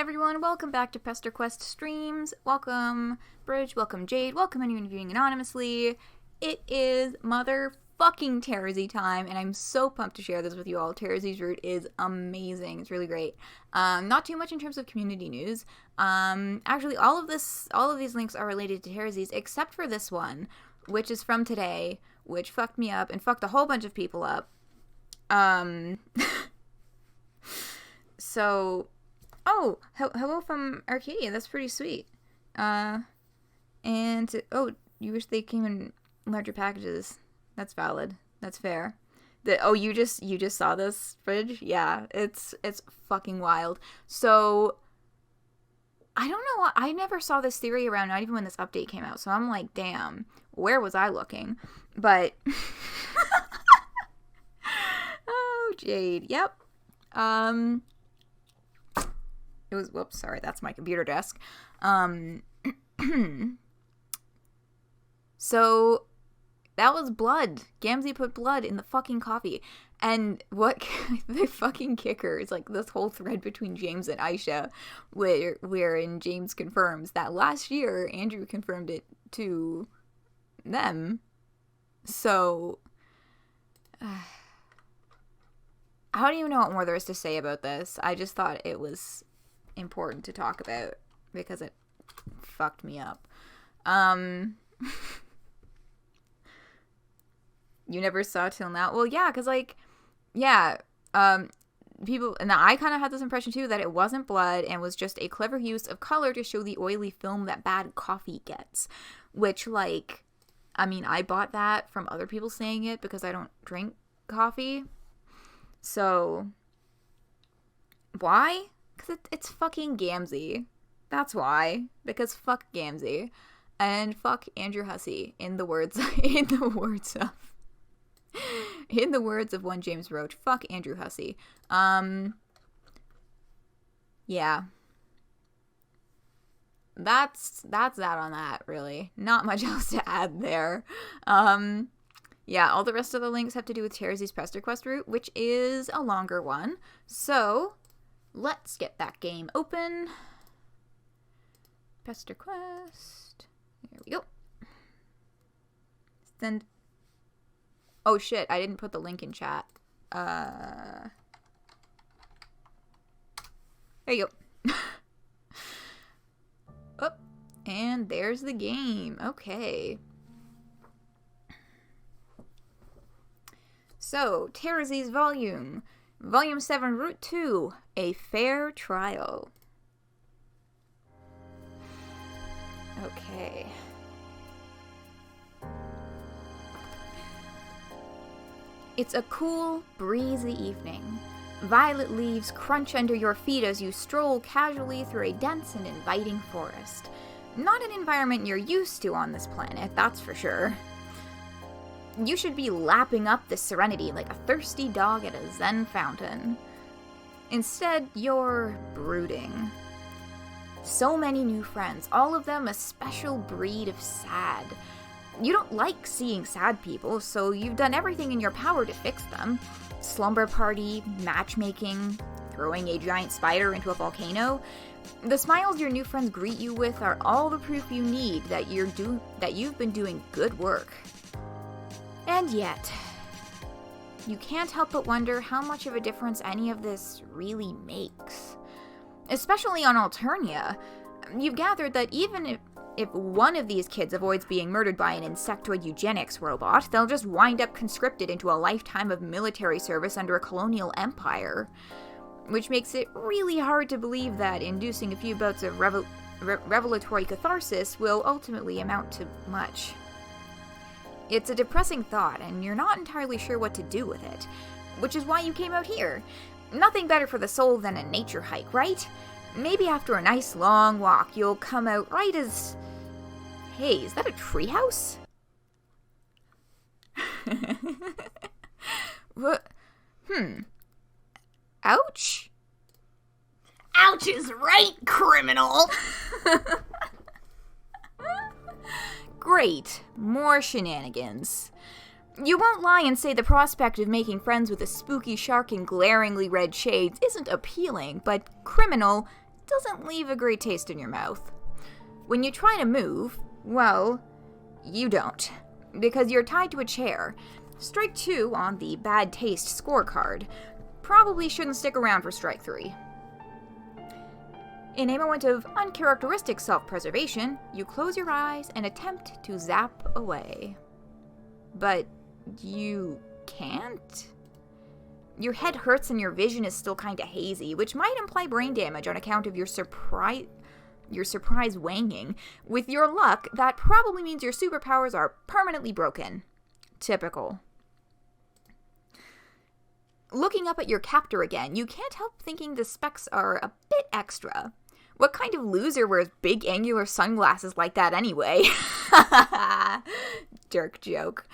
everyone, welcome back to Pesterquest Streams. Welcome Bridge, welcome Jade, welcome anyone viewing anonymously. It is motherfucking Terezi time, and I'm so pumped to share this with you all. Terezi's route is amazing. It's really great. Not too much in terms of community news. Actually, all of these links are related to Terezi's, except for this one, which is from today, which fucked me up and fucked a whole bunch of people up. So, oh, hello from Arcadia. That's pretty sweet. And, oh, you wish they came in larger packages. That's valid. That's fair. You just saw this, Bridge? Yeah, it's fucking wild. So, I don't know what, I never saw this theory around, not even when this update came out. So I'm like, damn, where was I looking? But, oh, Jade, yep. It was, whoops, sorry, that's my computer desk. So, that was blood. Gamzee put blood in the fucking coffee. And what, the fucking kicker is, like, this whole thread between James and Aisha, wherein James confirms that last year, Andrew confirmed it to them. So, I don't even know what more there is to say about this. I just thought it was important to talk about because it fucked me up. You never saw till now? Well, yeah, because, like, yeah, people, and I kind of had this impression too that it wasn't blood and was just a clever use of color to show the oily film that bad coffee gets, which, like, I mean, I bought that from other people saying it because I don't drink coffee. So, why? Because it's fucking Gamzee. That's why. Because fuck Gamzee. And fuck Andrew Hussey, in the words of one James Roach. Fuck Andrew Hussey. Yeah. That's that on that, really. Not much else to add there. Yeah, all the rest of the links have to do with Terezi's Pesterquest route, which is a longer one. So, let's get that game open. Pesterquest. There we go. Send. Oh shit, I didn't put the link in chat. There you go. Oh, and there's the game. Okay. So, Terezi's Volume 7, Route 2, A Fair Trial. Okay. It's a cool, breezy evening. Violet leaves crunch under your feet as you stroll casually through a dense and inviting forest. Not an environment you're used to on this planet, that's for sure. You should be lapping up this serenity like a thirsty dog at a zen fountain. Instead, you're brooding. So many new friends, all of them a special breed of sad. You don't like seeing sad people, so you've done everything in your power to fix them. Slumber party, matchmaking, throwing a giant spider into a volcano. The smiles your new friends greet you with are all the proof you need that you've been doing good work. And yet, you can't help but wonder how much of a difference any of this really makes. Especially on Alternia, you've gathered that even if one of these kids avoids being murdered by an insectoid eugenics robot, they'll just wind up conscripted into a lifetime of military service under a colonial empire. Which makes it really hard to believe that inducing a few bouts of revelatory catharsis will ultimately amount to much. It's a depressing thought, and you're not entirely sure what to do with it, which is why you came out here. Nothing better for the soul than a nature hike, right? Maybe after a nice long walk, you'll come out right as... Hey, is that a treehouse? What? Ouch? Ouch is right, criminal! Great. More shenanigans. You won't lie and say the prospect of making friends with a spooky shark in glaringly red shades isn't appealing, but criminal doesn't leave a great taste in your mouth. When you try to move, well, you don't, because you're tied to a chair. Strike 2 on the bad taste scorecard. Probably shouldn't stick around for strike 3. In a moment of uncharacteristic self-preservation, you close your eyes and attempt to zap away. But you can't? Your head hurts and your vision is still kinda hazy, which might imply brain damage on account of your surprise wanging. With your luck, that probably means your superpowers are permanently broken. Typical. Looking up at your captor again, you can't help thinking the specs are a bit extra. What kind of loser wears big angular sunglasses like that anyway? Jerk joke.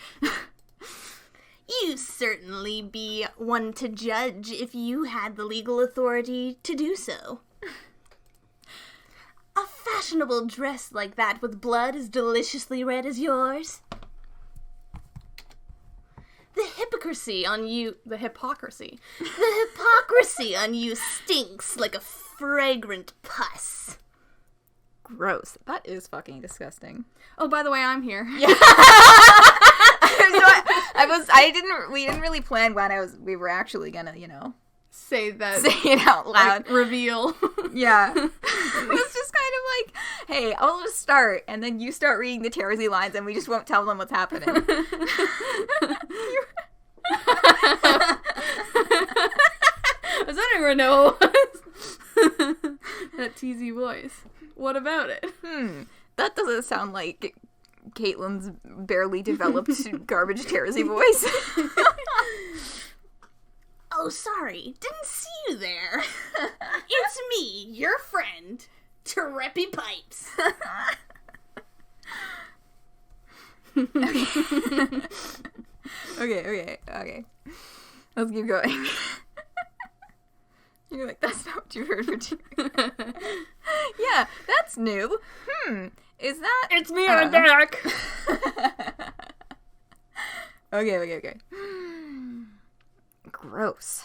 You certainly be one to judge if you had the legal authority to do so. A fashionable dress like that with blood as deliciously red as yours. The hypocrisy on you stinks like a fragrant pus. Gross. That is fucking disgusting. Oh, by the way, I'm here. Yeah. We didn't really plan when we were actually gonna, Say that. say it out loud. Like, reveal. Yeah. It was just kind of like, hey, I'll just start, and then you start reading the Terezi lines, and we just won't tell them what's happening. I don't even know that teasy voice. What about it? That doesn't sound like Caitlin's barely developed garbage Terezi voice. Oh, sorry. Didn't see you there. It's me, your friend, Terezi Pipes. Okay. Let's keep going. You're like, that's not what you heard for two. Yeah, that's new. Is that... It's me, I'm back! Okay. Gross.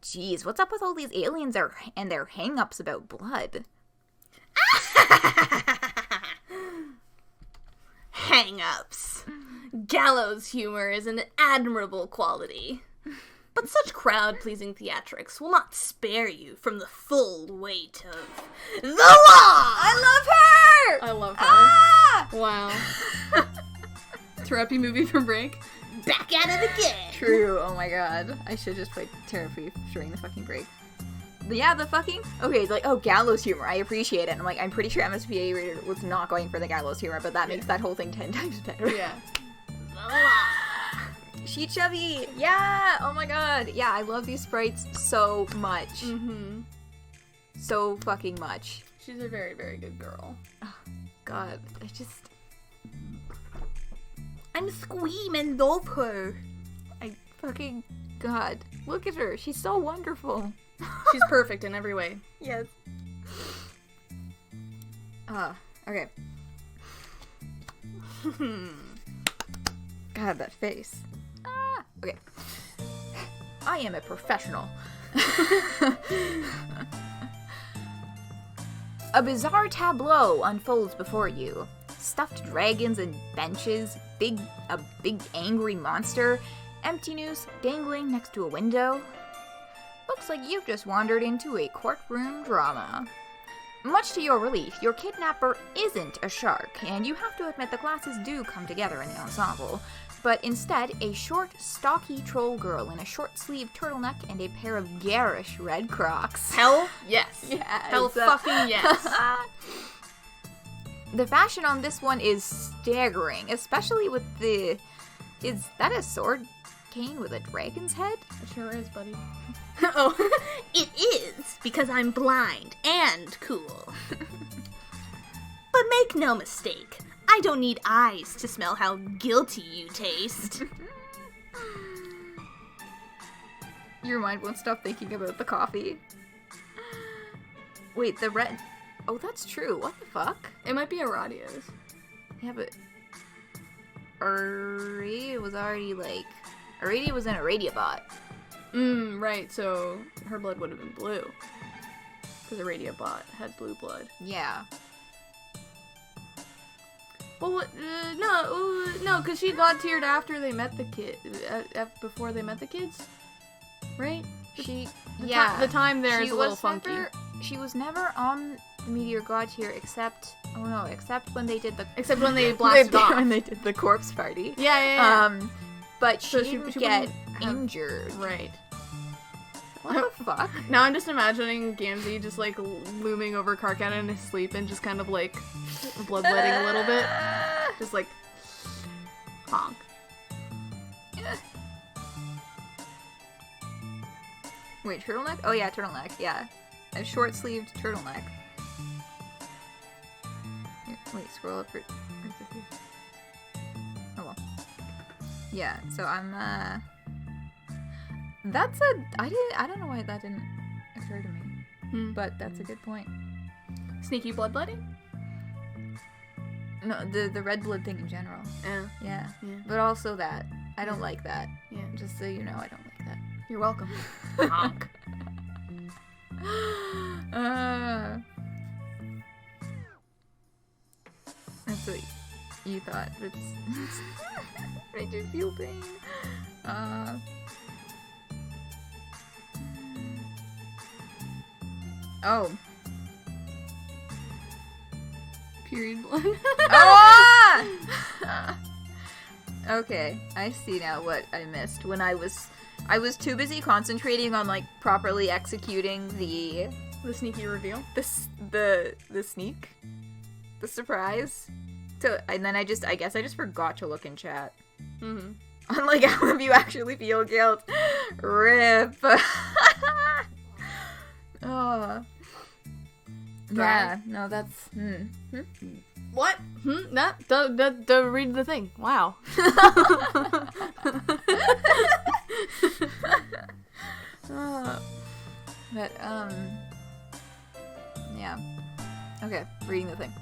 Jeez, what's up with all these aliens and their hang-ups about blood? Hang-ups. Gallows humor is an admirable quality. But such crowd-pleasing theatrics will not spare you from the full weight of the law! I love her! Ah! Wow. Therapy movie for break? Back at it again! True, oh my god. I should just play therapy during the fucking break. But yeah, okay, it's like, oh, gallows humor, I appreciate it. And I'm like, I'm pretty sure MSPA reader was not going for the gallows humor, but that makes that whole thing 10 times better. Yeah. The law! She chubby! Yeah! Oh my god! Yeah, I love these sprites so much. Mm-hmm. So fucking much. She's a very, very good girl. Oh, god, I'm screaming love her. God, look at her. She's so wonderful. She's perfect in every way. Yes. Okay. God, that face. Okay. I am a professional. A bizarre tableau unfolds before you. Stuffed dragons and benches, a big angry monster, empty noose dangling next to a window. Looks like you've just wandered into a courtroom drama. Much to your relief, your kidnapper isn't a shark, and you have to admit the classes do come together in the ensemble, but instead a short, stocky troll girl in a short-sleeved turtleneck and a pair of garish red Crocs. Hell yes. Yes. Hell fucking yes. The fashion on this one is staggering, especially with is that a sword cane with a dragon's head? It sure is, buddy. Oh, it is, because I'm blind and cool. But make no mistake, I don't need eyes to smell how guilty you taste. Your mind won't stop thinking about the coffee. Wait, the red... Oh, that's true. What the fuck? It might be a Radio's. Yeah, but... Aradia was already, Aradia was in a Radiabot. Right, so her blood would have been blue. Because the radio bot had blue blood. Yeah. Well, no, because she God-tiered after they met the kid, before they met the kids, right? The time there is a little funky. She was never on the Meteor God tier except when they did the... Except when they blasted off. When they did the corpse party. Yeah. But So she she didn't get wouldn't injured. Right. What the fuck? Now I'm just imagining Gamzee just, like, looming over Karkat in his sleep and just kind of, like, bloodletting a little bit. Just, like, honk. Wait, turtleneck? Oh yeah, turtleneck, yeah. A short-sleeved turtleneck. Here, wait, scroll up for... Oh well. Yeah, so I'm, That's a... I don't know why that didn't occur to me. But that's a good point. Sneaky bloodletting? No, the red blood thing in general. Yeah. But also that. I don't like that. Yeah. Just so you know, I don't like that. You're welcome. Honk. That's what you thought. It's made you feel pain. Oh. Period blood. Ah! Okay, I see now what I missed when I was too busy concentrating on like properly executing the sneaky reveal. the sneak, the surprise. And then I guess I just forgot to look in chat. Mm-hmm. Unlike how if you actually feel guilt. Rip. Oh. Yeah, no, that's... What? Don't read the thing. Wow. But, yeah. Okay, reading the thing.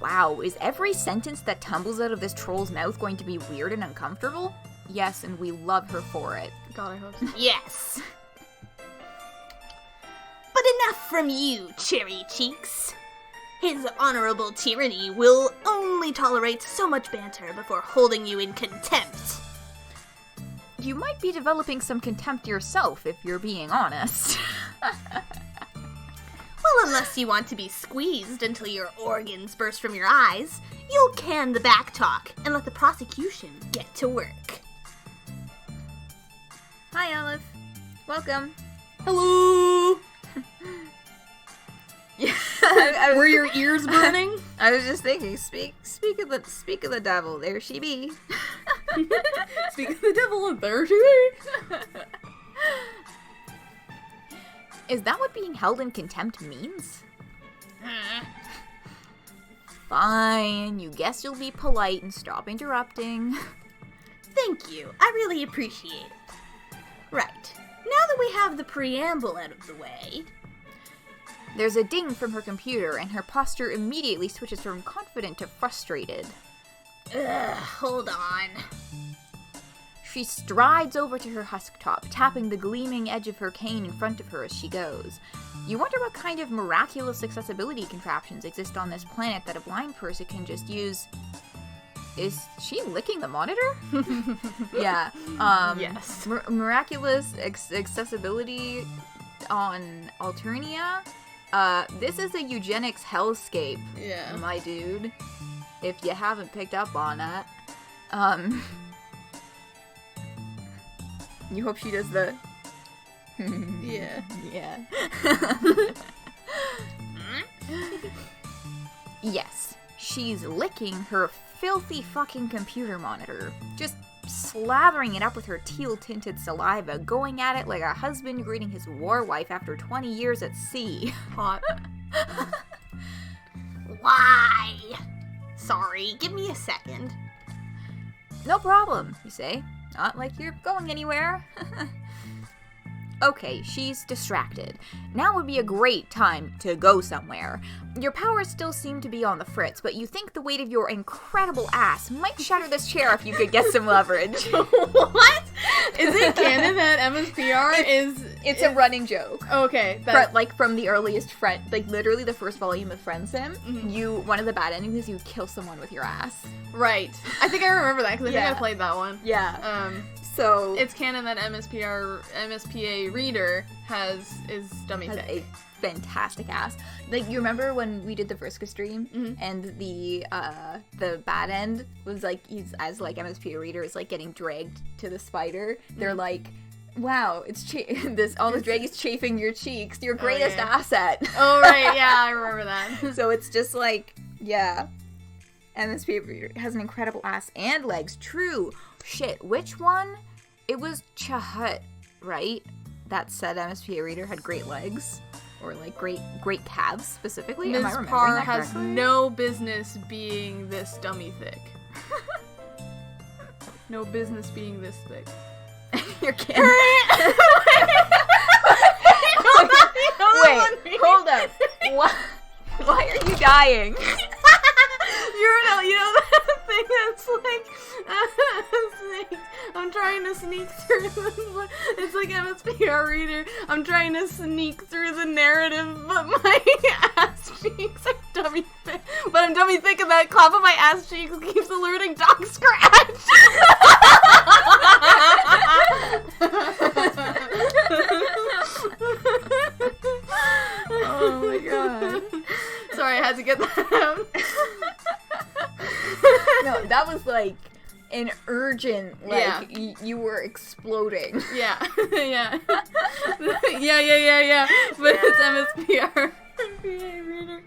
Wow, is every sentence that tumbles out of this troll's mouth going to be weird and uncomfortable? Yes, and we love her for it. God, I hope so. Yes. But enough from you, Cherry Cheeks. His honorable tyranny will only tolerate so much banter before holding you in contempt. You might be developing some contempt yourself, if you're being honest. Well, unless you want to be squeezed until your organs burst from your eyes, you'll can the back talk and let the prosecution get to work. Hi, Olive. Welcome. Hello! Yeah, Were your ears burning? I was just thinking, speak of the devil, there she be. Speak of the devil, and there she be. Is that what being held in contempt means? Fine, you guess you'll be polite and stop interrupting. Thank you, I really appreciate it. Right, now that we have the preamble out of the way... There's a ding from her computer, and her posture immediately switches from confident to frustrated. Ugh, hold on. She strides over to her husktop, tapping the gleaming edge of her cane in front of her as she goes. You wonder what kind of miraculous accessibility contraptions exist on this planet that a blind person can just use... Is she licking the monitor? Yeah. Yes. Miraculous accessibility on Alternia? This is a eugenics hellscape, Yeah. my dude. If you haven't picked up on that. You hope she does the... Yeah. Yeah. Yes, she's licking her filthy fucking computer monitor. Just slathering it up with her teal-tinted saliva, going at it like a husband greeting his war wife after 20 years at sea. Hot. Why? Sorry, give me a second. No problem, you say. Not like you're going anywhere. Okay, she's distracted. Now would be a great time to go somewhere. Your powers still seem to be on the fritz, but you think the weight of your incredible ass might shatter this chair if you could get some leverage. What? Is it canon that Emma's PR is It's a running joke. Okay. Like, from the earliest Friend... Like, literally the first volume of Friend Sim, one of the bad endings is you kill someone with your ass. Right. I think I remember that, because I think I played that one. Yeah. So... It's canon that MSPA Reader is dummy thick. A fantastic ass. Like, you remember when we did the Vriska stream, and the bad end was, like, he's, as, like, MSPA Reader is, like, getting dragged to the spider, they're like... Wow, all the drag is chafing your cheeks. Your greatest asset. Oh, right, yeah, I remember that. So it's just like, yeah. MSP Reader has an incredible ass and legs. True. Shit, which one? It was Chahut, right? That said MSP Reader had great legs. Or, like, great calves, specifically. Ms. Am I remembering Parr that has correctly? no business being this dummy thick. No business being this thick. You're kidding. Wait, hold up. Why are you dying? You know that thing that's like, I'm trying to sneak through it's like MSPR Reader. I'm trying to sneak through the narrative, but my ass cheeks are dummy thick. But I'm dummy thick, and that clap of my ass cheeks keeps alerting Doc Scratch. Oh my god. Sorry, I had to get that out. No, that was like an urgent, like, you were exploding. Yeah. Yeah. Yeah. But it's MSPR. Reader.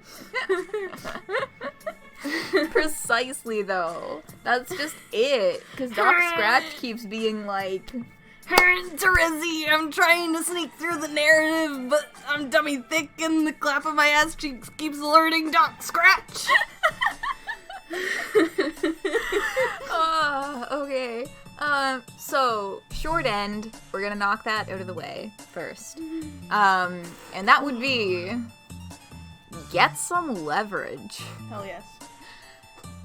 Precisely, though. That's just it. Because Doc Scratch keeps being like... Terezi, I'm trying to sneak through the narrative, but I'm dummy thick and the clap of my ass cheeks keeps alerting Doc Scratch. Okay. So, short end, we're gonna knock that out of the way first. And that would be... Get some leverage. Hell yes.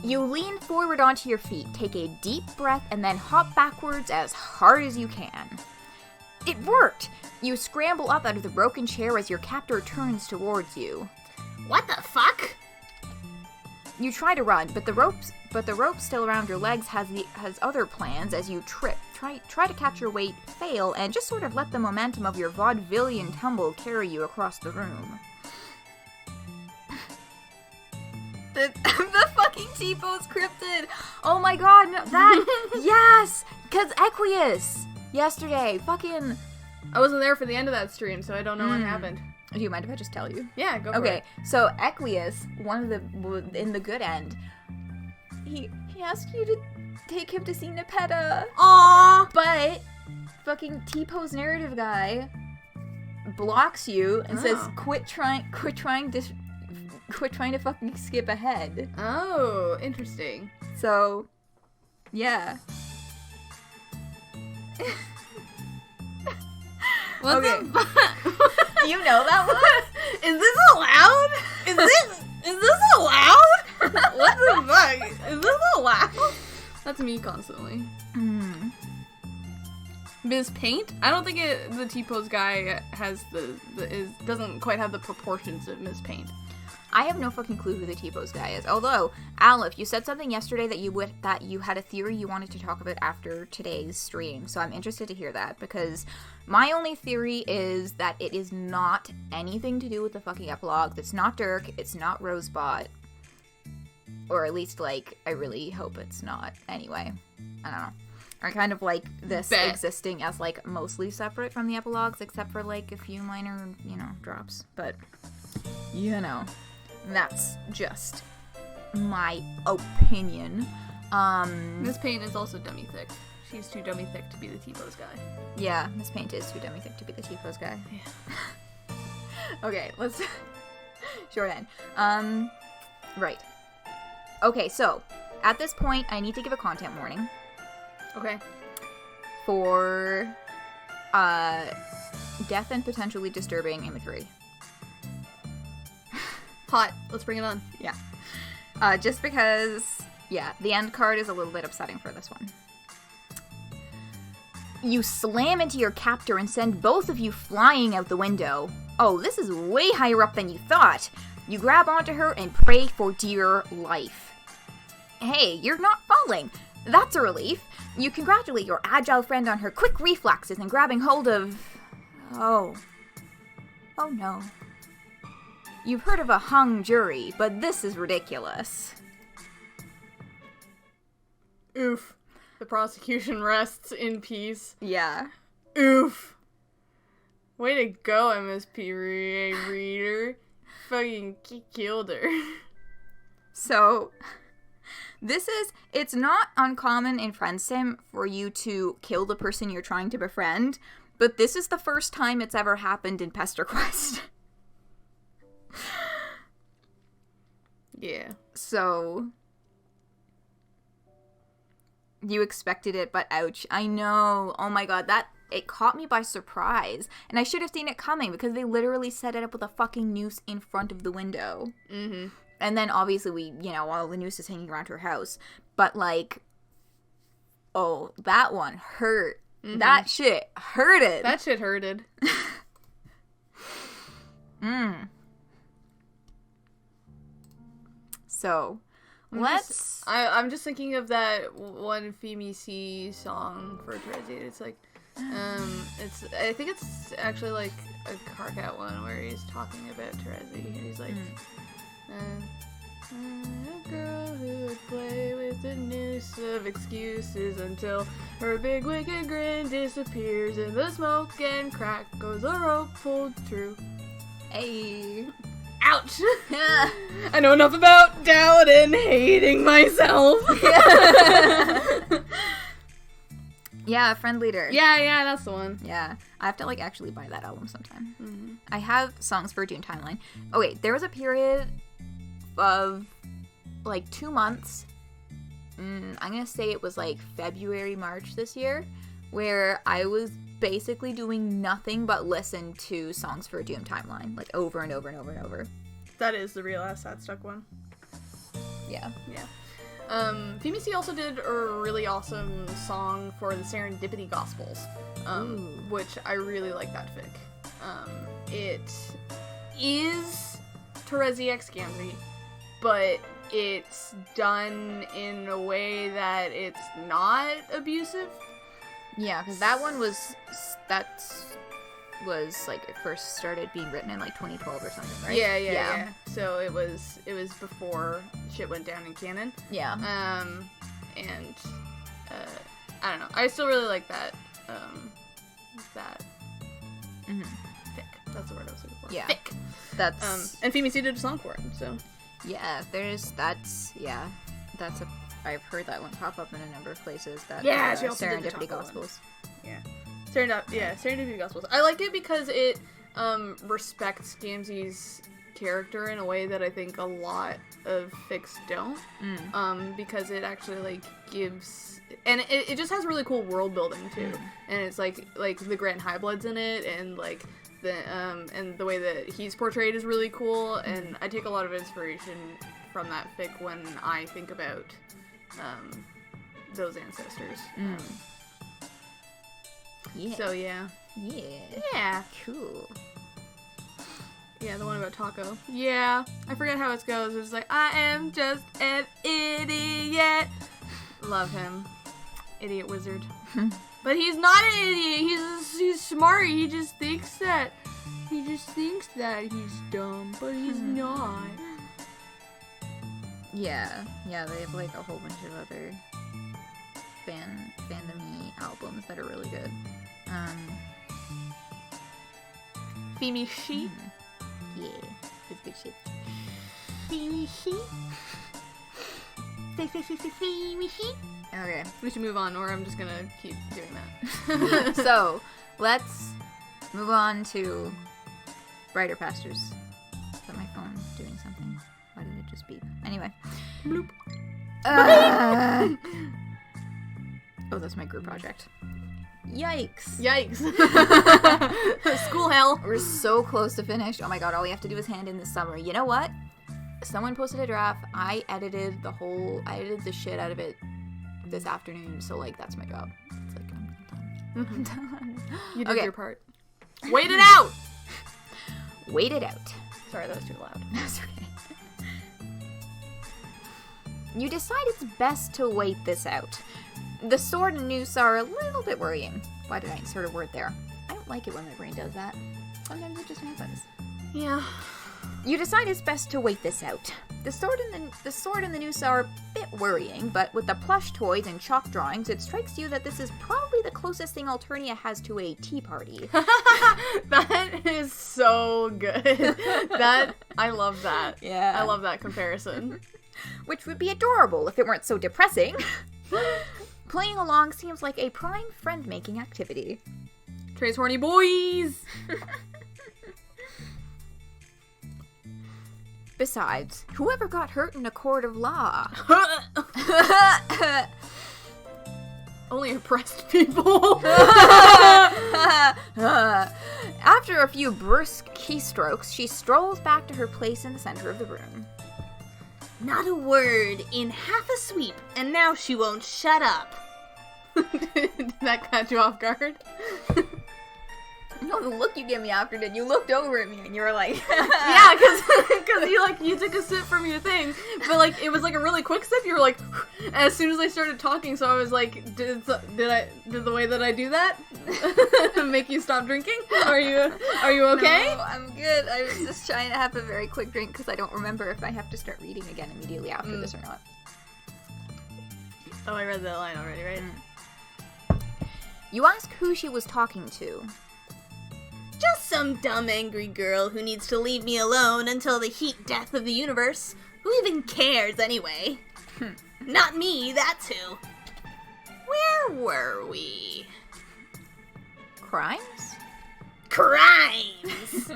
You lean forward onto your feet, take a deep breath, and then hop backwards as hard as you can. It worked! You scramble up out of the broken chair as your captor turns towards you. What the fuck? You try to run, but the rope still around your legs has other plans as you trip. Try to catch your weight, fail, and just sort of let the momentum of your vaudevillian tumble carry you across the room. The fucking T-pose cryptid! Oh my god, no, that! Yes! Because Equius! Yesterday, fucking... I wasn't there for the end of that stream, so I don't know what happened. Do you mind if I just tell you? Yeah, go for it. Okay, so Equius, in the good end, he asked you to take him to see Nepeta. Aww! But fucking T-pose narrative guy blocks you and says, quit trying to fucking skip ahead. Oh, interesting. So, yeah. What the fuck? You know that one? Is this allowed? Is this allowed? What the fuck? Is this allowed? That's me constantly. Ms. Paint? I don't think the T-pose guy has doesn't quite have the proportions of Ms. Paint. I have no fucking clue who the T-pose guy is. Although, Aleph, you said something yesterday that you had a theory you wanted to talk about after today's stream. So I'm interested to hear that, because my only theory is that it is not anything to do with the fucking epilogue. It's not Dirk. It's not Rosebot. Or at least, like, I really hope it's not. Anyway, I don't know. I kind of like this existing as, like, mostly separate from the epilogues, except for, like, a few minor, drops. But, that's just my opinion. Miss Paint is also dummy thick. She's too dummy thick to be the T-pose guy. Yeah, Miss Paint is too dummy thick to be the T-pose guy. Yeah. Okay, let's... Short end. Right. Okay, so, at this point, I need to give a content warning. Okay. For, death and potentially disturbing imagery. Hot. Let's bring it on. Yeah. Just because, the end card is a little bit upsetting for this one. You slam into your captor and send both of you flying out the window. Oh, this is way higher up than you thought. You grab onto her and pray for dear life. Hey, you're not falling. That's a relief. You congratulate your agile friend on her quick reflexes and grabbing hold of... Oh no. You've heard of a hung jury, but this is ridiculous. Oof. The prosecution rests in peace. Yeah. Oof. Way to go, MSP reader. Fucking killed her. So, it's not uncommon in Friendsim for you to kill the person you're trying to befriend, but this is the first time it's ever happened in Pesterquest. Yeah. So, you expected it, but ouch. I know. Oh my god, it caught me by surprise. And I should have seen it coming because they literally set it up with a fucking noose in front of the window. Mm-hmm. And then obviously all the noose is hanging around her house. But oh, that one hurt. Mm-hmm. That shit hurted. That shit hurted. So, I'm just thinking of that one Femi C song for Terezi. It's like, I think it's actually like a Carcat one where he's talking about Terezi. And he's like, a girl who would play with a noose of excuses until her big wicked grin disappears in the smoke and crack goes a rope pulled through. Hey. Ouch! I know enough about doubt and hating myself. Yeah, Friend Leader. Yeah, that's the one. Yeah. I have to actually buy that album sometime. Mm-hmm. I have Songs for a Dune Timeline. Oh wait, there was a period of 2 months. I'm gonna say it was February, March this year, where I was basically doing nothing but listen to Songs for a Doom Timeline, over and over and over and over. That is the real ass sad stuck one. Yeah. Femi C also did a really awesome song for the Serendipity Gospels, which I really like that fic. It is Terezi X Gamzee, but it's done in a way that it's not abusive. Yeah, because that one was it first started being written in 2012 or something, right? Yeah. So it was before shit went down in canon. Yeah. And I don't know. I still really like that. That. Mm-hmm. Fic. That's the word I was looking for. Yeah. Fic. That's. And Femi C did a song for it. So. Yeah. I've heard that one pop up in a number of places. That she also did the Serendipity Gospels. Yeah. Serendipity Gospels. I like it because it respects Gamzee's character in a way that I think a lot of fics don't. Because it actually gives, and it just has really cool world building too. And it's like the Grand High Bloods in it, and and the way that he's portrayed is really cool. And I take a lot of inspiration from that fic when I think about those ancestors. Yeah. So yeah. Yeah. Cool. Yeah, the one about Taco. Yeah. I forget how it goes. It's I am just an idiot. Love him. Idiot wizard. But he's not an idiot. He's smart. He just thinks that he's dumb, but he's not. Yeah, they have a whole bunch of other fandom-y albums that are really good. Femi C? Yeah, it's good shit. Femi C? Femi C? Okay. We should move on, or I'm just gonna keep doing that. So, let's move on to Brighter Pastures. Is that my phone doing something? Why did it just beep? Anyway. Bloop. Oh, that's my group project. Yikes. School hell. We're so close to finish. Oh my god, all we have to do is hand in this summary. You know what? Someone posted a draft. I edited the shit out of it this afternoon, so that's my job. It's I'm done. You did Okay. your part. Wait it out! Wait it out. Sorry, that was too loud. That's okay. You decide it's best to wait this out. The sword and noose are a little bit worrying. Why did I insert a word there? I don't like it when my brain does that. Sometimes it just happens. Yeah. You decide it's best to wait this out. The sword and the noose are a bit worrying, but with the plush toys and chalk drawings, it strikes you that this is probably the closest thing Alternia has to a tea party. That is so good. I love that. Yeah. I love that comparison. Which would be adorable if it weren't so depressing. Playing along seems like a prime friend-making activity. Trey's horny boys! Besides, whoever got hurt in a court of law? Only oppressed people. After a few brisk keystrokes, she strolls back to her place in the center of the room. Not a word in half a sweep, and now she won't shut up. Did that catch you off guard? No, the look you gave me after did. You looked over at me and you were like, Yeah, because you took a sip from your thing, but like it was like a really quick sip. You were like, as soon as I started talking, so I was like, did the way that I do that make you stop drinking? Are you okay? No, I'm good. I was just trying to have a very quick drink because I don't remember if I have to start reading again immediately after this or not. Oh, I read that line already, right? You ask who she was talking to. Just some dumb angry girl who needs to leave me alone until the heat death of the universe. Who even cares anyway? Not me, that's who. Where were we? Crimes? Crimes!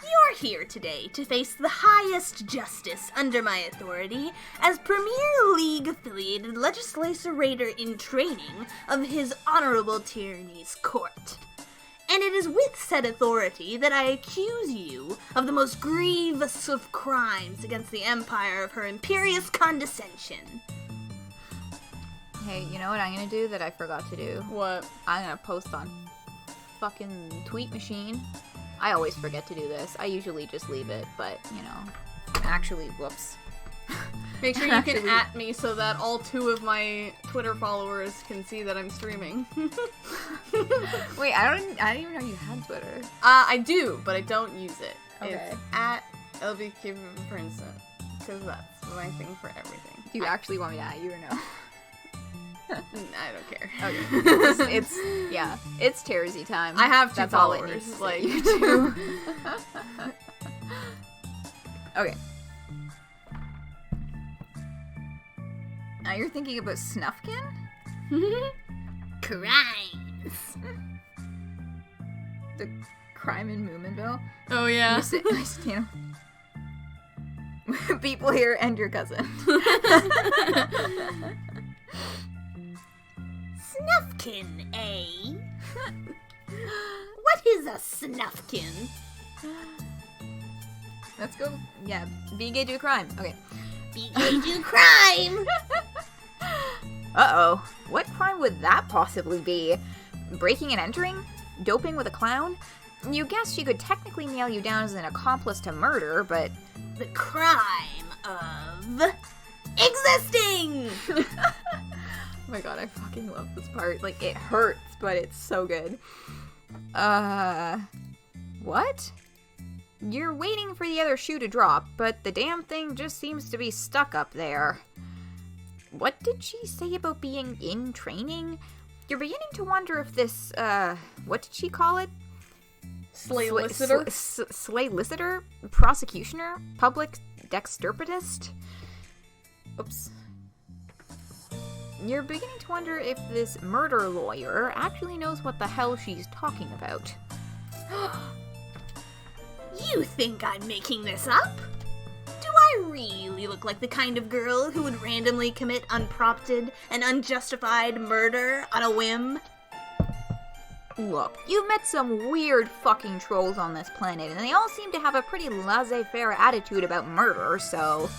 You're here today to face the highest justice under my authority as Premier League-affiliated legislator in training of His Honorable Tyranny's court. And it is with said authority that I accuse you of the most grievous of crimes against the empire of her imperious condescension. Hey, you know what I'm gonna do that I forgot to do? What? I'm gonna post on fucking Tweet Machine. I always forget to do this. I usually just leave it, but, you know, actually, whoops. Make sure you can at me so that all 2 of my Twitter followers can see that I'm streaming. Wait, I didn't even know you had Twitter. I do, but I don't use it. Okay. It's at LBQ Princeton, because that's my thing for everything. Do you actually want me to at you or no? I don't care. Okay. It's Terezi time. I have 2 That's all it followers. needs. Like, You do. Okay. Now you're thinking about Snufkin? Crimes. The crime in Moominville? oh yeah. I stand. People here and your cousin. Snufkin, eh? What is a snufkin? Let's go. Yeah, be gay, do crime. Okay. Be gay, do crime! Uh-oh. What crime would that possibly be? Breaking and entering? Doping with a clown? You guess she could technically nail you down as an accomplice to murder, but... The crime of existing! Oh my god, I fucking love this part. Like, it hurts, but it's so good. What? You're waiting for the other shoe to drop, but the damn thing just seems to be stuck up there. What did she say about being in training? You're beginning to wonder if this, what did she call it? Slay-licitor? Slay-licitor? Prosecutioner? Public dexterpetist? Oops. You're beginning to wonder if this murder lawyer actually knows what the hell she's talking about. You think I'm making this up? Do I really look like the kind of girl who would randomly commit unprompted and unjustified murder on a whim? Look, you've met some weird fucking trolls on this planet, and they all seem to have a pretty laissez-faire attitude about murder, so...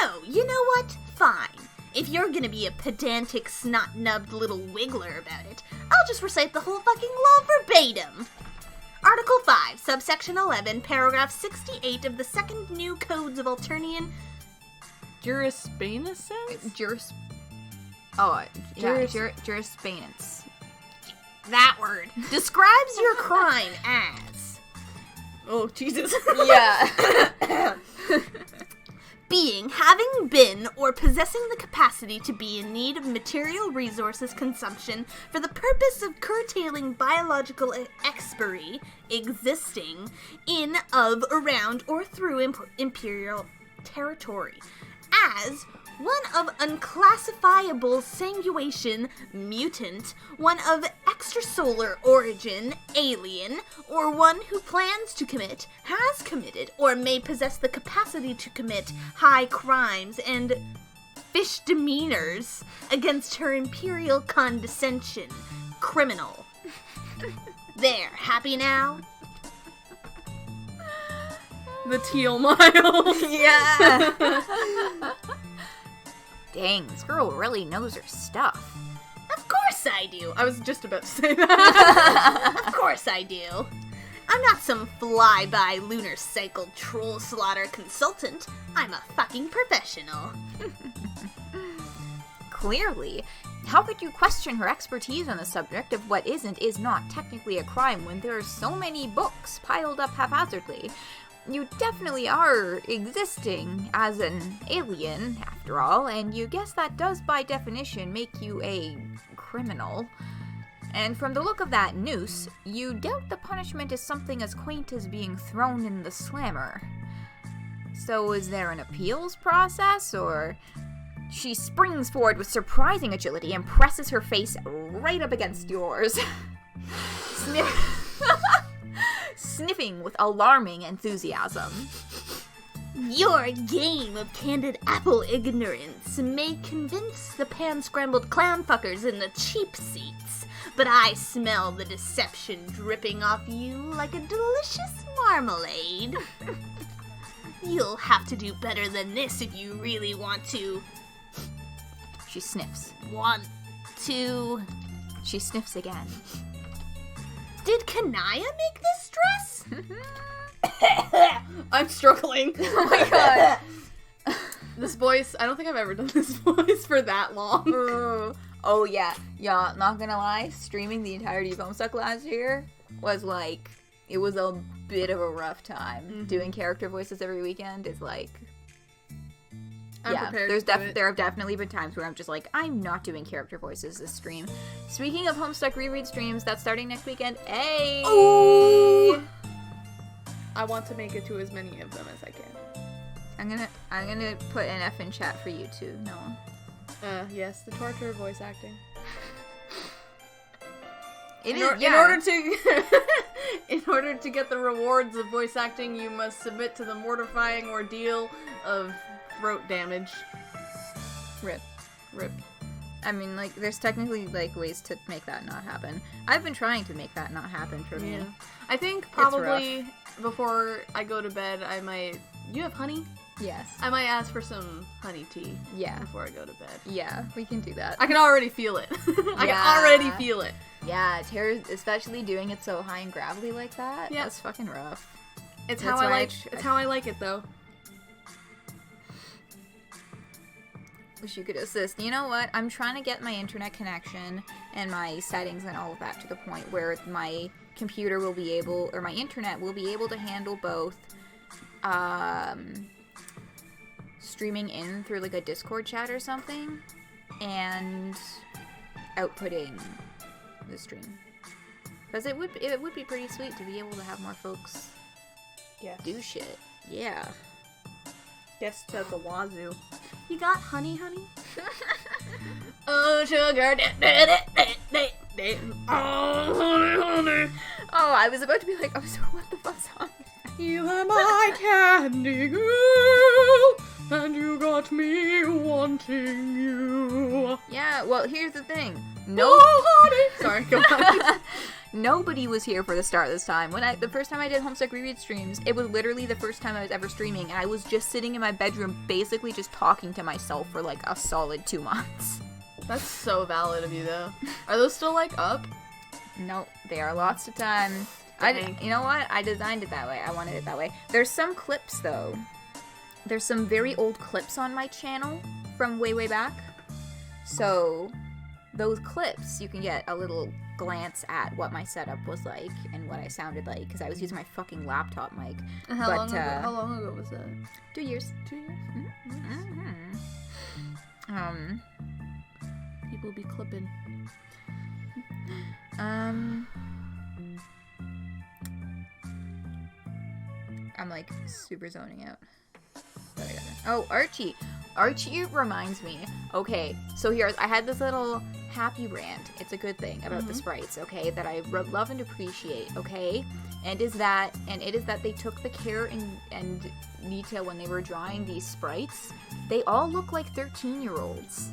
No, you know what? Fine. if you're gonna be a pedantic, snot-nubbed little wiggler about it, I'll just recite the whole fucking law verbatim. Article 5, subsection 11, paragraph 68 of the Second New Codes of Alternian Jurisprudence? Jurisprudence. That word describes your crime as... Oh, Jesus. Yeah. Being, having been, or possessing the capacity to be in need of material resources consumption for the purpose of curtailing biological expiry, existing in, of, around, or through imperial territory. As one of unclassifiable sanguination, mutant, one of extrasolar origin, alien, or one who plans to commit, has committed, or may possess the capacity to commit high crimes and fish demeanors against her imperial condescension. Criminal. There, happy now? The teal mile. Yeah. Dang, this girl really knows her stuff. Of course I do. I was just about to say that. Of course I do. I'm not some fly-by lunar cycle troll slaughter consultant. I'm a fucking professional. Clearly. How could you question her expertise on the subject of what is and is not technically a crime when there are so many books piled up haphazardly? You definitely are existing as an alien, after all, and you guess that does by definition make you a criminal. And from the look of that noose, you doubt the punishment is something as quaint as being thrown in the slammer. So is there an appeals process, or... She springs forward with surprising agility and presses her face right up against yours. Sniffing with alarming enthusiasm. Your game of candid apple ignorance may convince the pan-scrambled clown fuckers in the cheap seats, but I smell the deception dripping off you like a delicious marmalade. You'll have to do better than this if you really want to... She sniffs. She sniffs again. Did Kanaya make this dress? I'm struggling. Oh my god. This voice, I don't think I've ever done this voice for that long. Oh yeah. Yeah, not gonna lie, streaming the entirety of Homestuck last year was like, it was a bit of a rough time. Mm-hmm. Doing character voices every weekend is like... I'm prepared there have definitely been times where I'm just like, I'm not doing character voices this stream. Speaking of Homestuck Reread Streams, that's starting next weekend. Hey! Ooh! I want to make it to as many of them as I can. I'm gonna put an F in chat for you too, Noah. Yes, the torture of voice acting. In order to get the rewards of voice acting, you must submit to the mortifying ordeal of throat damage. Rip. Rip. I mean, like, there's technically, like, ways to make that not happen. I've been trying to make that not happen for me. I think probably before I go to bed, I might... You have honey? Yes. I might ask for some honey tea. Yeah. Before I go to bed. Yeah, we can do that. I can already feel it. I can already feel it. Yeah, Tara's, especially doing it so high and gravelly like that. Yeah. That's fucking rough. It's how I like it, though. Wish you could assist. You know what? I'm trying to get my internet connection and my settings and all of that to the point where my computer will be able, or my internet will be able to handle both streaming in through like a Discord chat or something and outputting the stream. Because it would be pretty sweet to be able to have more folks do shit. Yeah. Yes, to the wazoo. You got honey? Oh, sugar. Oh, honey. Oh, I was about to be like, oh, so what the fuck song is that? You are my candy girl, and you got me wanting you. Yeah, well, here's the thing. Oh, honey. Sorry, go on. Nobody was here for the start this time. The first time I did Homestuck Reread Streams, it was literally the first time I was ever streaming, and I was just sitting in my bedroom basically just talking to myself for like a solid 2 months. That's so valid of you, though. Are those still, like, up? No, they are lost of time. You know what? I designed it that way. I wanted it that way. There's some clips, though. There's some very old clips on my channel from way, way back. So, those clips, you can get a little glance at what my setup was like and what I sounded like, because I was using my fucking laptop mic. And how long ago was that? 2 years. 2 years? Mm-hmm. People be clipping. I'm like super zoning out. But I got it. Oh, Archie. Archie reminds me. Okay, so I had this little happy rant. It's a good thing about the sprites, okay, that I love and appreciate, okay? And it is that they took the care and detail when they were drawing these sprites. They all look like 13-year-olds.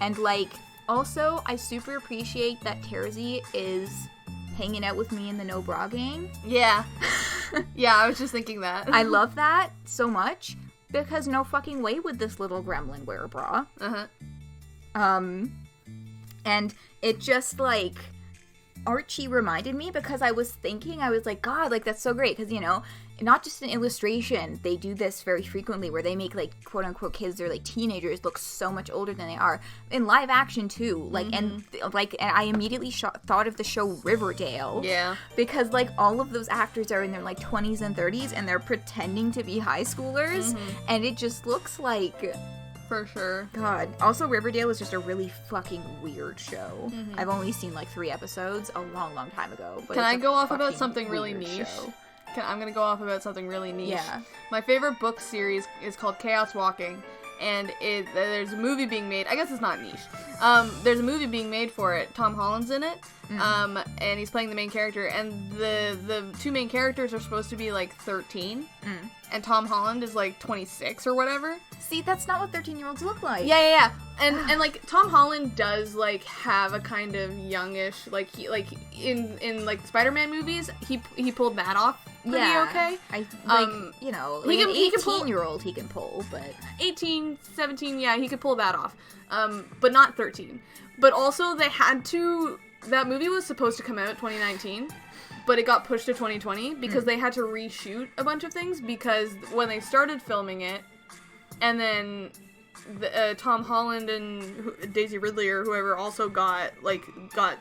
And like, also, I super appreciate that Terezi is hanging out with me in the No Bra gang. Yeah. Yeah, I was just thinking that. I love that so much, because no fucking way would this little gremlin wear a bra. And it just, like, Archie reminded me, because I was like, God, like, that's so great, because, you know, not just in illustration, they do this very frequently, where they make, like, quote-unquote kids, they're, like, teenagers, look so much older than they are. In live action, too. Like, and I immediately thought of the show Riverdale. Yeah. Because, like, all of those actors are in their, like, 20s and 30s, and they're pretending to be high schoolers, and it just looks like... For sure. God. Also, Riverdale is just a really fucking weird show. I've only seen, like, 3 episodes a long, long time ago. But Can I go off about something really niche? I'm gonna go off about something really niche. Yeah. My favorite book series is called Chaos Walking, and there's a movie being made. I guess it's not niche. There's a movie being made for it. Tom Holland's in it, and he's playing the main character, and the 2 main characters are supposed to be, like, 13, and Tom Holland is, like, 26 or whatever. See, that's not what 13-year-olds look like. Yeah. And like, Tom Holland does, like, have a kind of youngish, like, in like, Spider-Man movies, he pulled that off pretty okay. You know, he can 18-year-old he can pull, but... 18, 17, yeah, he could pull that off. But not 13. But also, they had to... That movie was supposed to come out 2019, but it got pushed to 2020 because they had to reshoot a bunch of things, because when they started filming it, and then Tom Holland and Daisy Ridley or whoever also got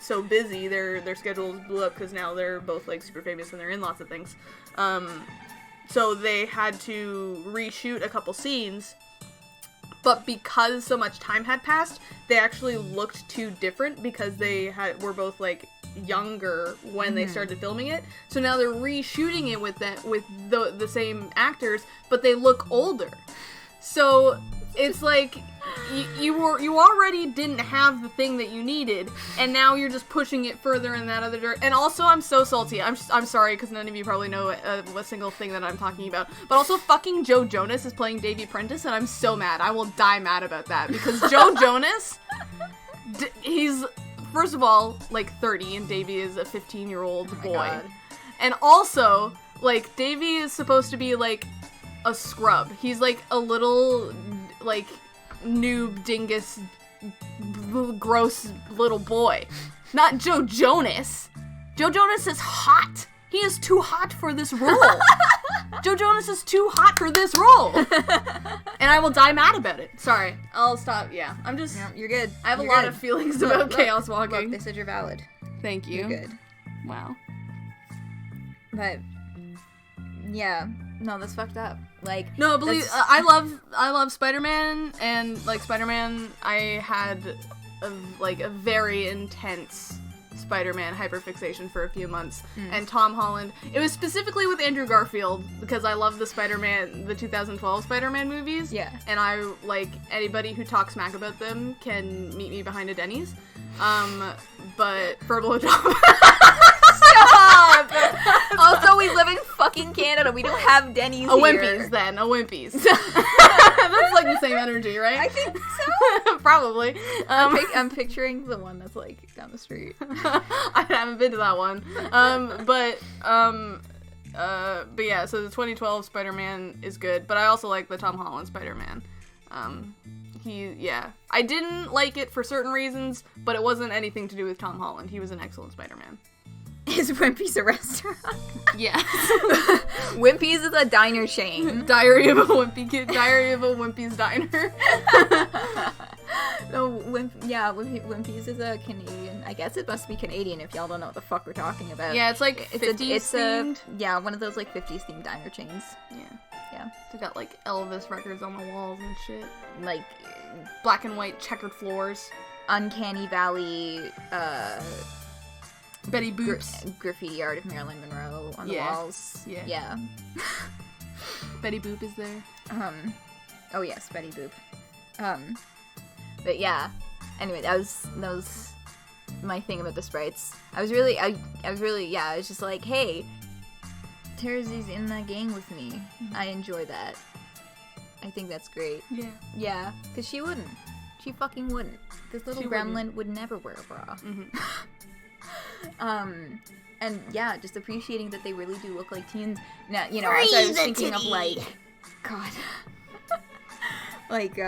so busy, their schedules blew up, because now they're both, like, super famous and they're in lots of things. So they had to reshoot a couple scenes, but because so much time had passed, they actually looked too different, because they were both, like, younger when they started filming it. So now they're reshooting it with the same actors, but they look older. So it's like you already didn't have the thing that you needed, and now you're just pushing it further in that other direction. And also, I'm so salty. I'm sorry, because none of you probably know a single thing that I'm talking about. But also, fucking Joe Jonas is playing Davy Prentice, and I'm so mad. I will die mad about that, because Joe Jonas, he's, first of all, like, 30, and Davy is a 15-year-old boy. God. And also, like, Davy is supposed to be, like, a scrub. He's, like, a little, like, noob, dingus, gross little boy. Not Joe Jonas. Joe Jonas is hot. He is too hot for this role. Joe Jonas is too hot for this role. And I will die mad about it. Sorry. I'll stop. Yeah. I'm just... No, you're good. I have a lot of feelings about Chaos Walking. Look, they said you're valid. Thank you. You're good. Wow. But... yeah. No, that's fucked up. Like, no, believe I love Spider-Man, and, like, Spider-Man, I had a very intense Spider-Man hyperfixation for a few months. And Tom Holland, it was specifically with Andrew Garfield, because I love the 2012 Spider-Man movies. Yeah. And I, like, anybody who talks smack about them can meet me behind a Denny's. But for a blowjob. Stop! Stop! Also, we live in fucking Canada. We don't have Denny's A here. Wimpy's, then. A Wimpy's. That's like the same energy, right? I think so. Probably. I'm picturing the one that's like down the street. I haven't been to that one. But yeah, so the 2012 Spider-Man is good, but I also like the Tom Holland Spider-Man. I didn't like it for certain reasons, but it wasn't anything to do with Tom Holland. He was an excellent Spider-Man. Is Wimpy's a restaurant? Yeah. Wimpy's is a diner chain. Diary of a Wimpy Kid. Diary of a Wimpy's Diner. No, Wimpy's is a Canadian. I guess it must be Canadian if y'all don't know what the fuck we're talking about. Yeah, it's like 50s themed. Yeah, one of those like 50s themed diner chains. Yeah. They got like Elvis records on the walls and shit. Like black and white checkered floors. Uncanny Valley, Betty Boops. Graffiti art of Marilyn Monroe on the walls. Yeah. Betty Boop is there. Oh yes, Betty Boop. But yeah. Anyway, that was my thing about the sprites. I was just like, hey, Terezi's in that gang with me. Mm-hmm. I enjoy that. I think that's great. Yeah. Yeah, because she wouldn't. She fucking wouldn't. This little gremlin would never wear a bra. Mm-hmm. And yeah, just appreciating that they really do look like teens. Now, you know, as I was thinking of like, God, like,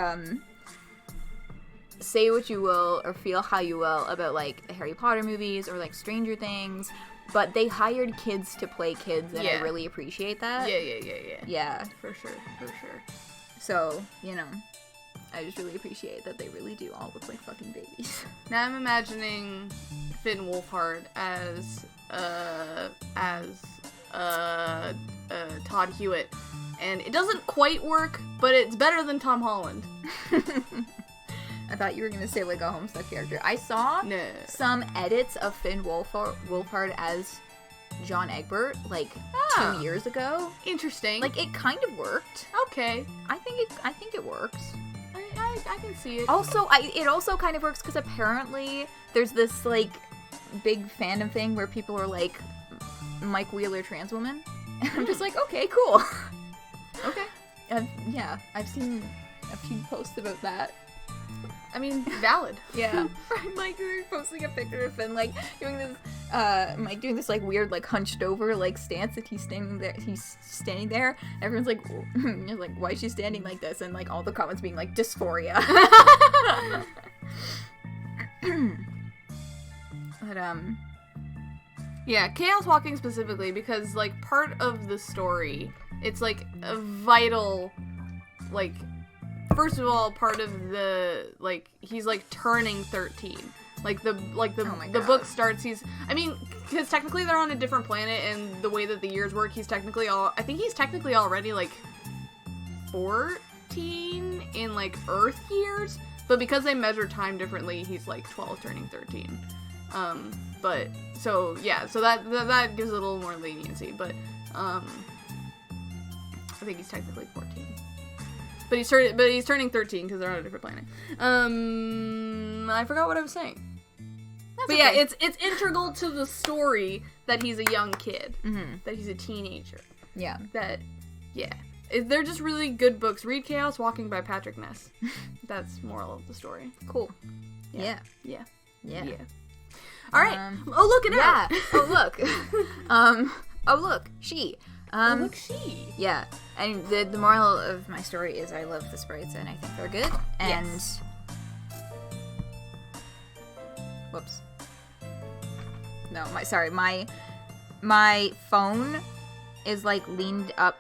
say what you will or feel how you will about like the Harry Potter movies or like Stranger Things, but they hired kids to play kids, and I really appreciate that. Yeah. For sure. So, you know, I just really appreciate that they really do all look like fucking babies. Now I'm imagining Finn Wolfhard as Todd Hewitt, and it doesn't quite work, but it's better than Tom Holland. I thought you were gonna say like a Homestuck character. I saw some edits of Finn Wolfhard as John Egbert like 2 years ago. Interesting. Like it kind of worked. Okay. I think it works. I can see it. Also, it also kind of works because apparently there's this like big fandom thing where people are like Mike Wheeler trans woman. And I'm just like, okay, cool. Okay. Yeah, I've seen a few posts about that. I mean, valid. Yeah. Like, they're posting a picture of Finn, like, doing this, Mike doing this, like, weird, like, hunched over, like, stance that he's standing there. Everyone's like, you're like, why is she standing like this? And, like, all the comments being, like, dysphoria. But, yeah, Chaos Walking specifically, because, like, part of the story, it's, like, a vital, like, first of all, part of the, like, he's, like, turning 13. The book starts, because technically they're on a different planet, and the way that the years work, he's technically already, like, 14 in, like, Earth years, but because they measure time differently, he's, like, 12 turning 13. So that gives it a little more leniency, but, I think he's technically 14. But he's turning 13 because they're on a different planet. I forgot what I was saying. But okay. Yeah, it's integral to the story that he's a young kid, that he's a teenager. Yeah. They're just really good books. Read Chaos Walking by Patrick Ness. That's moral of the story. Cool. Yeah. All right. Oh, look it out. Oh, look. Oh, look. She. She. Yeah. And the moral of my story is I love the sprites and I think they're good. And yes. Whoops. No, my phone is like leaned up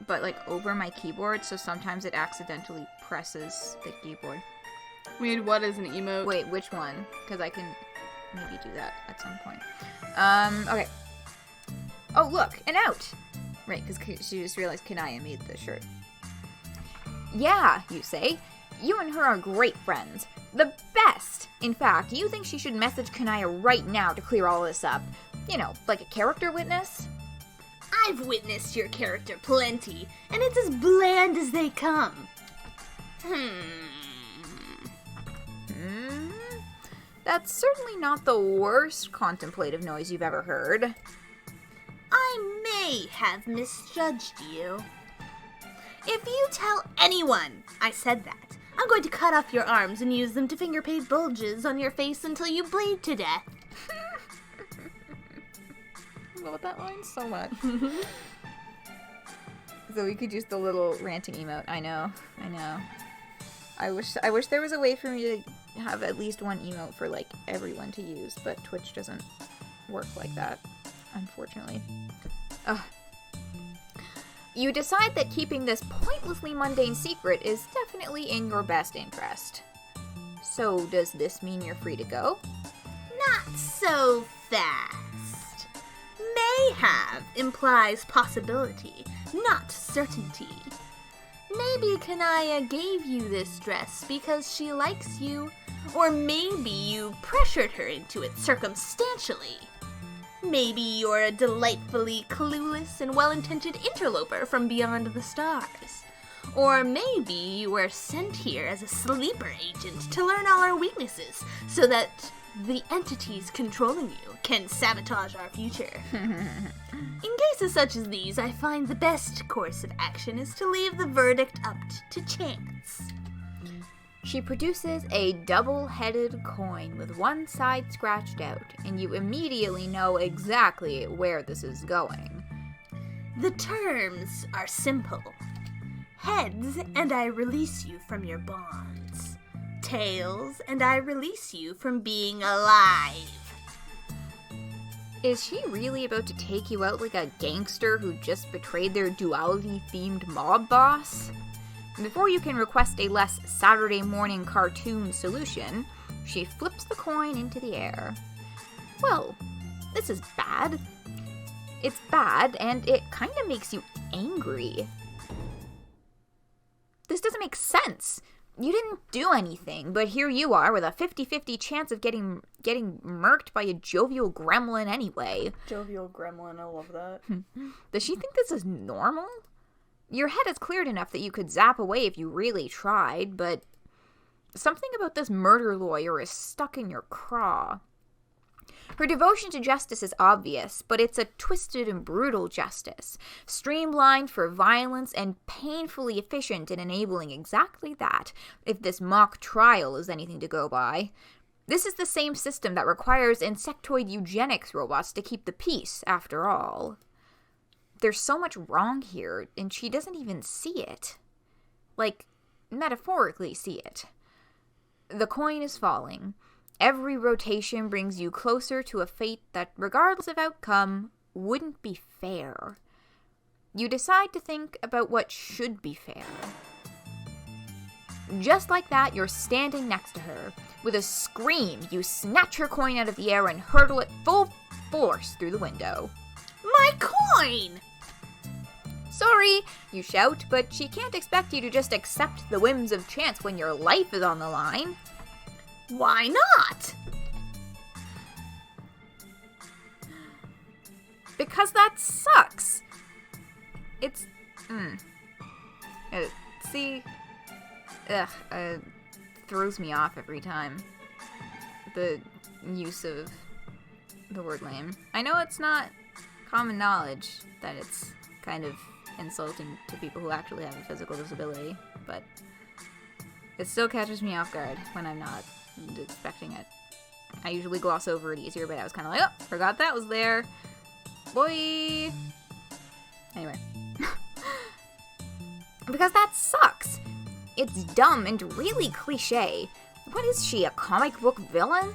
but like over my keyboard, so sometimes it accidentally presses the keyboard. Wait, what is an emote? Wait, which one? Because I can maybe do that at some point. Okay. Oh, look, an out! Right, because she just realized Kanaya made the shirt. Yeah, you say. You and her are great friends. The best! In fact, you think she should message Kanaya right now to clear all this up. You know, like a character witness? I've witnessed your character plenty, and it's as bland as they come. That's certainly not the worst contemplative noise you've ever heard. may have misjudged you. If you tell anyone I said that, I'm going to cut off your arms and use them to finger paint bulges on your face until you bleed to death. I love that line so much. So we could use the little ranting emote. I know. I wish there was a way for me to have at least one emote for, like, everyone to use, but Twitch doesn't work like that, unfortunately. Ugh. You decide that keeping this pointlessly mundane secret is definitely in your best interest. So, does this mean you're free to go? Not so fast. May have implies possibility, not certainty. Maybe Kanaya gave you this dress because she likes you, or maybe you pressured her into it circumstantially. Maybe you're a delightfully clueless and well-intentioned interloper from beyond the stars. Or maybe you were sent here as a sleeper agent to learn all our weaknesses so that the entities controlling you can sabotage our future. In cases such as these, I find the best course of action is to leave the verdict up to chance. She produces a double-headed coin with one side scratched out, and you immediately know exactly where this is going. The terms are simple. Heads, and I release you from your bonds. Tails, and I release you from being alive. Is she really about to take you out like a gangster who just betrayed their duality-themed mob boss? Before you can request a less Saturday morning cartoon solution, she flips the coin into the air. Well, this is bad. It's bad, and it kind of makes you angry. This doesn't make sense. You didn't do anything, but here you are with a 50-50 chance of getting murked by a jovial gremlin anyway. Jovial gremlin, I love that. Does she think this is normal? Your head is cleared enough that you could zap away if you really tried, but something about this murder lawyer is stuck in your craw. Her devotion to justice is obvious, but it's a twisted and brutal justice, streamlined for violence and painfully efficient in enabling exactly that, if this mock trial is anything to go by. This is the same system that requires insectoid eugenics robots to keep the peace, after all. There's so much wrong here, and she doesn't even see it. Like, metaphorically see it. The coin is falling. Every rotation brings you closer to a fate that, regardless of outcome, wouldn't be fair. You decide to think about what should be fair. Just like that, you're standing next to her. With a scream, you snatch her coin out of the air and hurtle it full force through the window. My coin! Sorry, you shout, but she can't expect you to just accept the whims of chance when your life is on the line. Why not? Because that sucks. It's, throws me off every time. The use of the word lame. I know it's not common knowledge that it's kind of insulting to people who actually have a physical disability, but it still catches me off guard when I'm not expecting it. I usually gloss over it easier, but I was kind of like, oh, forgot that was there. Boy. Anyway. Because that sucks. It's dumb and really cliche. What is she, a comic book villain?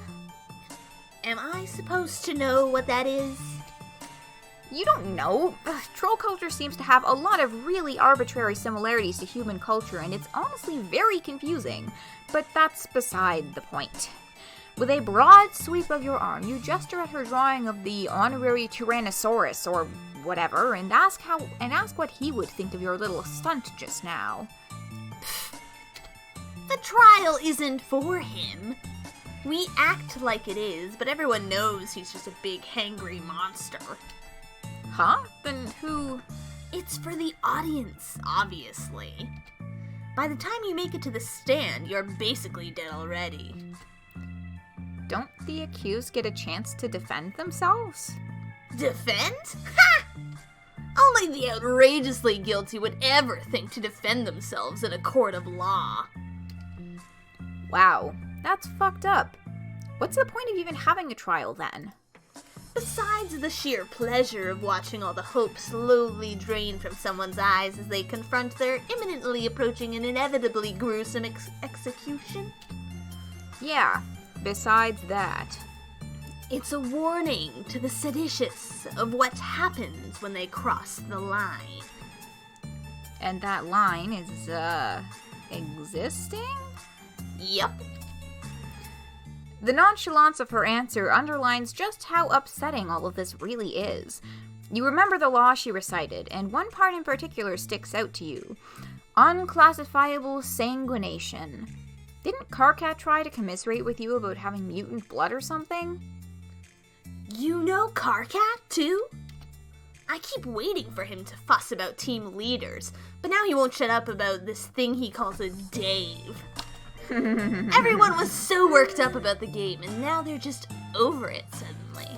Am I supposed to know what that is? You don't know. Troll culture seems to have a lot of really arbitrary similarities to human culture, and it's honestly very confusing. But that's beside the point. With a broad sweep of your arm, you gesture at her drawing of the honorary Tyrannosaurus or whatever, and ask what he would think of your little stunt just now. The trial isn't for him. We act like it is, but everyone knows he's just a big hangry monster. Huh? Then who? It's for the audience, obviously. By the time you make it to the stand, you're basically dead already. Don't the accused get a chance to defend themselves? Defend? Ha! Only the outrageously guilty would ever think to defend themselves in a court of law. Wow, that's fucked up. What's the point of even having a trial then? Besides the sheer pleasure of watching all the hope slowly drain from someone's eyes as they confront their imminently approaching and inevitably gruesome execution. Yeah, besides that. It's a warning to the seditious of what happens when they cross the line. And that line is, existing? Yep. The nonchalance of her answer underlines just how upsetting all of this really is. You remember the law she recited, and one part in particular sticks out to you. Unclassifiable sanguination. Didn't Karkat try to commiserate with you about having mutant blood or something? You know Karkat, too? I keep waiting for him to fuss about team leaders, but now he won't shut up about this thing he calls a Dave. Everyone was so worked up about the game, and now they're just over it suddenly.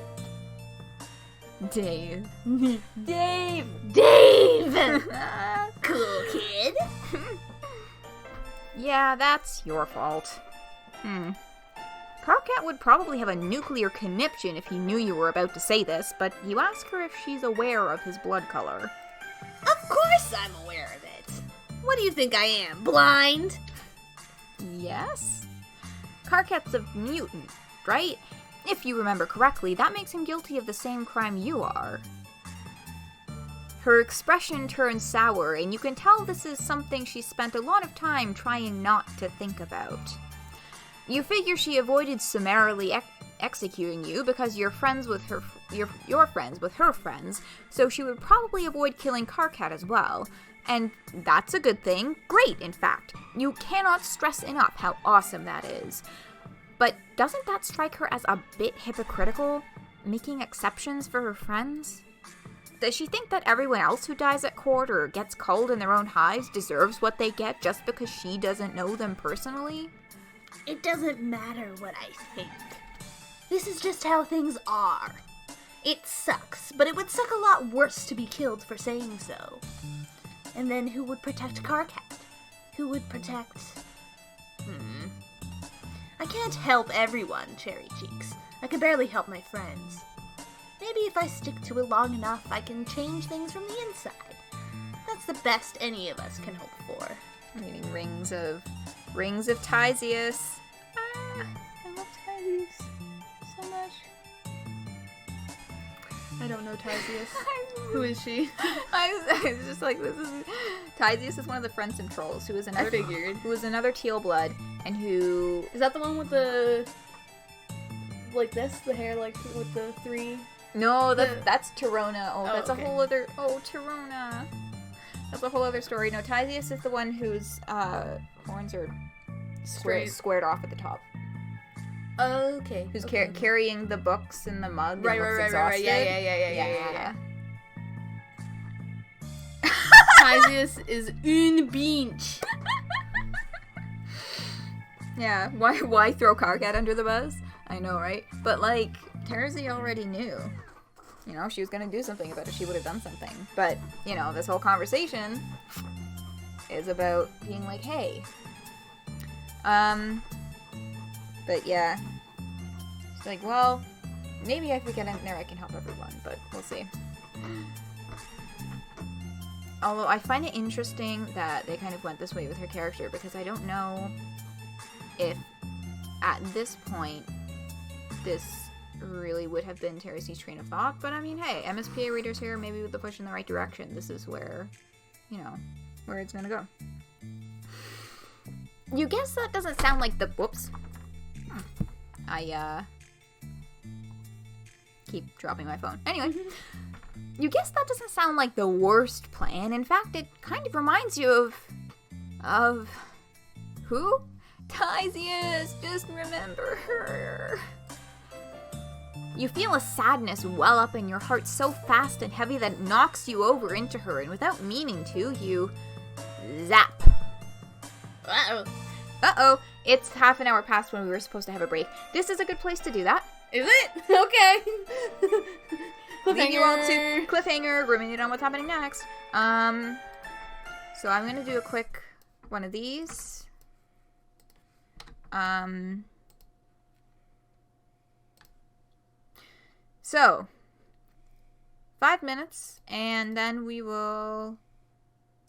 Dave. Dave! Dave! Cool kid. Yeah, that's your fault. Karkat would probably have a nuclear conniption if he knew you were about to say this, but you ask her if she's aware of his blood color. Of course I'm aware of it. What do you think I am, blind? Yes? Karkat's a mutant, right? If you remember correctly, that makes him guilty of the same crime you are. Her expression turns sour, and you can tell this is something she spent a lot of time trying not to think about. You figure she avoided summarily executing you because you're friends with her, you're friends with her friends, so she would probably avoid killing Karkat as well. And that's a good thing. Great, in fact. You cannot stress enough how awesome that is. But doesn't that strike her as a bit hypocritical, making exceptions for her friends? Does she think that everyone else who dies at court or gets culled in their own hives deserves what they get just because she doesn't know them personally? It doesn't matter what I think. This is just how things are. It sucks, but it would suck a lot worse to be killed for saying so. And then who would protect Karkat? Who would protect... I can't help everyone, Cherry Cheeks. I can barely help my friends. Maybe if I stick to it long enough, I can change things from the inside. That's the best any of us can hope for. I'm getting rings of Tyzeus. I love Tyzeus so much. I don't know Tyzeus. Who is she? I was just like, this is... Tyzeus is one of the Friends and Trolls, who is another... Who is another teal blood, and who... Is that the one with the... Like this? The hair, like, with the three... No, that's Torona. Oh, that's okay. A whole other... Oh, Torona. That's a whole other story. No, Tyzeus is the one whose, horns are squared off at the top. Okay. Who's carrying the books and the mug. Right. Yeah. Tyzeus is une binge. Yeah, why throw Karkat under the bus? I know, right? But, like, Terezi already knew. You know, if she was gonna do something about it, she would have done something. But, you know, this whole conversation is about being like, hey. But yeah. She's like, well, maybe if we get in there I can help everyone, but we'll see. Although I find it interesting that they kind of went this way with her character, because I don't know if at this point this really would have been Terezi's train of thought, but I mean, hey, MSPA readers here, maybe with the push in the right direction, this is where, you know, where it's gonna go. You guess that doesn't sound like the... Whoops. I, keep dropping my phone. Anyway, you guess that doesn't sound like the worst plan. In fact, it kind of reminds you of who? Tyzeus! Just remember her. You feel a sadness well up in your heart so fast and heavy that it knocks you over into her, and without meaning to, you zap. Uh-oh. It's half an hour past when we were supposed to have a break. This is a good place to do that. Is it? Okay. leave you all to cliffhanger, ruminate on what's happening next. So I'm gonna do a quick one of these. So 5 minutes, and then we will.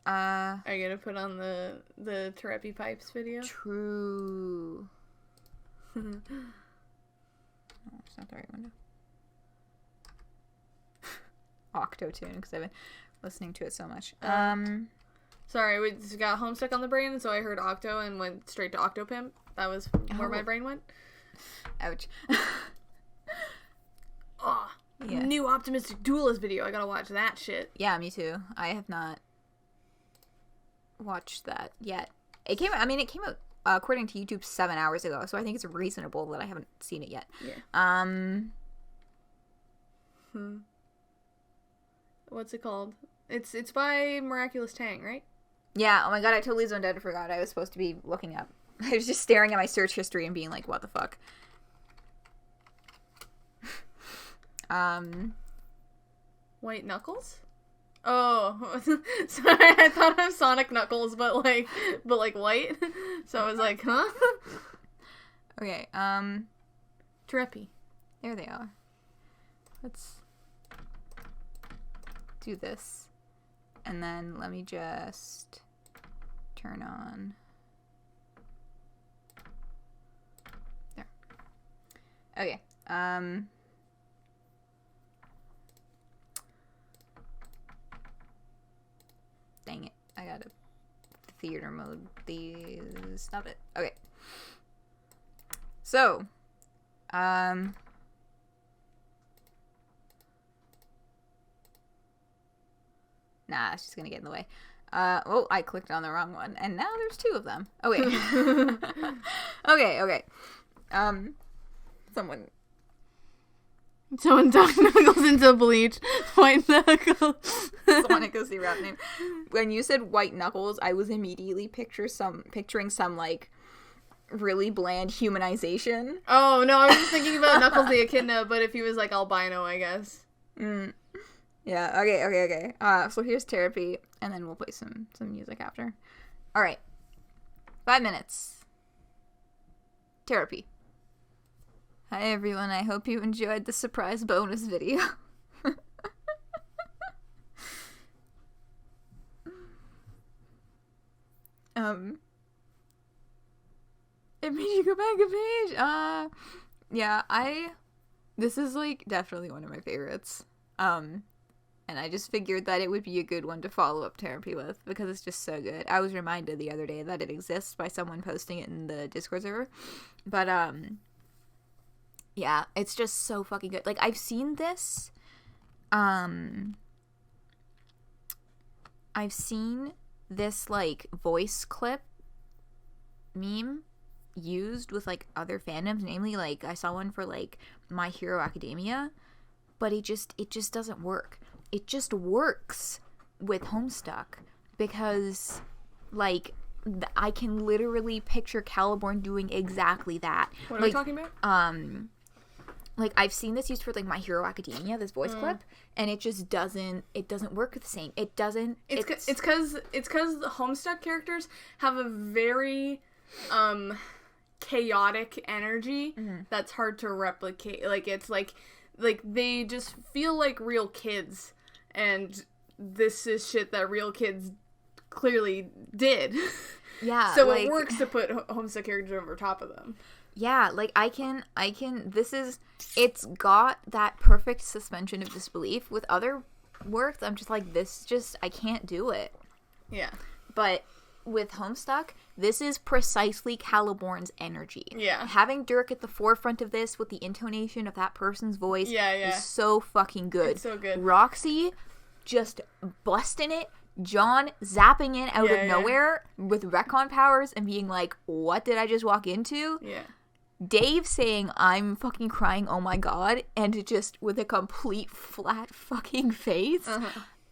Are you gonna put on the Terezi Pipes video? True. Oh, it's not the right window. Octotune, because I've been listening to it so much. Sorry, we just got Homestuck on the brain, so I heard Octo and went straight to Octopimp. That was where my brain went. Ouch. Oh, yeah. New Optimistic Duelist video. I gotta watch that shit. Yeah, me too. I have not watched that yet. It came out according to YouTube 7 hours ago, so I think it's reasonable that I haven't seen it yet. Yeah. What's it called? It's by Miraculous Tang, right? Yeah, oh my god, I totally zoned out and forgot I was supposed to be looking up. I was just staring at my search history and being like, what the fuck? White Knuckles? Oh, sorry, I thought of Sonic Knuckles, but like white. So I was like, huh? Okay, Terezi. there they are. Let's do this. And then let me just turn on. There. Okay. Dang it. I gotta theater mode these. Stop it. Okay. So, nah, it's just gonna get in the way. Oh, I clicked on the wrong one, and now there's 2 of them. Oh, wait. Okay. Someone dunked Knuckles into bleach. White Knuckles. Sonic is the rap name. When you said White Knuckles, I was immediately picturing some, like, really bland humanization. Oh, no, I was just thinking about Knuckles the Echidna, but if he was, like, albino, I guess. Yeah, okay. So here's Terezi, and then we'll play some music after. Alright. 5 minutes. Terezi. Hi everyone, I hope you enjoyed the surprise bonus video. It made you go back a page. Yeah, this is, like, definitely one of my favorites. And I just figured that it would be a good one to follow up Terezi with, because it's just so good. I was reminded the other day that it exists by someone posting it in the Discord server. But, yeah, it's just so fucking good. Like, I've seen this, like, voice clip meme used with, like, other fandoms. Namely, like, I saw one for, like, My Hero Academia, but it just doesn't work. It just works with Homestuck because, like, I can literally picture Caliborn doing exactly that. What are we talking about? Like, I've seen this used for, like, My Hero Academia, this voice clip, and it just doesn't work the same. It doesn't. It's because the Homestuck characters have a very, chaotic energy that's hard to replicate. Like, it's like they just feel like real kids, and this is shit that real kids clearly did. Yeah. So like, it works to put Homestuck characters over top of them. Yeah, like, it's got that perfect suspension of disbelief. With other works, I'm just like, I can't do it. Yeah. But with Homestuck, this is precisely Caliborn's energy. Yeah. Having Dirk at the forefront of this with the intonation of that person's voice is so fucking good. It's so good. Roxy just busting it. John zapping in out of nowhere with retcon powers and being like, what did I just walk into? Yeah. Dave saying, I'm fucking crying, oh my god, and just with a complete flat fucking face.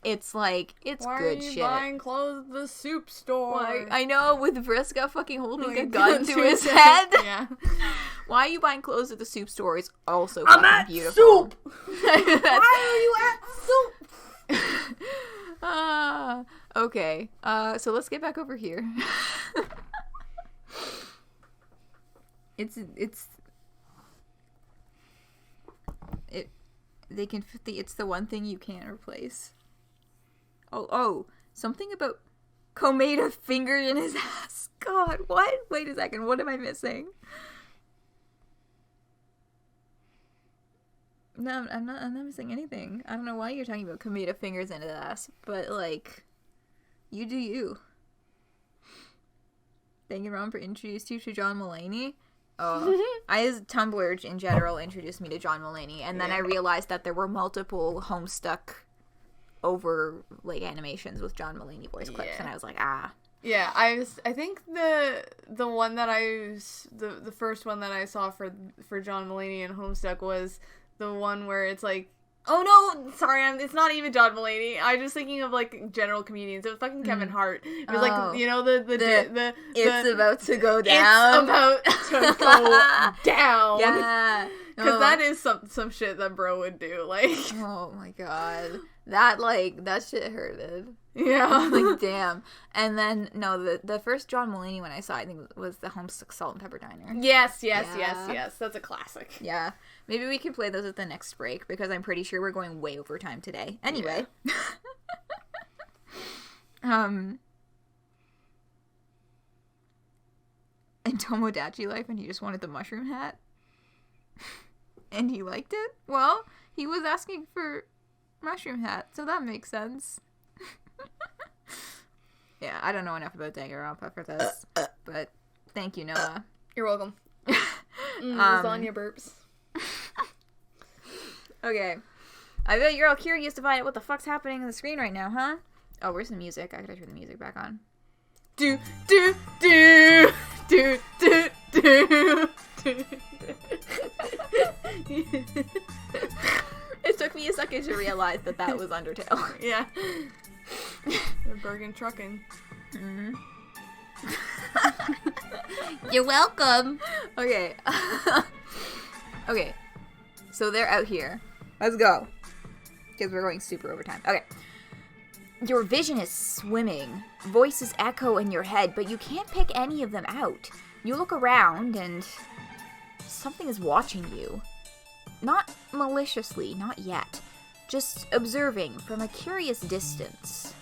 It's like, it's good shit. Why are you buying clothes at the soup store? I know, with Vriska fucking holding a gun to his head. Yeah. Why are you buying clothes at the soup store is also I'm fucking at beautiful. soup! Why are you at soup? Okay. So let's get back over here. It's the one thing you can't replace. Oh, something about Komeda fingered in his ass. God, what? Wait a second, what am I missing? No, I'm not missing anything. I don't know why you're talking about Komeda fingers in his ass, but like, you do you. Thank you, Ron, for introducing you to John Mulaney. Oh, Tumblr in general introduced me to John Mulaney, and then I realized that there were multiple Homestuck over like animations with John Mulaney voice clips, and I was like, Yeah, I think the one that the first one that I saw for John Mulaney and Homestuck was the one where it's like, oh no, sorry, it's not even John Mulaney. I was just thinking of like general comedians. It was fucking Kevin Hart. It was like, you know, the it's about to go down. It's about to go down. Yeah. Because that is some shit that bro would do. Like, oh my god. That shit hurted. Yeah. Like, damn. And then, no, the first John Mulaney one I saw, I think, was the Homestuck Salt and Pepper Diner. Yes. That's a classic. Yeah. Maybe we can play those at the next break, because I'm pretty sure we're going way over time today. Anyway. In Tomodachi Life, and he just wanted the mushroom hat. And he liked it? Well, he was asking for mushroom hat, so that makes sense. Yeah, I don't know enough about Danganronpa for this, but thank you, Noah. You're welcome. Lasagna burps. Okay. I bet you're all curious to find out what the fuck's happening on the screen right now, huh? Oh, where's the music? I gotta turn the music back on. Do, do, do, do, do, do, do. It took me a second to realize that was Undertale. Yeah. They're Bergen trucking. Mm-hmm. You're welcome. Okay. Okay. So they're out here. Let's go. Because we're going super over time. Okay. Your vision is swimming. Voices echo in your head, but you can't pick any of them out. You look around and something is watching you. Not maliciously, not yet. Just observing from a curious distance.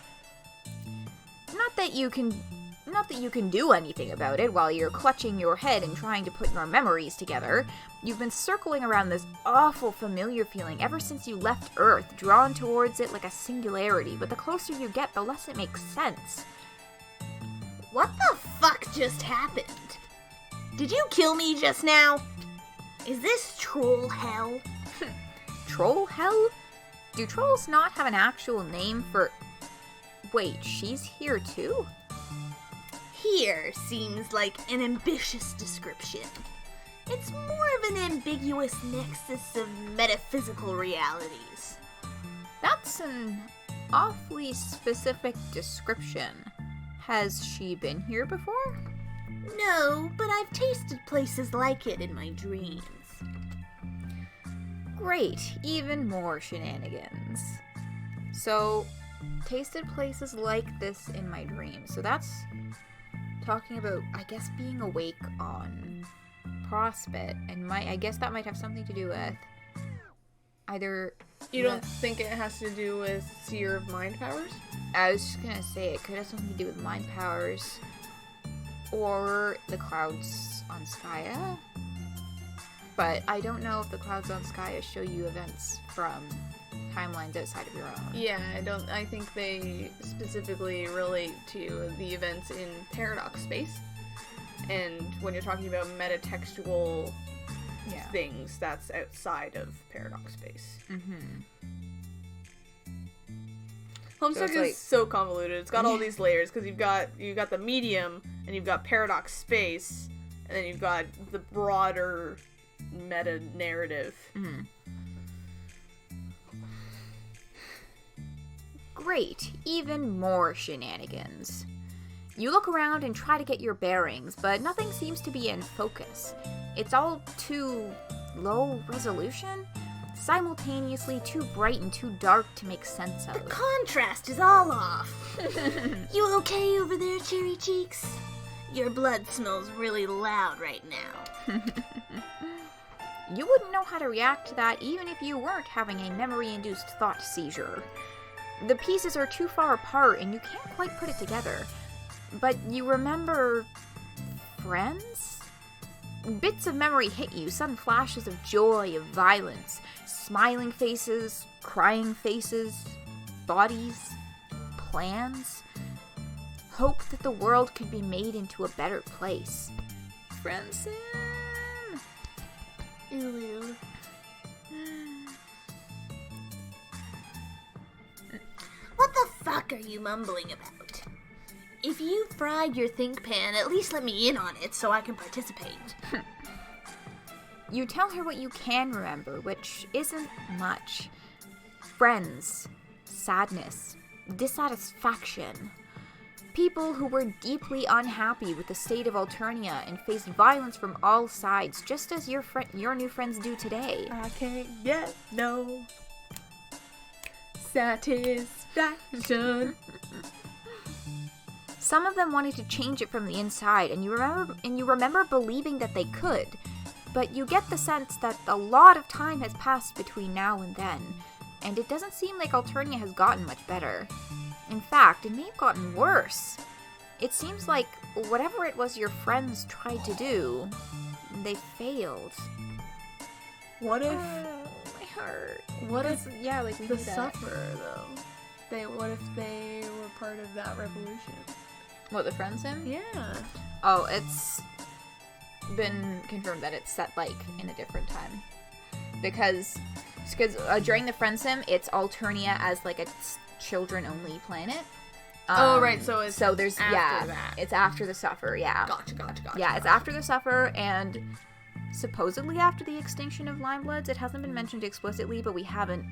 Not that you can do anything about it while you're clutching your head and trying to put your memories together. You've been circling around this awful familiar feeling ever since you left Earth, drawn towards it like a singularity, but the closer you get, the less it makes sense. What the fuck just happened? Did you kill me just now? Is this troll hell? Troll hell? Do trolls not have an actual name for... Wait, she's here too? Here seems like an ambitious description. It's more of an ambiguous nexus of metaphysical realities. That's an awfully specific description. Has she been here before? No, but I've tasted places like it in my dreams. Great, even more shenanigans. So, tasted places like this in my dreams. So that's talking about, I guess, being awake on Prospect, and I guess that might have something to do with either... You don't think it has to do with Seer of Mind Powers? I was just gonna say, it could have something to do with mind powers, or the clouds on Skya. But I don't know if the clouds on Skya show you events from timelines outside of your own. Yeah, I think they specifically relate to the events in Paradox Space. And when you're talking about metatextual things, that's outside of Paradox Space. Mm-hmm. Homestuck is so convoluted. It's got all these layers because you've got the medium, and you've got Paradox Space, and then you've got the broader meta narrative. Mm-hmm. Great, even more shenanigans. You look around and try to get your bearings, but nothing seems to be in focus. It's all too low resolution, simultaneously too bright and too dark to make sense of. The contrast is all off. You okay over there, Cherry Cheeks? Your blood smells really loud right now. You wouldn't know how to react to that even if you weren't having a memory-induced thought seizure. The pieces are too far apart and you can't quite put it together. But you remember... friends? Bits of memory hit you, sudden flashes of joy, of violence, smiling faces, crying faces, bodies, plans. Hope that the world could be made into a better place. Friends? Ooh. What the fuck are you mumbling about? If you fried your think pan, at least let me in on it so I can participate. You tell her what you can remember, which isn't much. Friends, sadness, dissatisfaction. People who were deeply unhappy with the state of Alternia and faced violence from all sides, just as your new friends do today. I can't get no satisfaction. Some of them wanted to change it from the inside, and you remember believing that they could, but you get the sense that a lot of time has passed between now and then, and it doesn't seem like Alternia has gotten much better. In fact, it may have gotten worse. It seems like whatever it was your friends tried to do, they failed. What if my heart. What if yeah, like we the knew that. sufferer though? What if they were part of that revolution? What, the friend sim? Yeah. Oh, it's been confirmed that it's set, like, in a different time. Because during the friend sim, it's Alternia as, like, a children-only planet. Right, so there's, after that. It's after the Suffer, yeah. Gotcha. Yeah, it's after the Suffer, and supposedly after the extinction of Limebloods. It hasn't been mentioned explicitly, but we haven't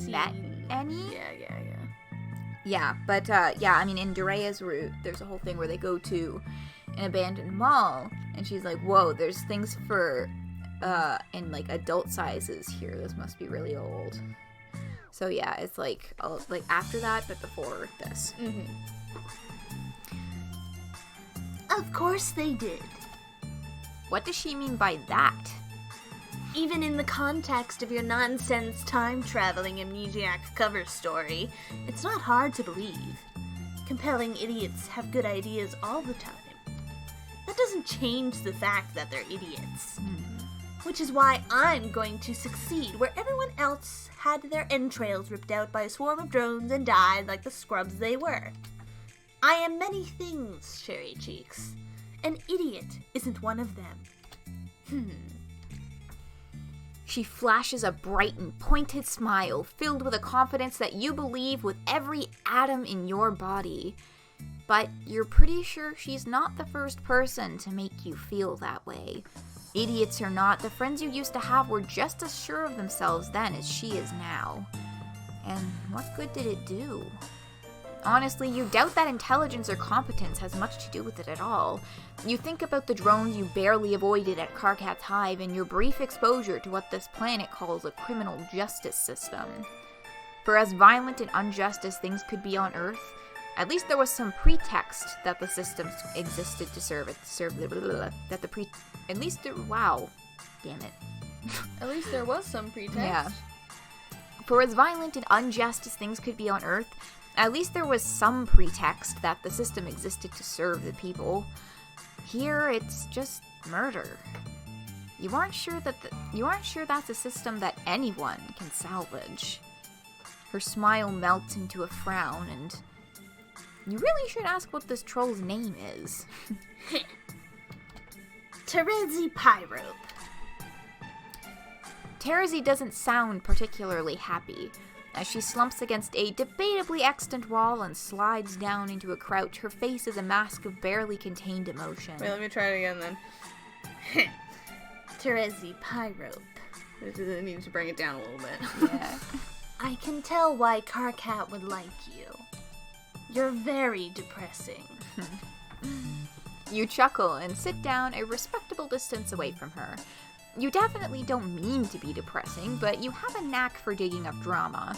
met any. Yeah. Yeah, but, I mean, in Dorea's route, there's a whole thing where they go to an abandoned mall, and she's like, whoa, there's things for, in, like, adult sizes here. This must be really old. So, yeah, it's, like after that, but before this. Mm-hmm. Of course they did. What does she mean by that? Even in the context of your nonsense time-traveling amnesiac cover story, it's not hard to believe. Compelling idiots have good ideas all the time. That doesn't change the fact that they're idiots. Which is why I'm going to succeed where everyone else had their entrails ripped out by a swarm of drones and died like the scrubs they were. I am many things, Cherry Cheeks. An idiot isn't one of them. She flashes a bright and pointed smile, filled with a confidence that you believe with every atom in your body. But you're pretty sure she's not the first person to make you feel that way. Idiots or not, the friends you used to have were just as sure of themselves then as she is now. And what good did it do? Honestly, you doubt that intelligence or competence has much to do with it at all. You think about the drones you barely avoided at Karkat's Hive and your brief exposure to what this planet calls a criminal justice system. For as violent and unjust as things could be on Earth, at least there was some pretext that the system existed to serve it. Wow. Damn it. At least there was some pretext. Yeah. For as violent and unjust as things could be on Earth, at least there was some pretext that the system existed to serve the people. Here, it's just murder. You aren't sure that's a system that anyone can salvage. Her smile melts into a frown, and you really should ask what this troll's name is. Terezi Pyrope. Terezi doesn't sound particularly happy. As she slumps against a debatably extant wall and slides down into a crouch, her face is a mask of barely contained emotion. Wait, let me try it again then. Terezi Pyrope. I need to bring it down a little bit. Yeah. I can tell why Karkat would like you. You're very depressing. You chuckle and sit down a respectable distance away from her. You definitely don't mean to be depressing, but you have a knack for digging up drama.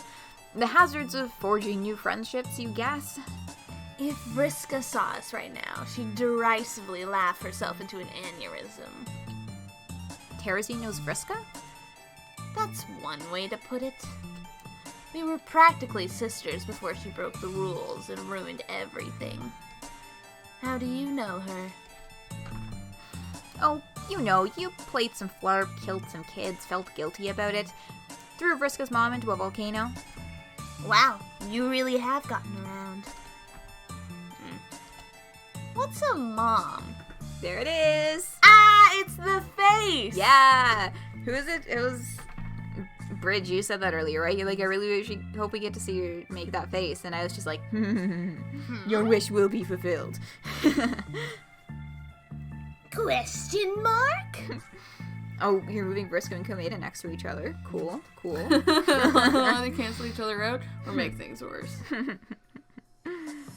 The hazards of forging new friendships, you guess? If Vriska saw us right now, she'd derisively laugh herself into an aneurysm. Terezi knows Vriska? That's one way to put it. We were practically sisters before she broke the rules and ruined everything. How do you know her? Oh, you know, you played some flarp, killed some kids, felt guilty about it. Threw Vriska's mom into a volcano. Wow, you really have gotten around. What's a mom? There it is! Ah, it's the face! Yeah! Who is it? It was... Bridge, you said that earlier, right? You're like, I really hope we get to see you make that face. And I was just like, your wish will be fulfilled. Question mark? Oh, you're moving Vriska and Komeda next to each other. Cool, cool. They cancel each other out or make things worse.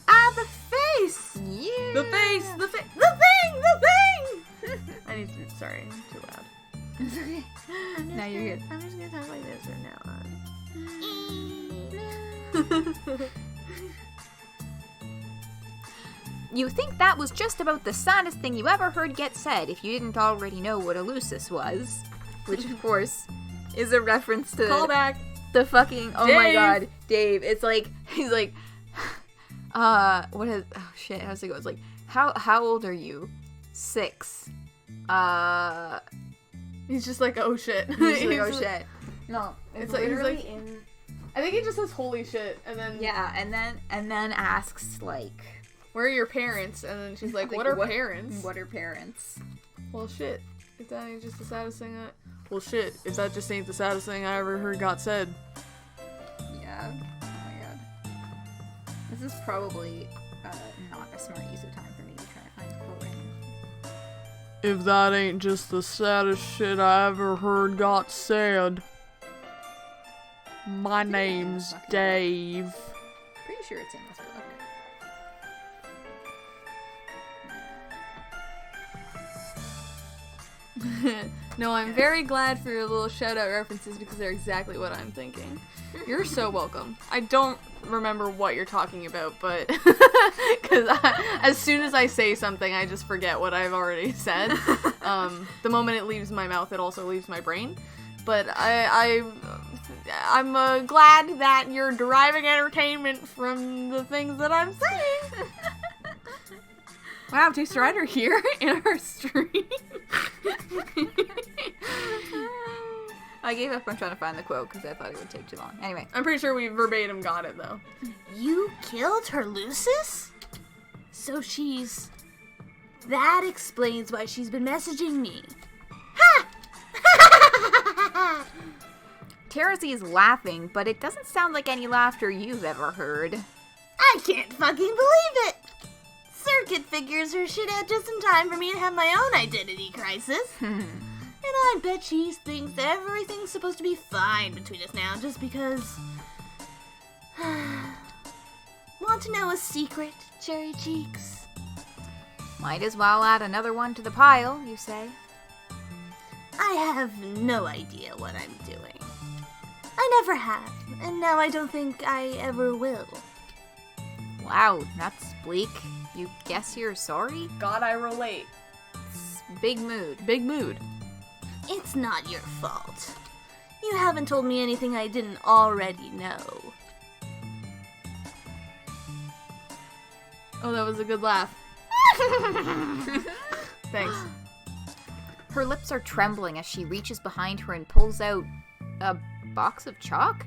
Ah, the face! Yeah! The face! The thing! I need to... Sorry, I'm too loud. Now you're good. I'm just gonna talk like this from now on. You think that was just about the saddest thing you ever heard get said if you didn't already know what a lucis was. Which, of course, is a reference to... Call back! The fucking... Oh Dave. my god, Dave. It's like... He's like... what is... Oh shit, how's it go? It's like, how old are you? 6. He's just like, oh shit. He's like, oh shit. No, It's it's like, he's literally like- in... I think he just says holy shit, and then Yeah, and then asks, like... where are your parents? And then she's like, what are parents? What are parents? Well, shit. If that ain't just the saddest thing Well, shit. If that just ain't the saddest thing I ever heard got said. Yeah. Oh my god. This is probably not a smart use of time for me to try to find a quote right now. If that ain't just the saddest shit I ever heard got said. My name's Dave. Pretty sure it's in this book. No, I'm very glad for your little shout-out references because they're exactly what I'm thinking. You're so welcome. I don't remember what you're talking about, but because as soon as I say something, I just forget what I've already said. The moment it leaves my mouth, it also leaves my brain. But I'm glad that you're deriving entertainment from the things that I'm saying. Wow, Taste Rider here in our stream. I gave up on trying to find the quote because I thought it would take too long. Anyway. I'm pretty sure we verbatim got it, though. You killed her Lucis? So she's... That explains why she's been messaging me. Ha! Terezi is laughing, but it doesn't sound like any laughter you've ever heard. I can't fucking believe it! Circuit figures her shit out just in time for me to have my own identity crisis. And I bet she thinks everything's supposed to be fine between us now just because... Want to know a secret, Cherry Cheeks? Might as well add another one to the pile, you say. I have no idea what I'm doing. I never have, and now I don't think I ever will. Wow, that's bleak. You guess you're sorry? God, I relate. Big mood. Big mood. It's not your fault. You haven't told me anything I didn't already know. Oh, that was a good laugh. Thanks. Her lips are trembling as she reaches behind her and pulls out a box of chalk,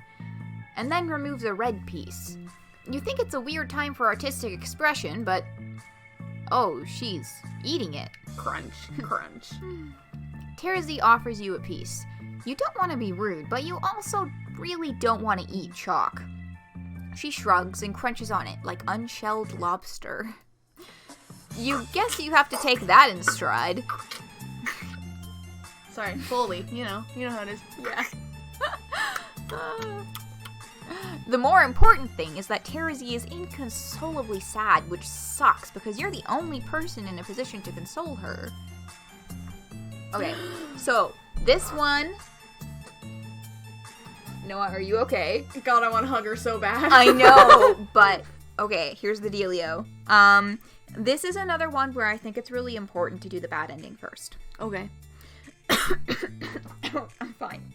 and then removes a red piece. You think it's a weird time for artistic expression, but... Oh, she's eating it. Crunch, crunch. Terezi offers you a piece. You don't want to be rude, but you also really don't want to eat chalk. She shrugs and crunches on it like unshelled lobster. You guess you have to take that in stride. Sorry, fully. You know how it is. Yeah. The more important thing is that Terezi is inconsolably sad, which sucks because you're the only person in a position to console her. Okay, so this one... Noah, are you okay? God, I want to hug her so bad. I know, but... Okay, here's the dealio. This is another one where I think it's really important to do the bad ending first. Okay. I'm fine.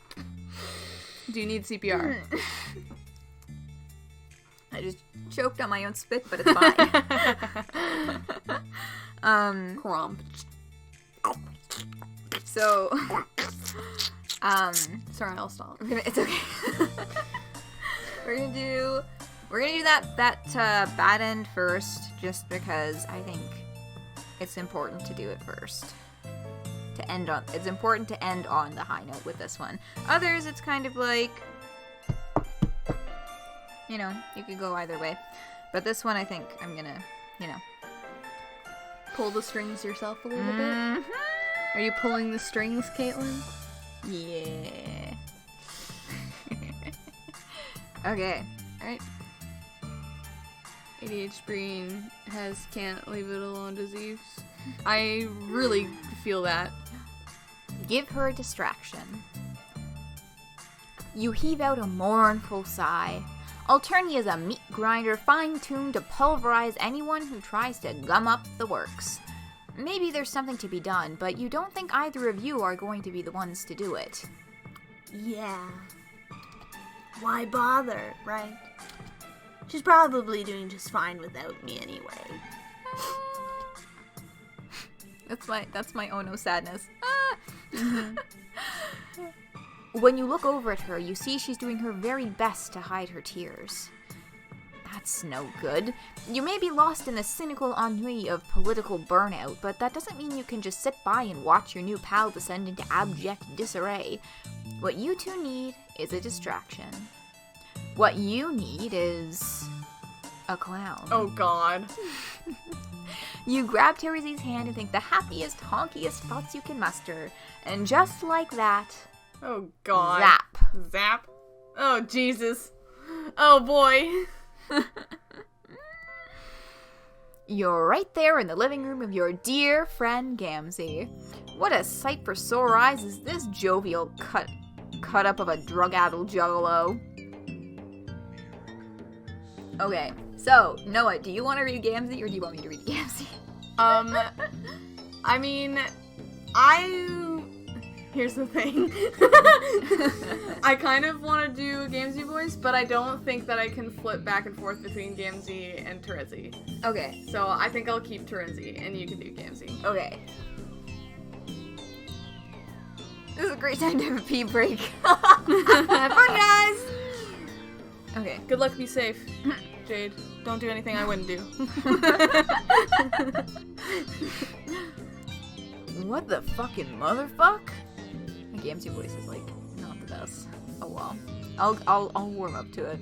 Do you need CPR? I just choked on my own spit, but it's fine. Crump. So, Sorry, I'll stop. it's okay. We're gonna do that bad end first, just because I think it's important to do it first. It's important to end on the high note with this one. Others, it's kind of like, you know, you could go either way. But this one, I think I'm gonna, you know. Pull the strings yourself a little bit? Are you pulling the strings, Caitlin? Yeah. Okay. Alright. ADHD brain has can't leave it alone disease. I really feel that. Give her a distraction. You heave out a mournful sigh. Alterni is a meat grinder fine-tuned to pulverize anyone who tries to gum up the works. Maybe there's something to be done, but you don't think either of you are going to be the ones to do it. Yeah. Why bother, right? She's probably doing just fine without me anyway. That's my oh no sadness. When you look over at her, you see she's doing her very best to hide her tears. That's no good. You may be lost in the cynical ennui of political burnout, but that doesn't mean you can just sit by and watch your new pal descend into abject disarray. What you two need is a distraction. What you need is a clown. Oh god. You grab Terezi's hand and think the happiest, honkiest thoughts you can muster. And just like that, Oh god. zap. Zap? Oh Jesus. Oh boy. You're right there in the living room of your dear friend Gamzee. What a sight for sore eyes is this jovial cut up of a drug-addled juggalo. Okay, so, Noah, do you want to read Gamzee or do you want me to read Gamzee? I mean, here's the thing. I kind of want to do a Gamzee voice, but I don't think that I can flip back and forth between Gamzee and Terezi. Okay. So I think I'll keep Terezi, and you can do Gamzee. Okay. This is a great time to have a pee break. Have fun, guys! Okay. Good luck, be safe. Jade, don't do anything I wouldn't do. What the fucking motherfuck? My Gamzee voice is like not the best. Oh well. I'll warm up to it.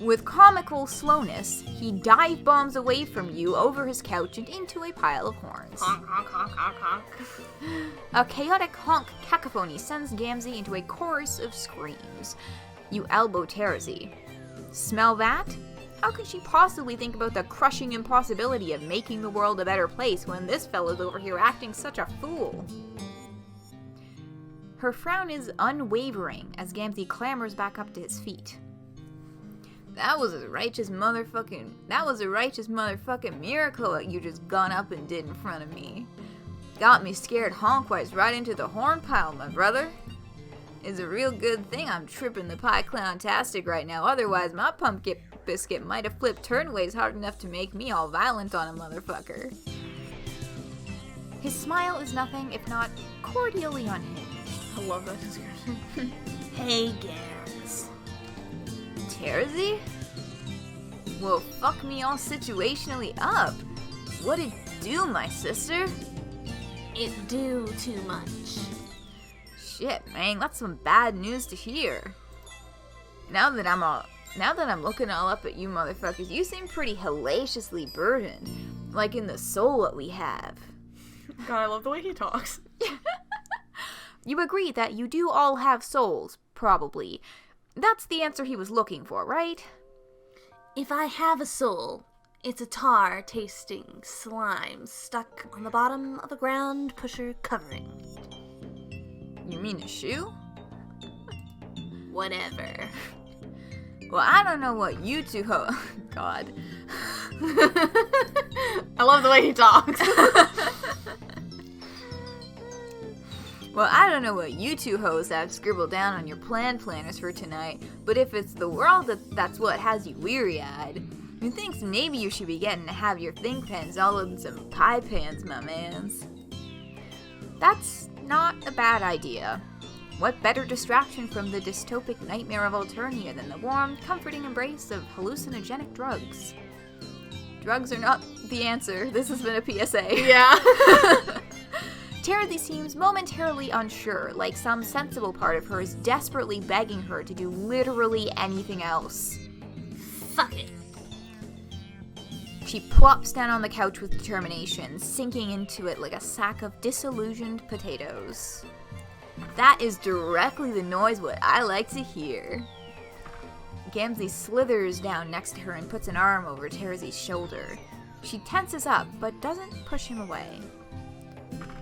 With comical slowness, he dive bombs away from you over his couch and into a pile of horns. Honk, honk, honk, honk, honk. A chaotic honk cacophony sends Gamzee into a chorus of screams. You elbow Terezi. Smell that? How could she possibly think about the crushing impossibility of making the world a better place when this fellow's over here acting such a fool? Her frown is unwavering as Gamzee clambers back up to his feet. That was a righteous motherfucking miracle that you just gone up and did in front of me. Got me scared honkwise right into the horn pile, my brother. It's a real good thing I'm tripping the pie clown-tastic right now, otherwise my pumpkin biscuit might have flipped turnways hard enough to make me all violent on a motherfucker. His smile is nothing if not cordially unhinged. I love that description. Hey, Gams. Terezi? Well, fuck me all situationally up. What'd do, my sister? It do too much. Shit, man, that's some bad news to hear. Now that I'm looking all up at you motherfuckers, you seem pretty hellaciously burdened. Like in the soul that we have. God, I love the way he talks. You agree that you do all have souls, probably. That's the answer he was looking for, right? If I have a soul, it's a tar-tasting slime stuck on the bottom of a ground pusher covering. You mean a shoe? Whatever. Well, I don't know what you two God. I love the way he talks. Well, I don't know what you two hoes have scribbled down on your planners for tonight, but if it's the world that's what has you weary-eyed, methinks maybe you should be getting to have your think pens all in some pie pans, my mans. That's not a bad idea. What better distraction from the dystopic nightmare of Alternia than the warm, comforting embrace of hallucinogenic drugs? Drugs are not the answer. This has been a PSA. Yeah. Terezi seems momentarily unsure, like some sensible part of her is desperately begging her to do literally anything else. Fuck it. She plops down on the couch with determination, sinking into it like a sack of disillusioned potatoes. That is directly the noise what I like to hear. Gamzee slithers down next to her and puts an arm over Terezi's shoulder. She tenses up, but doesn't push him away.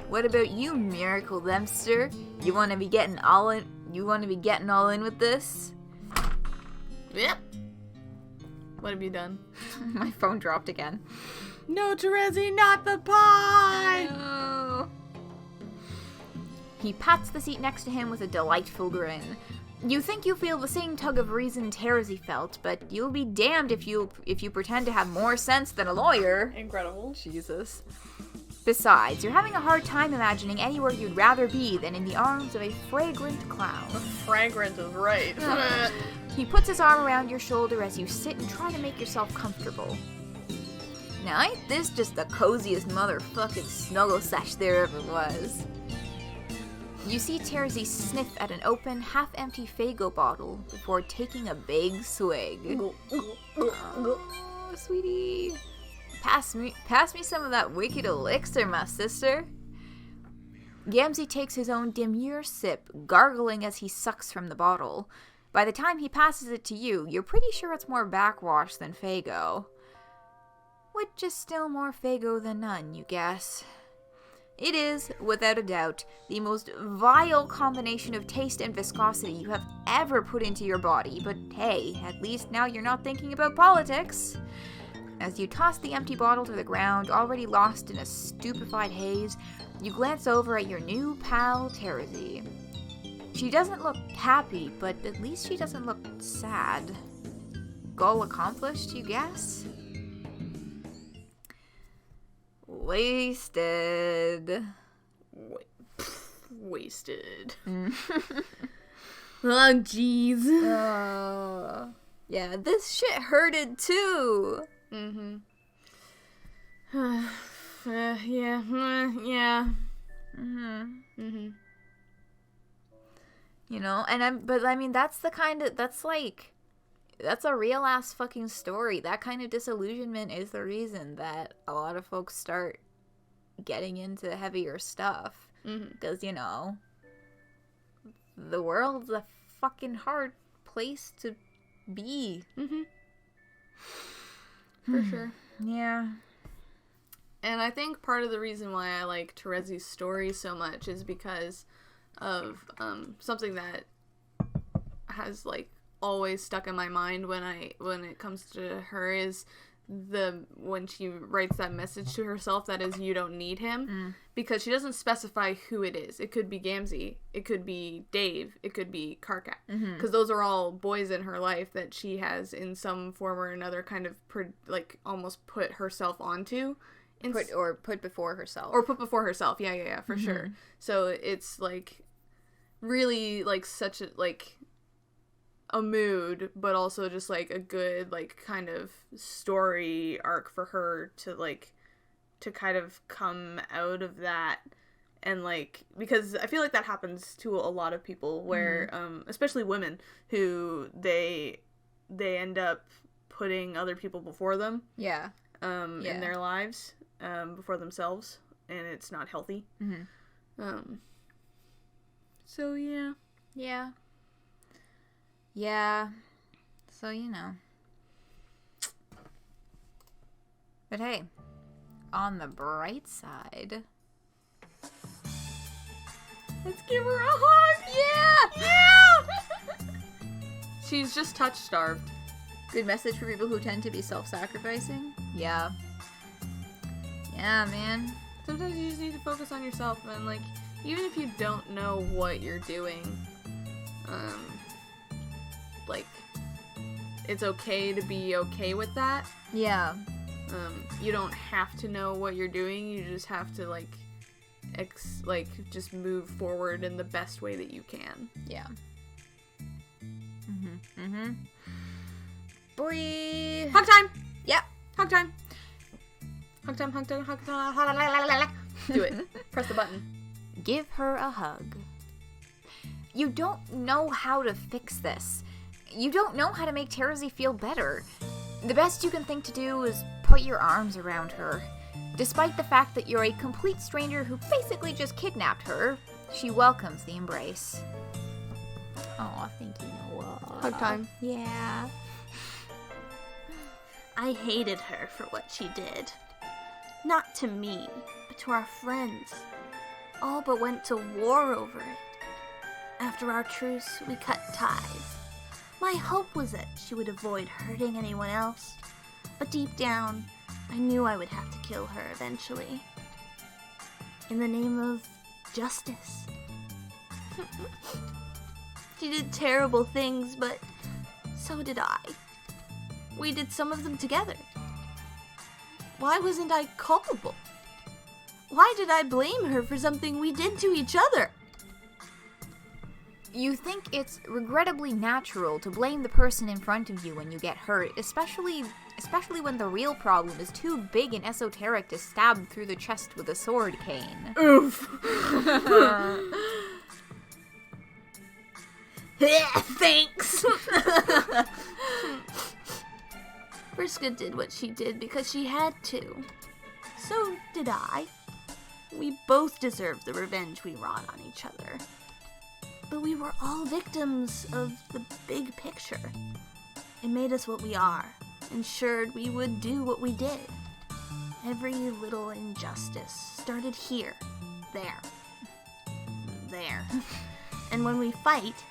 What about you, Miracle Dempster? You want to be getting all in with this? Yep. What have you done? My phone dropped again. No, Terezi, not the pie! No. He pats the seat next to him with a delightful grin. You think you feel the same tug of reason Terezi felt, but you'll be damned if you pretend to have more sense than a lawyer. Incredible. Jesus. Besides, you're having a hard time imagining anywhere you'd rather be than in the arms of a fragrant clown. Fragrant is right. He puts his arm around your shoulder as you sit and try to make yourself comfortable. Now, ain't this just the coziest motherfucking snuggle sesh there ever was? You see Terezi sniff at an open, half-empty Faygo bottle before taking a big swig. Oh, sweetie. Pass me some of that wicked elixir, my sister. Gamzee takes his own demure sip, gargling as he sucks from the bottle. By the time he passes it to you, you're pretty sure it's more backwash than Faygo. Which is still more Faygo than none, you guess. It is, without a doubt, the most vile combination of taste and viscosity you have ever put into your body, but hey, at least now you're not thinking about politics. As you toss the empty bottle to the ground, already lost in a stupefied haze, you glance over at your new pal, Terezi. She doesn't look happy, but at least she doesn't look sad. Goal accomplished, you guess? Wasted. Wasted. Oh, jeez. Yeah, this shit hurted too. Mm-hmm. Yeah. Mm-hmm. Mm-hmm. You know, but I mean, that's a real ass fucking story. That kind of disillusionment is the reason that a lot of folks start getting into heavier stuff. Because, you know, the world's a fucking hard place to be. Mm-hmm. For sure. Yeah. And I think part of the reason why I like Terezi's story so much is because of something that has like always stuck in my mind when it comes to her is when she writes that message to herself that is, you don't need him, because she doesn't specify who it is. It could be Gamzee, it could be Dave, it could be Karkat, because those are all boys in her life that she has in some form or another kind of almost put herself onto. Put before herself. Or put before herself, yeah, for sure. So it's like really like such a a mood, but also just like a good like kind of story arc for her to kind of come out of that. And like, because I feel like that happens to a lot of people where especially women who they end up putting other people before them in their lives before themselves, and it's not healthy. So yeah. Yeah. So, you know. But hey, on the bright side... Let's give her a hug! Yeah! She's just touch-starved. Good message for people who tend to be self-sacrificing? Yeah. Yeah, man. Sometimes you just need to focus on yourself, man. Like, even if you don't know what you're doing, like, it's okay to be okay with that. Yeah. You don't have to know what you're doing. You just have to, like, just move forward in the best way that you can. Yeah. Boy. Hug time! Yeah. Hug time! Hug time, hug time, hug time. Do it. Press the button. Give her a hug. You don't know how to fix this. You don't know how to make Terezi feel better. The best you can think to do is put your arms around her. Despite the fact that you're a complete stranger who basically just kidnapped her, she welcomes the embrace. Oh, thank you, Noah. Hug time. Yeah. I hated her for what she did. Not to me, but to our friends. All but went to war over it. After our truce, we cut ties. My hope was that she would avoid hurting anyone else. But deep down, I knew I would have to kill her eventually. In the name of justice. She did terrible things, but so did I. We did some of them together. Why wasn't I culpable? Why did I blame her for something we did to each other? You think it's regrettably natural to blame the person in front of you when you get hurt, especially when the real problem is too big and esoteric to stab through the chest with a sword cane. Oof. Thanks. Vriska did what she did because she had to. So did I. We both deserved the revenge we wrought on each other. But we were all victims of the big picture. It made us what we are, ensured we would do what we did. Every little injustice started here, there. And when we fight,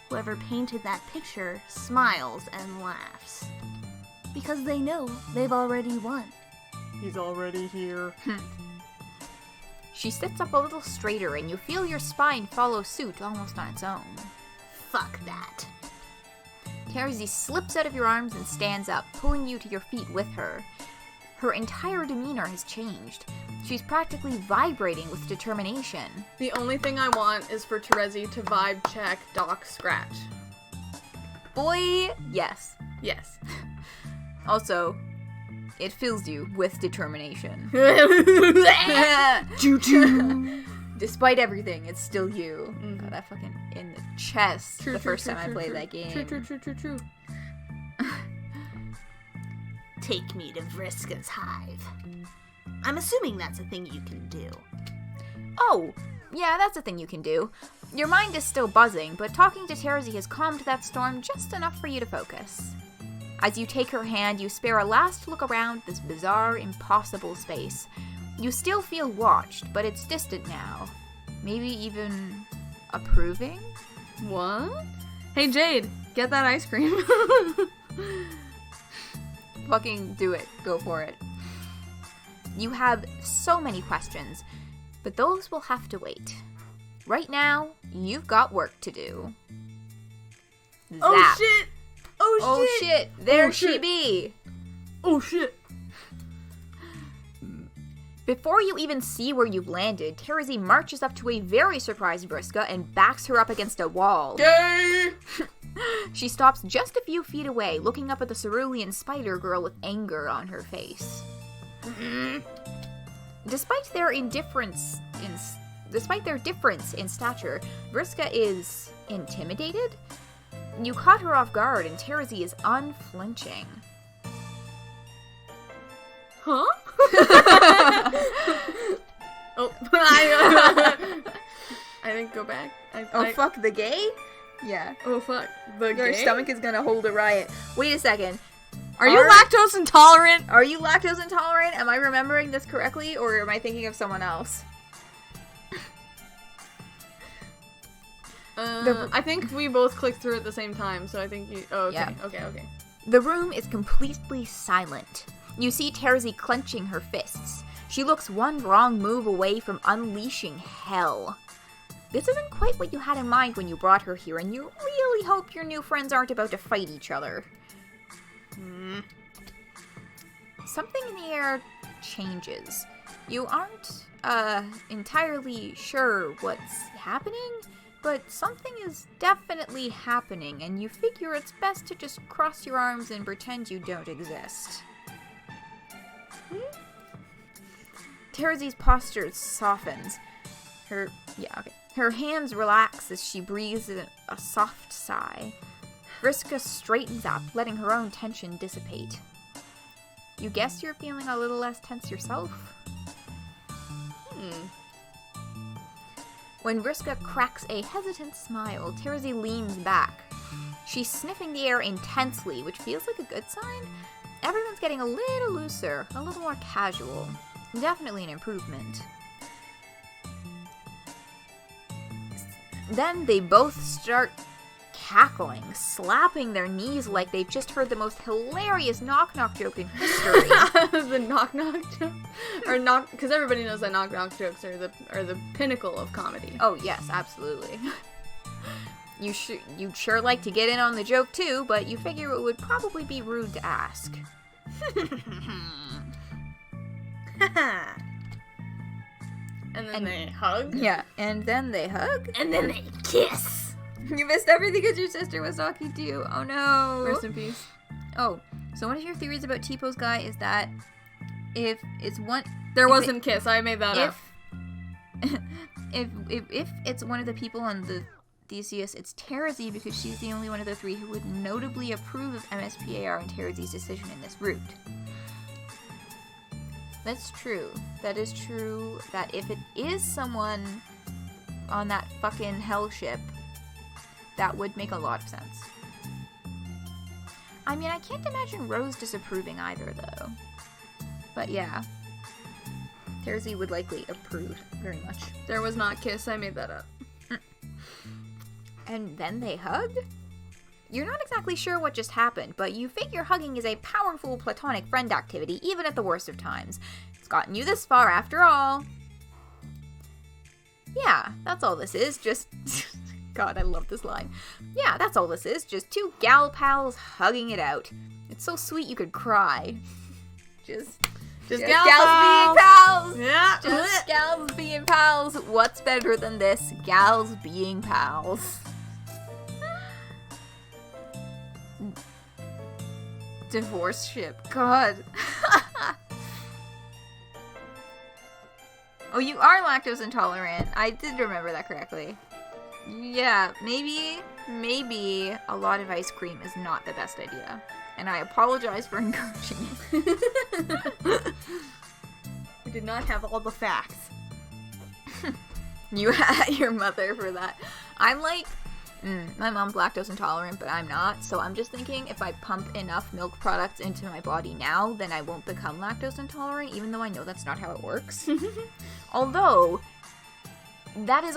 whoever painted that picture smiles and laughs. Because they know they've already won. He's already here. She sits up a little straighter and you feel your spine follow suit almost on its own. Fuck that. Terezi slips out of your arms and stands up, pulling you to your feet with her. Her entire demeanor has changed. She's practically vibrating with determination. The only thing I want is for Terezi to vibe check Doc Scratch. Boy, yes. Yes. Also, it fills you with determination. Choo-choo. Despite everything, it's still you. Mm-hmm. God, that fucking in the chest the first time I played that game. True. Take me to Vriska's hive. I'm assuming that's a thing you can do. Oh, yeah, that's a thing you can do. Your mind is still buzzing, but talking to Terezi has calmed that storm just enough for you to focus. As you take her hand, you spare a last look around this bizarre, impossible space. You still feel watched, but it's distant now. Maybe even approving? What? Hey, Jade, get that ice cream. Fucking do it. Go for it. You have so many questions, but those will have to wait. Right now, you've got work to do. Zap. Oh, shit. Oh shit, there Oh, she shit. be! Oh, shit. Before you even see where you've landed, Terezi marches up to a very surprised Vriska and backs her up against a wall. Gay! She stops just a few feet away, looking up at the cerulean spider girl with anger on her face. Despite their difference in stature, Vriska is intimidated. You caught her off guard, and Terezi is unflinching. Huh? Oh, I didn't go back. Fuck the gay? Yeah. Oh, fuck. The Your gay? stomach is gonna hold a riot. Wait a second. Are you lactose intolerant? Are you lactose intolerant? Am I remembering this correctly, or am I thinking of someone else? I think we both clicked through at the same time, so I think you... Oh, okay. Yeah. Okay. The room is completely silent. You see Terezi clenching her fists. She looks one wrong move away from unleashing hell. This isn't quite what you had in mind when you brought her here, and you really hope your new friends aren't about to fight each other. Something in the air changes. You aren't, entirely sure what's happening, but something is definitely happening, and you figure it's best to just cross your arms and pretend you don't exist. Terezi's posture softens. Her hands relax as she breathes a soft sigh. Vriska straightens up, letting her own tension dissipate. You guess you're feeling a little less tense yourself? When Vriska cracks a hesitant smile, Terezi leans back. She's sniffing the air intensely, which feels like a good sign. Everyone's getting a little looser, a little more casual. Definitely an improvement. Then they both start cackling, slapping their knees like they've just heard the most hilarious knock-knock joke in history. The knock-knock joke? Or knock... Because everybody knows that knock-knock jokes are the pinnacle of comedy. Oh, yes, absolutely. You'd sure like to get in on the joke, too, but you figure it would probably be rude to ask. And then they hug? Yeah, and then they hug. And then they kiss. You missed everything because your sister was talking to you. Oh, no. Rest in peace. Oh, so one of your theories about T-Pose Guy is that if it's one... There wasn't kiss. I made that up. If it's one of the people on the Theseus, it's Terezi because she's the only one of the three who would notably approve of MSPAR and Terezi's decision in this route. That's true. That is true that if it is someone on that fucking hell ship, that would make a lot of sense. I mean, I can't imagine Rose disapproving either, though. But yeah. Terezi would likely approve very much. There was not kiss. I made that up. And then they hug? You're not exactly sure what just happened, but you figure hugging is a powerful platonic friend activity, even at the worst of times. It's gotten you this far, after all. Yeah, that's all this is, just... God, I love this line. Yeah, that's all this is, just two gal pals hugging it out. It's so sweet you could cry. Just gal gals being pals! Yeah. Just gals being pals. What's better than this? Gals being pals. Divorce ship. God. Oh, you are lactose intolerant. I did remember that correctly. Yeah, maybe a lot of ice cream is not the best idea. And I apologize for encouraging it. We did not have all the facts. You had your mother for that. I'm like, my mom's lactose intolerant, but I'm not. So I'm just thinking if I pump enough milk products into my body now, then I won't become lactose intolerant, even though I know that's not how it works. Although, that is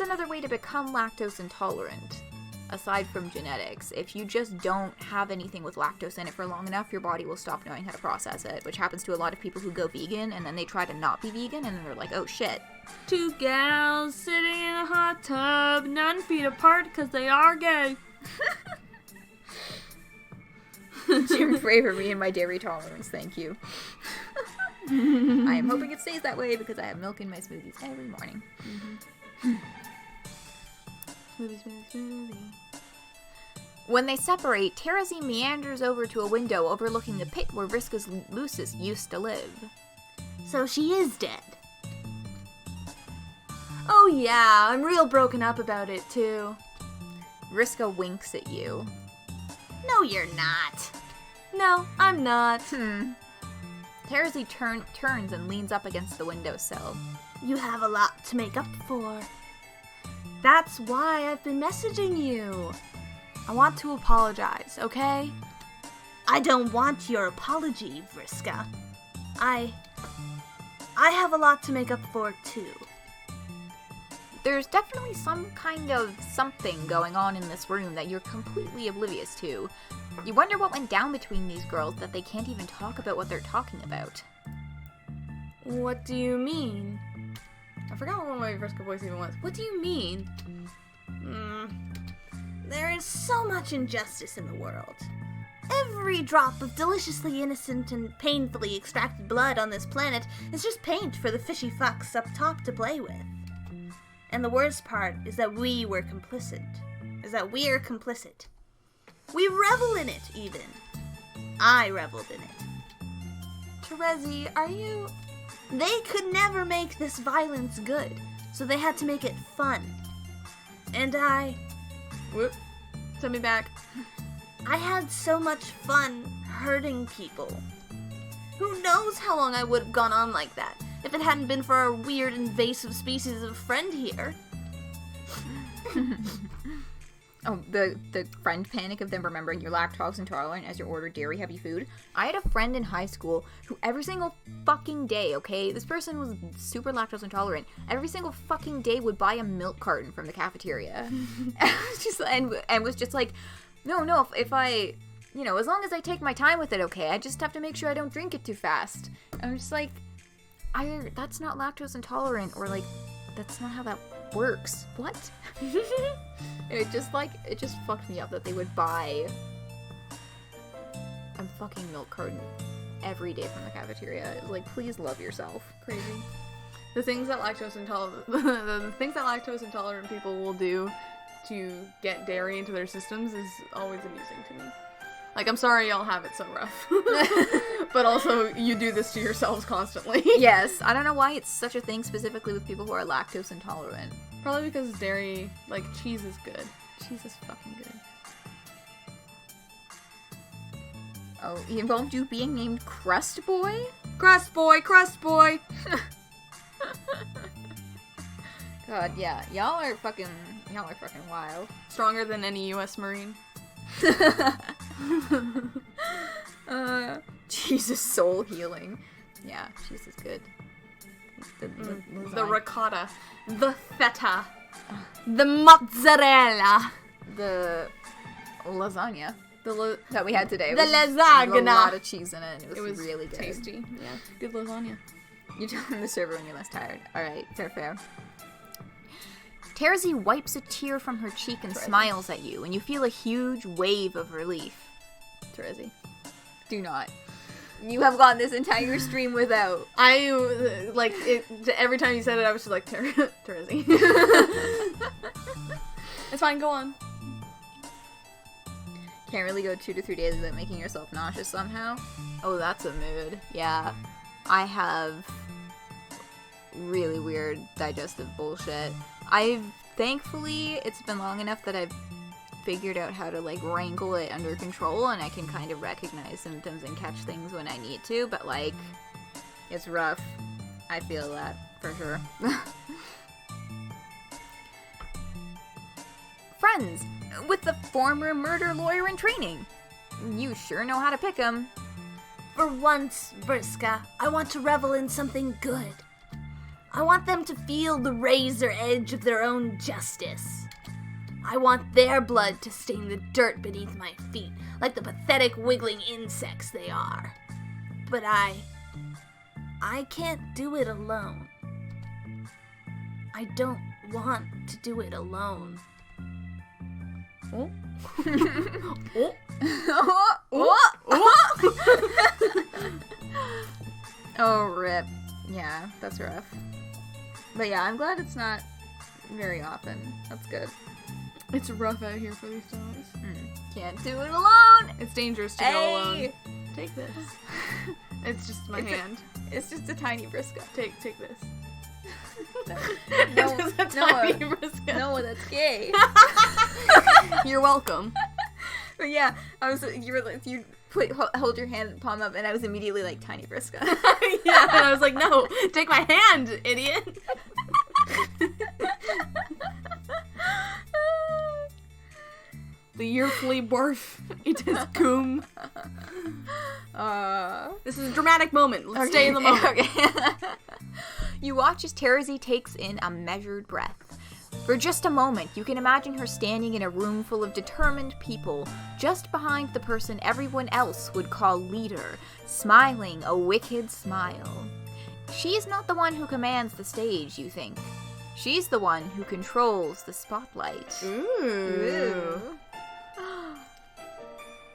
another way to become lactose intolerant, aside from genetics. If you just don't have anything with lactose in it for long enough, your body will stop knowing how to process it, which happens to a lot of people who go vegan, and then they try to not be vegan, and then they're like, oh shit. Two gals sitting in a hot tub, 9 feet apart because they are gay. Jim, pray for me and my dairy tolerance, thank you. I am hoping it stays that way because I have milk in my smoothies every morning. Smoothie. When they separate, Terezi meanders over to a window overlooking the pit where Vriska's Lucis used to live. So she is dead. Oh yeah, I'm real broken up about it too. Vriska winks at you. No, you're not. No, I'm not. Terezi turns and leans up against the windowsill. You have a lot to make up for. That's why I've been messaging you. I want to apologize, okay? I don't want your apology, Vriska. I have a lot to make up for, too. There's definitely some kind of something going on in this room that you're completely oblivious to. You wonder what went down between these girls that they can't even talk about what they're talking about. What do you mean? I forgot what my Vriska voice even was. What do you mean? There is so much injustice in the world. Every drop of deliciously innocent and painfully extracted blood on this planet is just paint for the fishy fucks up top to play with. And the worst part is that we're complicit. We revel in it, even. I reveled in it. Terezi, are you... They could never make this violence good, so they had to make it fun. And Whoop. Send me back. I had so much fun hurting people. Who knows how long I would have gone on like that if it hadn't been for our weird invasive species of friend here. Oh, the friend panic of them remembering you're lactose intolerant as you order dairy-heavy food. I had a friend in high school who every single fucking day, okay, this person was super lactose intolerant, every single fucking day would buy a milk carton from the cafeteria. and was just like, no, if I, as long as I take my time with it, okay, I just have to make sure I don't drink it too fast. And I'm just like, either that's not lactose intolerant, or like, that's not how that works. What? It just fucked me up that they would buy a fucking milk carton every day from the cafeteria. It was like, please love yourself. Crazy. The things that lactose intolerant people will do to get dairy into their systems is always amusing to me. Like, I'm sorry y'all have it so rough. But also, you do this to yourselves constantly. Yes, I don't know why it's such a thing specifically with people who are lactose intolerant. Probably because dairy, like, cheese is good. Cheese is fucking good. Oh, he involved you being named Crust Boy? Crust Boy! God, yeah. Y'all are fucking wild. Stronger than any U.S. Marine. Jesus, soul healing. Yeah, cheese is good. The ricotta, the feta, the mozzarella, the lasagna that we had today. The lasagna. lasagna. There was a lot of cheese in it, and it was really good. Tasty. Yeah, good lasagna. You tell the server when you're less tired. Alright, fair. Terezi wipes a tear from her cheek and smiles at you, and you feel a huge wave of relief. Terezi. Do not. You have gone this entire stream without. Every time you said it, I was just like, Terezi. It's fine, go on. Can't really go 2 to 3 days without making yourself nauseous somehow. Oh, that's a mood. Yeah. I have really weird digestive bullshit. Thankfully, it's been long enough that I've figured out how to, like, wrangle it under control, and I can kind of recognize symptoms and catch things when I need to, but, like, it's rough. I feel that, for sure. Friends, with the former murder lawyer in training. You sure know how to pick 'em. For once, Vriska, I want to revel in something good. I want them to feel the razor edge of their own justice. I want their blood to stain the dirt beneath my feet, like the pathetic wiggling insects they are. But I can't do it alone. I don't want to do it alone. Oh. Oh, rip. Yeah, that's rough. But yeah, I'm glad it's not very often. That's good. It's rough out here for these dogs. Can't do it alone! It's dangerous to go alone. Take this. It's just my hand. It's just a tiny Vriska. Take this. No, It's a tiny Vriska. No, that's gay. You're welcome. But yeah, you hold your hand palm up, and I was immediately like, tiny Vriska. Yeah, and I was like, no, take my hand, idiot. The year flea barf. It is cum. This is a dramatic moment. Let's stay in the moment. Okay. You watch as Terezi takes in a measured breath. For just a moment, you can imagine her standing in a room full of determined people, just behind the person everyone else would call leader, smiling a wicked smile. She's not the one who commands the stage, you think. She's the one who controls the spotlight. Ooh.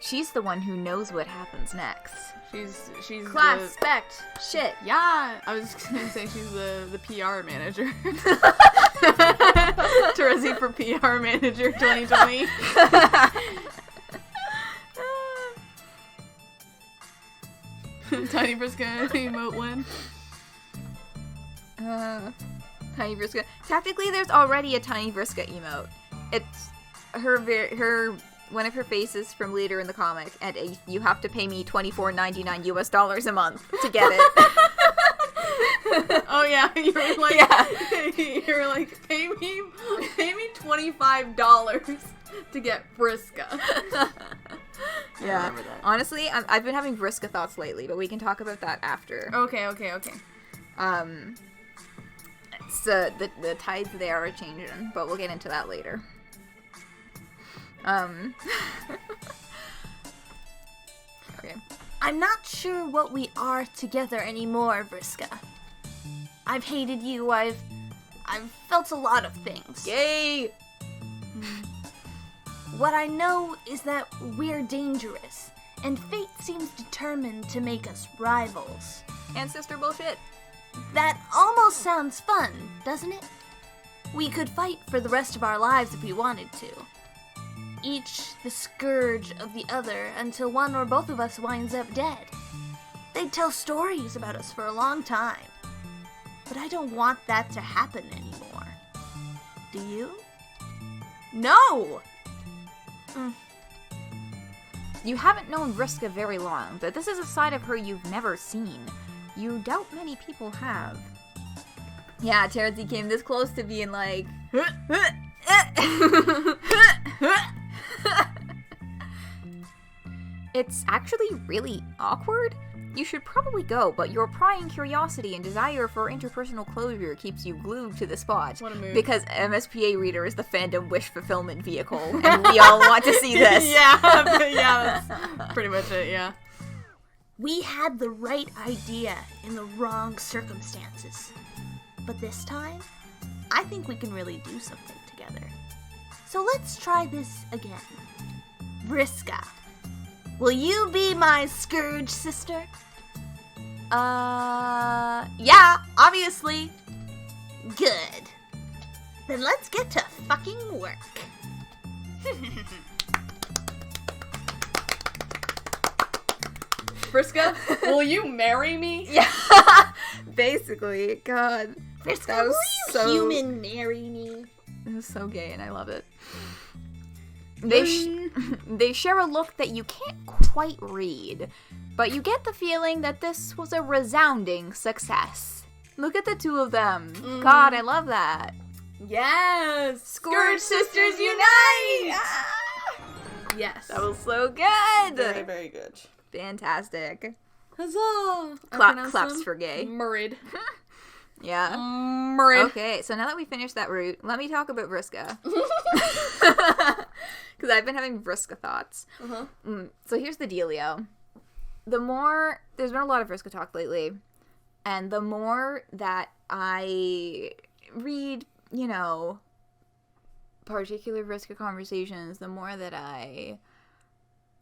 She's the one who knows what happens next. She's Class, the... spect, shit. Yeah, I was gonna say she's the PR manager. Terezi for PR manager 2020. Tiny Briska emote win. Tiny Briska. Tactically, there's already a Tiny Briska emote. It's her one of her faces from later in the comic, and you have to pay me $24.99 US a month to get it. Oh yeah, you're like, pay me $25 to get Briska. Yeah. Honestly, I've been having Briska thoughts lately, but we can talk about that after. Okay. So the tides there are changing, but we'll get into that later. Okay. I'm not sure what we are together anymore, Briska. I've hated you, I've felt a lot of things. Yay! What I know is that we're dangerous, and fate seems determined to make us rivals. Ancestor bullshit. That almost sounds fun, doesn't it? We could fight for the rest of our lives if we wanted to. Each the scourge of the other until one or both of us winds up dead. They'd tell stories about us for a long time. But I don't want that to happen anymore. Do you? No! You haven't known Briska very long, but this is a side of her you've never seen. You doubt many people have. Yeah, Terezi came this close to being like... It's actually really awkward. You should probably go, but your prying curiosity and desire for interpersonal closure keeps you glued to the spot. What a move. Because MSPA Reader is the fandom wish fulfillment vehicle, and we all want to see this. Yeah, that's pretty much it, yeah. We had the right idea in the wrong circumstances. But this time, I think we can really do something together. So let's try this again. Briska, will you be my scourge sister? Yeah, obviously. Good. Then let's get to fucking work. Briska, will you marry me? Yeah, basically. God, Briska, that was will so you human marry me? It was so gay, and I love it. They share a look that you can't quite read, but you get the feeling that this was a resounding success. Look at the two of them. God, I love that. Yes! Scourge Sisters Unite! Ah! Yes. That was so good. very, very good. Fantastic. Huzzah! Claps for gay. Murrid. Yeah. Murrid. Okay, so now that we finished that route, let me talk about Briska. Because I've been having Briska thoughts. So here's the dealio. There's been a lot of Briska talk lately, and the more that I read, particular Briska conversations, the more that I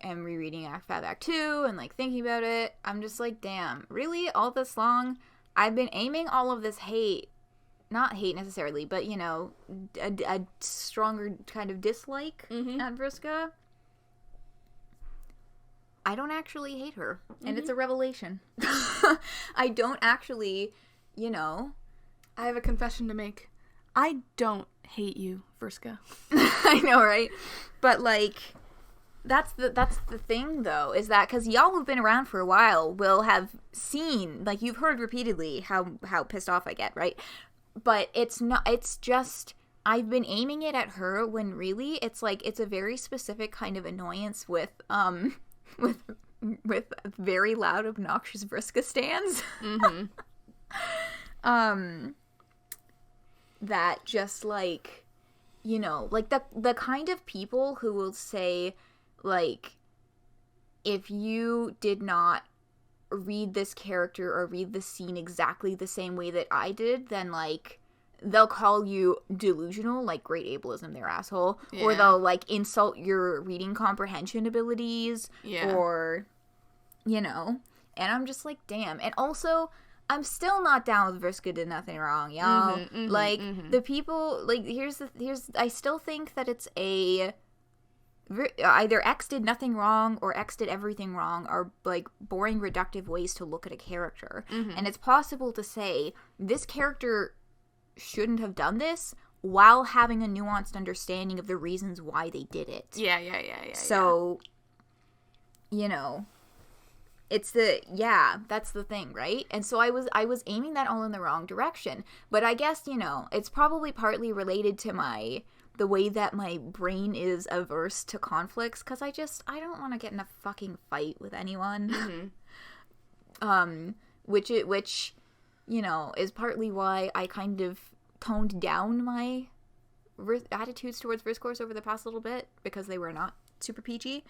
am rereading Act 5, Act 2, and, thinking about it, I'm just like, damn, really? All this long? I've been aiming all of this hate, not hate necessarily, but, a stronger kind of dislike at Briska. I don't actually hate her, and it's a revelation. I don't actually, I have a confession to make. I don't hate you, Briska. I know, right? But, that's the thing, though, is that because y'all who've been around for a while will have seen, you've heard repeatedly how pissed off I get, right? But it's just I've been aiming it at her when really it's like it's a very specific kind of annoyance with very loud, obnoxious Vriska stans. That just like, you know, like the kind of people who will say like, if you did not read this character or read this scene exactly the same way that I did, then like they'll call you delusional, like great ableism, they're asshole, or they'll like insult your reading comprehension abilities, or, you know, and I'm just like, damn. And also, I'm still not down with Vriska did nothing wrong, y'all. The people, like, I still think that it's either X did nothing wrong or X did everything wrong are, like, boring, reductive ways to look at a character. And it's possible to say, this character shouldn't have done this while having a nuanced understanding of the reasons why they did it. So, you know, it's that's the thing, right? And so I was aiming that all in the wrong direction. But I guess, you know, it's probably partly related to the way that my brain is averse to conflicts, because I don't want to get in a fucking fight with anyone. Which, you know, is partly why I kind of toned down my attitudes towards Vriska over the past little bit, because they were not super peachy.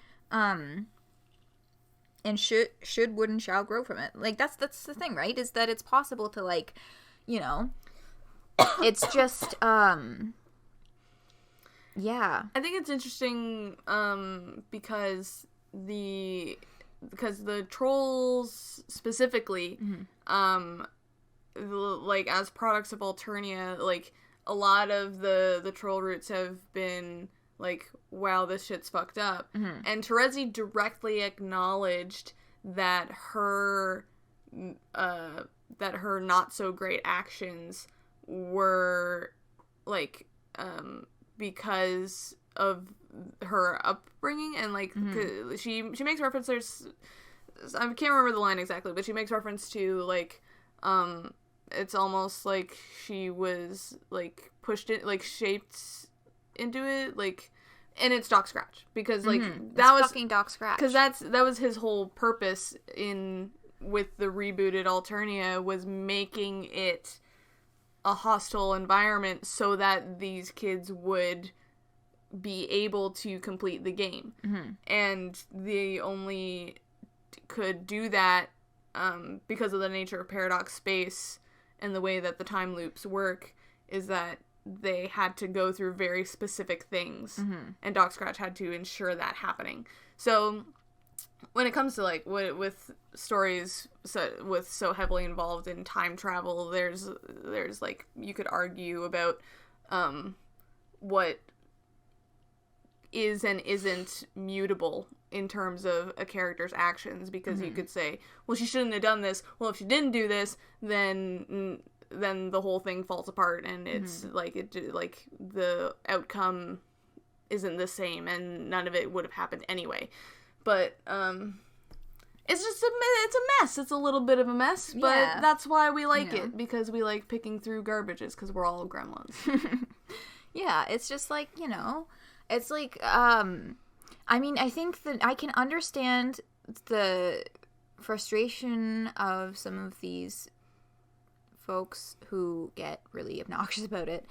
And should, would, and shall grow from it. Like, that's the thing, right? Is that it's possible to, like, you know, it's just, yeah. I think it's interesting, because the trolls specifically, like, as products of Alternia, like, a lot of the troll roots have been, like, wow, this shit's fucked up. And Terezi directly acknowledged that her not so great actions were, like, because of her upbringing, and, like, she makes reference, I can't remember the line exactly, but she makes reference to, like, it's almost like she was, like, pushed it, like, shaped into it, like, and it's Doc Scratch, because, like, that was fucking Doc Scratch, because that was his whole purpose with the rebooted Alternia, was making it a hostile environment so that these kids would be able to complete the game. And they only could do that because of the nature of Paradox Space and the way that the time loops work, is that they had to go through very specific things, and Doc Scratch had to ensure that happening. So when it comes to, like, with stories so heavily involved in time travel, there's like, you could argue about what is and isn't mutable in terms of a character's actions, because you could say, well, she shouldn't have done this. Well, if she didn't do this, then the whole thing falls apart, and it's like the outcome isn't the same, and none of it would have happened anyway. But it's just it's a mess. It's a little bit of a mess, but that's why we like it, because we like picking through garbages, because we're all gremlins. Yeah, it's just like, you know, it's like, I mean, I think that I can understand the frustration of some of these folks who get really obnoxious about it,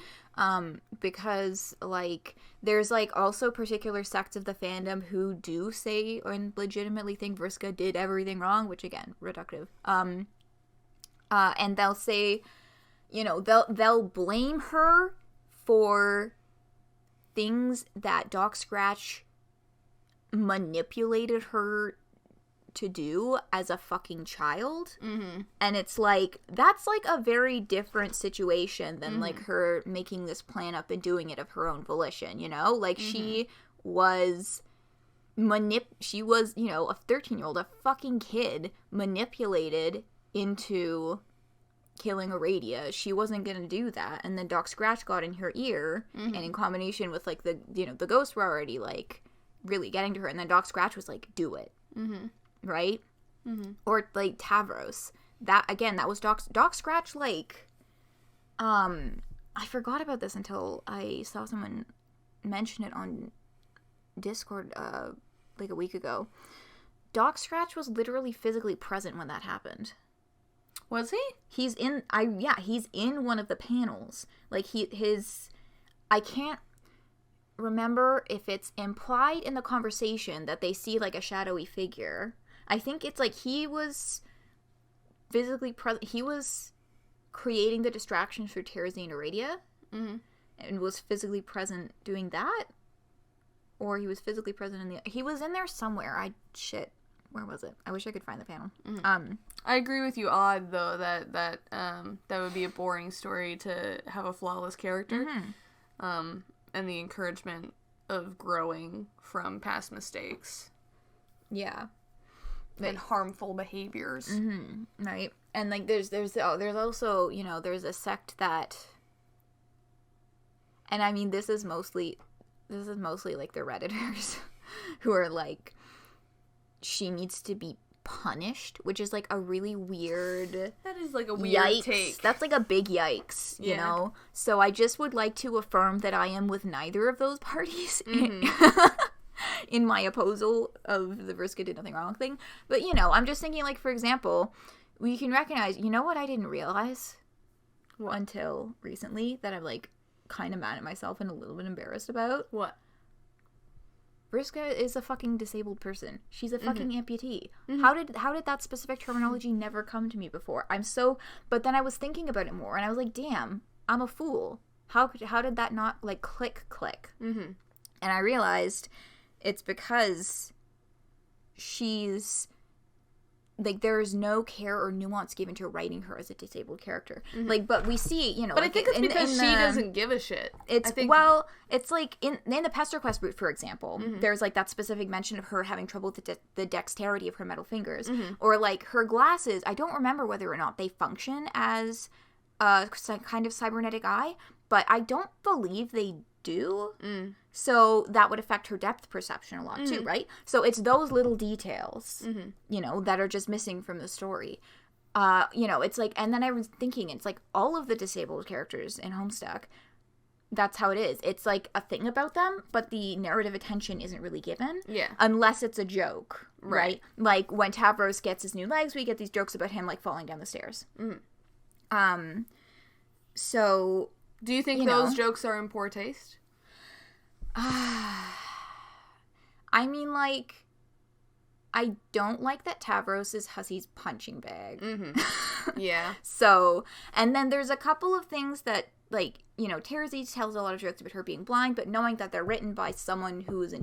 because, like, there's, like, also particular sects of the fandom who do say and legitimately think Vriska did everything wrong, which, again, reductive, and they'll say, you know, they'll blame her for things that Doc Scratch manipulated her to do as a fucking child. And it's like, that's like a very different situation than like her making this plan up and doing it of her own volition, you know? Like, she was, you know, a 13-year-old, a fucking kid, manipulated into killing Aradia. She wasn't gonna do that, and then Doc Scratch got in her ear, and in combination with, like, the, you know, the ghosts were already, like, really getting to her, and then Doc Scratch was like, do it. Right? Or, like, Tavros. That, again, that was Doc Scratch, like, I forgot about this until I saw someone mention it on Discord like a week ago. Doc Scratch was literally physically present when that happened. Was he? He's in one of the panels. Like I can't remember if it's implied in the conversation that they see like a shadowy figure. I think it's like he was physically present. He was creating the distractions for Terezi and Aradia, and was physically present doing that, or he was physically present he was in there somewhere. Where was it? I wish I could find the panel. I agree with you, Odd, though, that would be a boring story to have a flawless character, and the encouragement of growing from past mistakes. Yeah. And harmful behaviors. Right. And like there's also, you know, there's a sect that, and I mean this is mostly like the Redditors who are like, she needs to be punished, which is like a really weird, that is like a weird take. That's like a big yikes, you know? So I just would like to affirm that I am with neither of those parties in my opposal of the Vriska did nothing wrong thing. But, you know, I'm just thinking, like, for example, we can recognize, you know what I didn't realize until recently that I'm, like, kind of mad at myself and a little bit embarrassed about? What? Vriska is a fucking disabled person. She's a fucking amputee. How did that specific terminology never come to me before? But then I was thinking about it more, and I was like, damn, I'm a fool. How did that not, like, click? And I realized it's because she's, like, there's no care or nuance given to writing her as a disabled character. Like, but we see, you know. But like, I think it's because she doesn't give a shit. It's like in the Pesterquest route, for example, there's like that specific mention of her having trouble with the dexterity of her metal fingers, or like her glasses. I don't remember whether or not they function as a kind of cybernetic eye, but I don't believe they do. So that would affect her depth perception a lot too, right? So it's those little details, you know, that are just missing from the story. You know, it's like, and then I was thinking, it's like all of the disabled characters in Homestuck, that's how it is. It's like a thing about them, but the narrative attention isn't really given. Yeah. Unless it's a joke, right? Like when Tavros gets his new legs, we get these jokes about him like falling down the stairs. So do you think those jokes are in poor taste? I mean, like, I don't like that Tavros is Hussy's punching bag. Yeah. So, and then there's a couple of things that, like, you know, Terezi tells a lot of jokes about her being blind, but knowing that they're written by someone who's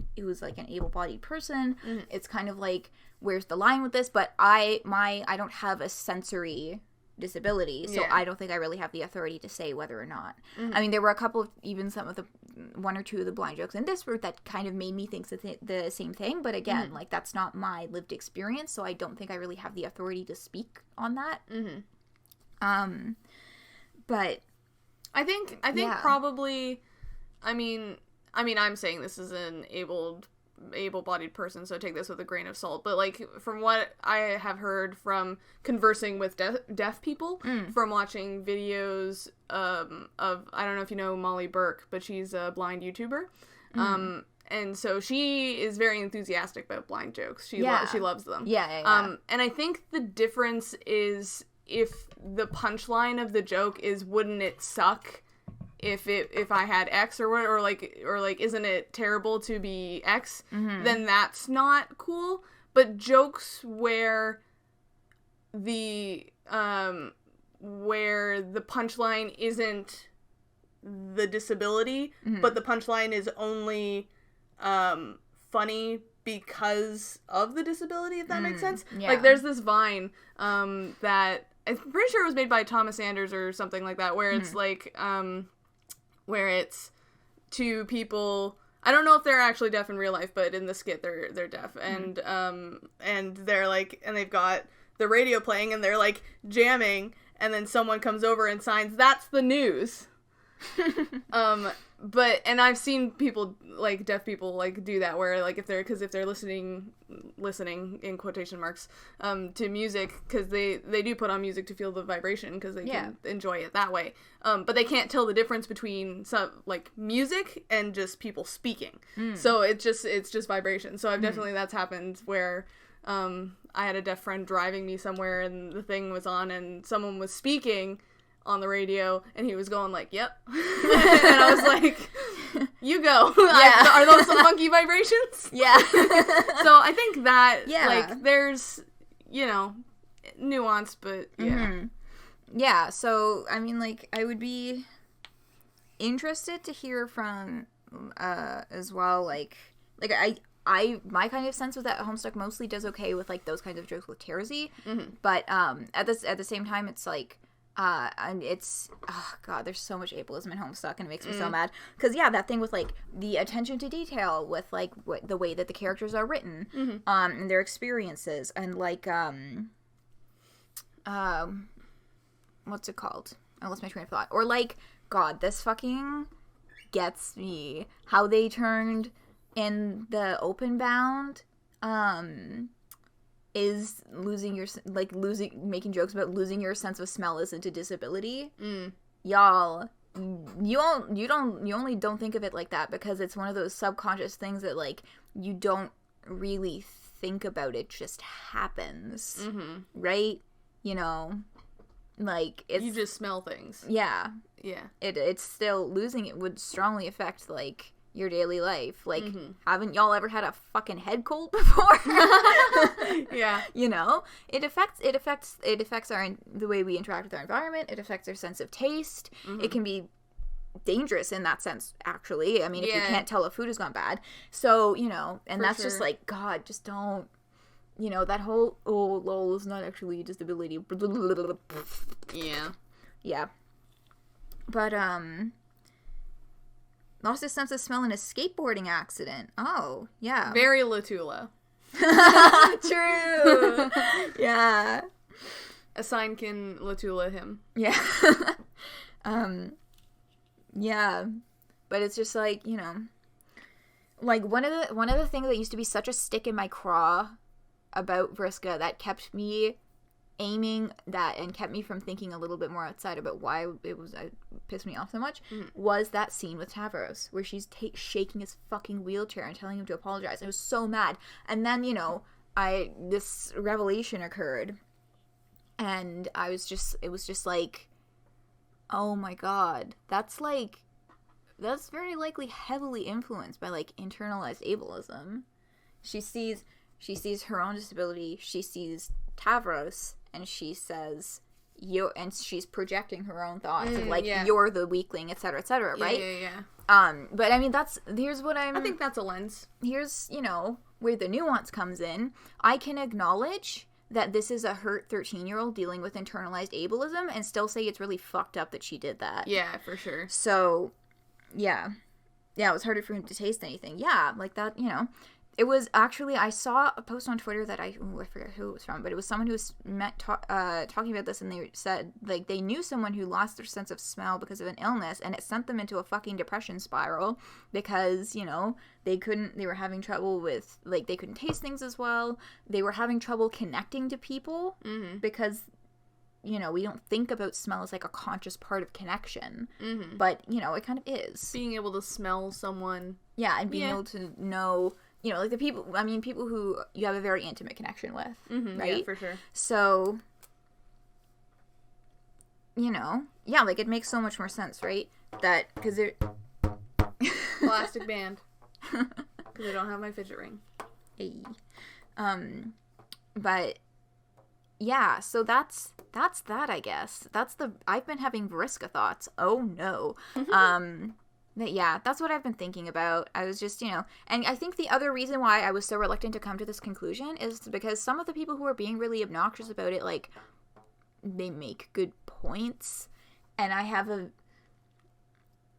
like an able-bodied person, it's kind of like, where's the line with this? But I don't have a sensory disability, so I don't think I really have the authority to say whether or not. I mean, there were a couple of, even some of the, one or two of the blind jokes in this route that kind of made me think the same thing, but again, like, that's not my lived experience, so I don't think I really have the authority to speak on that. But I think probably, I mean, I'm saying this is an able-bodied person, so take this with a grain of salt, but like from what I have heard from conversing with deaf people, from watching videos of, I don't know if you know Molly Burke, but she's a blind YouTuber, and so she is very enthusiastic about blind jokes. She loves them. And I think the difference is if the punchline of the joke is, wouldn't it suck if I had X or like isn't it terrible to be X, then that's not cool. But jokes where the punchline isn't the disability, but the punchline is only funny because of the disability, if that makes sense. Like there's this Vine that I'm pretty sure it was made by Thomas Anders or something like that, where it's like where it's two people, I don't know if they're actually deaf in real life, but in the skit they're deaf, and they're like, and they've got the radio playing and they're like jamming, and then someone comes over and signs, "That's the news." and I've seen people, like, deaf people, like, do that, where, like, if they're listening in quotation marks, to music, because they do put on music to feel the vibration, because they can enjoy it that way, but they can't tell the difference between some, like, music and just people speaking, so it's just vibration. So I've definitely, that's happened, where, I had a deaf friend driving me somewhere, and the thing was on, and someone was speaking on the radio, and he was going like, yep. And I was like, you go. Yeah. Are those some funky vibrations? Yeah. So I think that, like, there's, you know, nuance, but yeah. Mm-hmm. Yeah, so, I mean, like, I would be interested to hear from, as well, like, my kind of sense with that Homestuck mostly does okay with, like, those kinds of jokes with Terezi, but, at the same time, it's, like, and it's, oh god, there's so much ableism in Homestuck, and it makes me so mad, because, yeah, that thing with, like, the attention to detail with, like, the way that the characters are written, and their experiences, and, like, what's it called? I lost my train of thought. Or, like, god, this fucking gets me, how they turned in the open bound, is making jokes about losing your sense of smell isn't a disability. Y'all, you only don't think of it like that because it's one of those subconscious things that, like, you don't really think about. It just happens, right? You know, like, it's, you just smell things. Yeah. It's still, losing it would strongly affect, like, your daily life. Like, haven't y'all ever had a fucking head cold before? Yeah. You know, it affects the way we interact with our environment. It affects our sense of taste. It can be dangerous in that sense, actually. I mean, if you can't tell if food has gone bad. So, you know, and that's just like, god, just don't, you know, that whole, oh, lol, it's not actually a disability. Yeah. But, lost his sense of smell in a skateboarding accident. Oh, yeah. Very Latula. True. Yeah. A sign can Latula him. Yeah. Yeah. But it's just like, you know, like, one of the things that used to be such a stick in my craw about Vriska that kept me aiming that and kept me from thinking a little bit more outside about why it pissed me off so much, was that scene with Tavros where she's shaking his fucking wheelchair and telling him to apologize. I was so mad. And then, you know, this revelation occurred, and it was just like, oh my god, that's very likely heavily influenced by, like, internalized ableism. She sees her own disability, she sees Tavros, and she says, and she's projecting her own thoughts of, like, you're the weakling, etc., right? Yeah. But, I mean, I think that's a lens. Here's, you know, where the nuance comes in. I can acknowledge that this is a hurt 13-year-old dealing with internalized ableism and still say it's really fucked up that she did that. Yeah, for sure. So, yeah. Yeah, it was harder for him to taste anything. Yeah, like that, you know. It was actually, I saw a post on Twitter that I forget who it was from, but it was someone who was talking about this, and they said, like, they knew someone who lost their sense of smell because of an illness, and it sent them into a fucking depression spiral because, you know, they were having trouble with, like, they couldn't taste things as well. They were having trouble connecting to people because, you know, we don't think about smell as, like, a conscious part of connection, but, you know, it kind of is. Being able to smell someone. Yeah, and being able to know, you know, like, people who you have a very intimate connection with, right? Yeah, for sure. So, you know, yeah, like, it makes so much more sense, right? That, because they're... Plastic band. Because I don't have my fidget ring. Hey. But, yeah, so that's that, I guess. I've been having Vriska thoughts. Oh, no. But yeah, that's what I've been thinking about. I was just, you know, and I think the other reason why I was so reluctant to come to this conclusion is because some of the people who are being really obnoxious about it, like, they make good points, and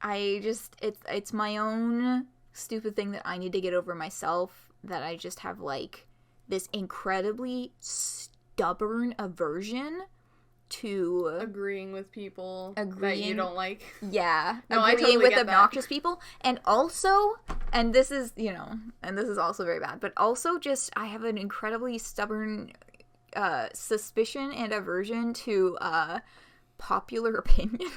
it's my own stupid thing that I need to get over myself, that I just have, like, this incredibly stubborn aversion to agreeing with people that Agreeing- you don't like. yeah, No, I agreeing totally with get obnoxious people, and also, and this is, and this is also very bad, but also just I have an incredibly stubborn suspicion and aversion to popular opinion.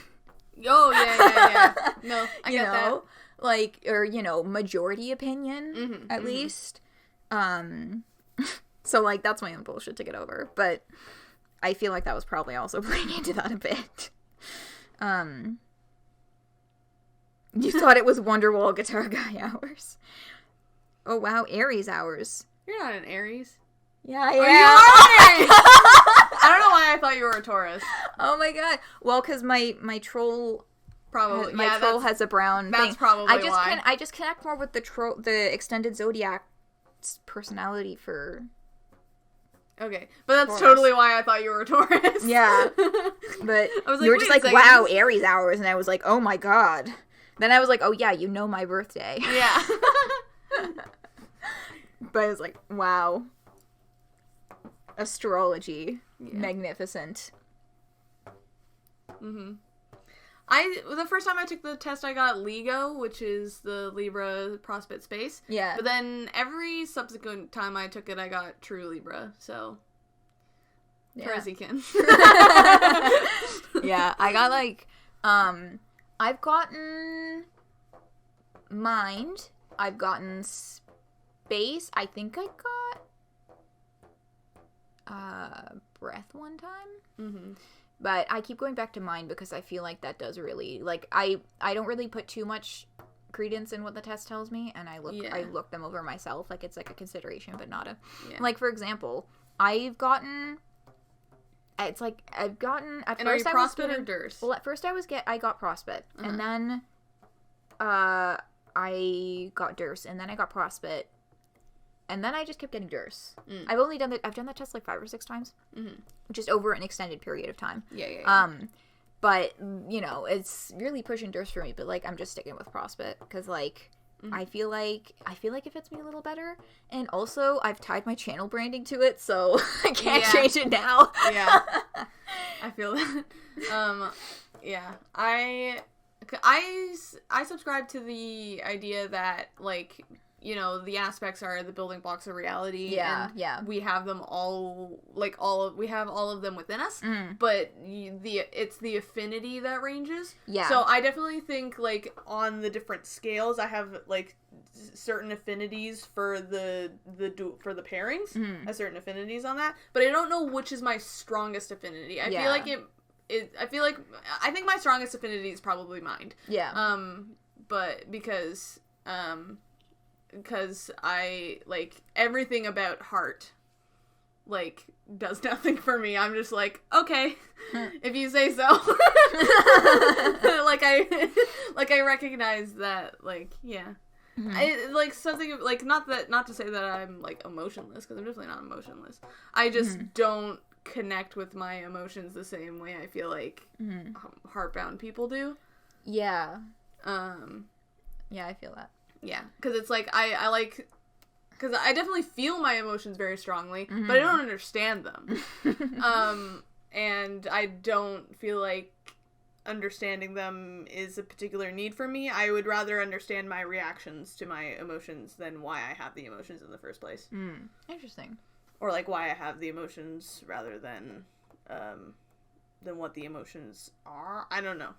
Oh, yeah. No, I get that. Like, or, majority opinion, Mm-hmm, at least. So, like, that's my own bullshit to get over. But I feel like that was probably also playing into that a bit. You thought it was Wonderwall Guitar Guy hours. Oh, wow, Aries hours. You're not an Aries. Yeah, I Oh, am. you are an Aries! I don't know why I thought you were a Taurus. Oh my god. Well, because my troll... Probably. My troll has a brown that's thing. probably why. I just connect more with the extended zodiac personality for... Okay, but that's Taurus. Totally why I thought you were a Taurus. Yeah. But I was like, you were wait just a like, second. wow, Aries hours. And I was like, oh my god. Then I was like, oh yeah, you know my birthday. Yeah. But I was like, wow. Astrology. Magnificent. Mm-hmm. The first time I took the test, I got Lego, which is the Libra prospect space. Yeah. But then every subsequent time I took it, I got True Libra. So, Terezikin. Yeah, I got like, I've gotten Mind. I've gotten Space. I think I got Breath one time. Mm-hmm. But I keep going back to Mind because I feel like that does really, like, I don't really put too much credence in what the test tells me, and I look them over myself, like it's like a consideration, but not a, like, for example, I've gotten, at and first are you Prospect or Durst? Well, at first I got Prospect, and then, I got Durst, and then I got Prospect, and then I just kept getting Durst. I've done that test like 5 or 6 times. Just over an extended period of time. Yeah. But, it's really pushing Durst for me, but, like, I'm just sticking with Prospect, because, like, I feel like it fits me a little better, and also, I've tied my channel branding to it, so I can't change it now. Yeah. I feel that. Yeah. I subscribe to the idea that, like, the aspects are the building blocks of reality. Yeah, and we have them all, we have all of them within us, but it's the affinity that ranges. Yeah. So I definitely think, like, on the different scales, I have, like, certain affinities for the pairings, certain affinities on that, but I don't know which is my strongest affinity. I think my strongest affinity is probably Mind. Yeah. But because I, like, everything about Heart, like, does nothing for me. I'm just like, okay, if you say so. I recognize that, like, yeah. Like, something, like, not to say that I'm, like, emotionless, because I'm definitely not emotionless. I just don't connect with my emotions the same way I feel like heartbound people do. Yeah. Yeah, I feel that. Yeah, because it's like, because I definitely feel my emotions very strongly, but I don't understand them. And I don't feel like understanding them is a particular need for me. I would rather understand my reactions to my emotions than why I have the emotions in the first place. Interesting. Or, like, why I have the emotions rather than what the emotions are. I don't know.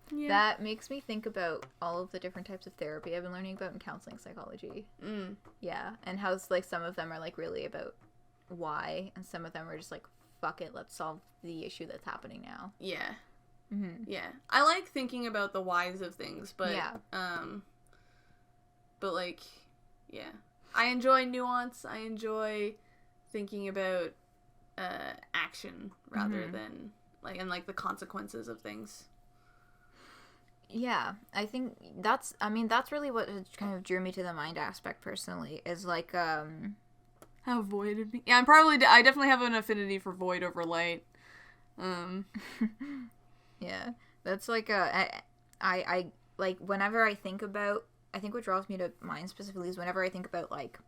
Yeah. That makes me think about all of the different types of therapy I've been learning about in counseling psychology. Yeah, and how, like, some of them are, like, really about why, and some of them are just like, fuck it, let's solve the issue that's happening now. Yeah. Yeah. I like thinking about the whys of things, but, but, like, yeah. I enjoy nuance. I enjoy thinking about, action rather than, like, and, like, the consequences of things. Yeah, I think that's really what kind of drew me to the Mind aspect personally, is like, How Void would be. Yeah, I definitely have an affinity for Void over Light. Yeah, that's like, I like, whenever I think about, I think what draws me to Mind specifically is whenever I think about, like,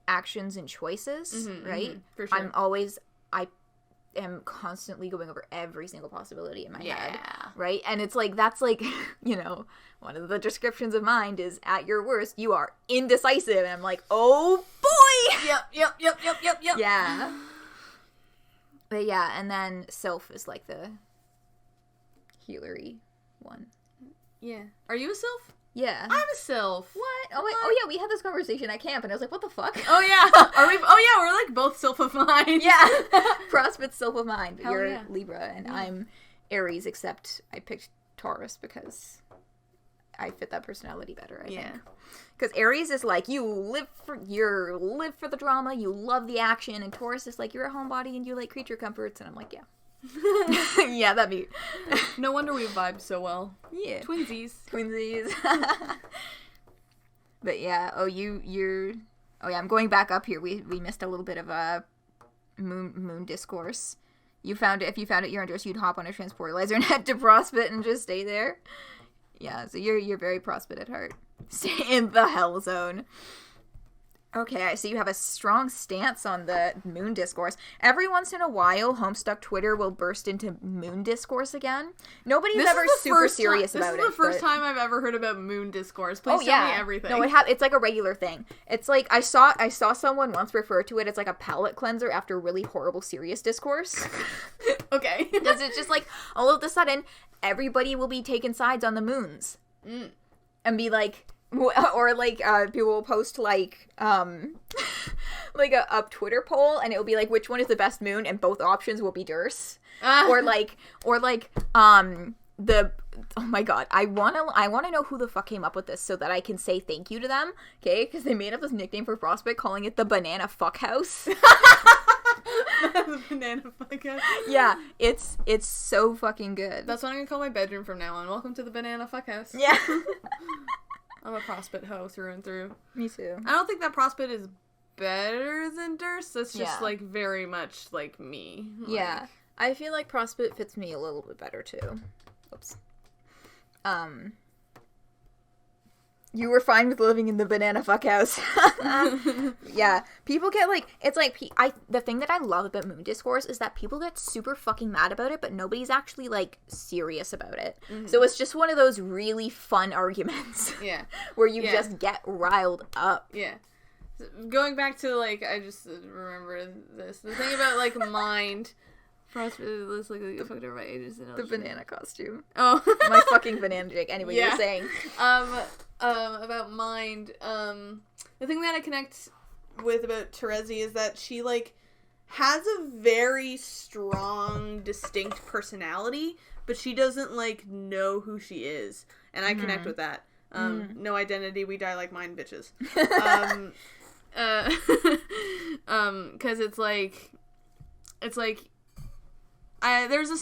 actions and choices, right? For sure. I'm always, I am constantly going over every single possibility in my head, Yeah. right? And it's like, that's like, you know, one of the descriptions of mind is, at your worst, you are indecisive. And I'm like, oh boy! Yep. Yeah. But yeah, and then Sylph is like the healery one. Yeah. Are you a sylph? Yeah. I'm a sylph. What? Oh yeah, we had this conversation at camp, and I was like, what the fuck? Oh yeah. Are we? Oh yeah, we're like both sylph of mine. Yeah. Frostbite's Sylph of mine, but Hell you're yeah. Libra, and I'm Aries, except I picked Taurus because I fit that personality better, I think. Because Aries is like, you live for the drama, you love the action, and Taurus is like, you're a homebody and you like creature comforts, and I'm like, yeah. Yeah, that'd be... No wonder we vibe so well. Yeah. Twinsies. But yeah, you're... Oh yeah, I'm going back up here. We missed a little bit of a moon discourse. If you found it, you're under, so you'd hop on a transport laser and head to Prospit and just stay there. Yeah, so you're very Prospit at heart. Stay in the hell zone. Okay, so you have a strong stance on the moon discourse. Every once in a while, Homestuck Twitter will burst into moon discourse again. Nobody's ever super serious about it. This is the first time I've ever heard about moon discourse. Please tell me everything. No, it's like a regular thing. It's like, I saw someone once refer to it as like a palate cleanser after really horrible serious discourse. Okay. Because it's just like, all of a sudden, everybody will be taking sides on the moons. And be like... Or like people will post like like a Twitter poll, and it will be like, which one is the best moon, and both options will be Durst. Or like the oh my god, I wanna know who the fuck came up with this so that I can say thank you to them, okay? Because they made up this nickname for Frostbite, calling it the Banana Fuck House. The banana fuck house. Yeah, it's so fucking good. That's what I'm gonna call my bedroom from now on. Welcome to the banana fuck house. Yeah. I'm a Prospit hoe through and through. Me too. I don't think that Prospit is better than Durst. That's just, Yeah. like, very much, like, me. Yeah. I feel like Prospit fits me a little bit better, too. Oops. You were fine with living in the banana fuck house. Yeah. People get, like, it's like, the thing that I love about moon discourse is that people get super fucking mad about it, but nobody's actually, like, serious about it. Mm-hmm. So it's just one of those really fun arguments. Yeah. Where you just get riled up. Yeah. Going back to, like, I just remember this. The thing about, like, mind... Frostbite looks like I fucked over my ages. The banana costume. Oh. My fucking banana jig. Anyway, you're saying. About mind, the thing that I connect with about Terezi is that she, like, has a very strong, distinct personality, but she doesn't, like, know who she is. And I connect with that. No identity, we die like mind bitches. 'Cause it's like, there's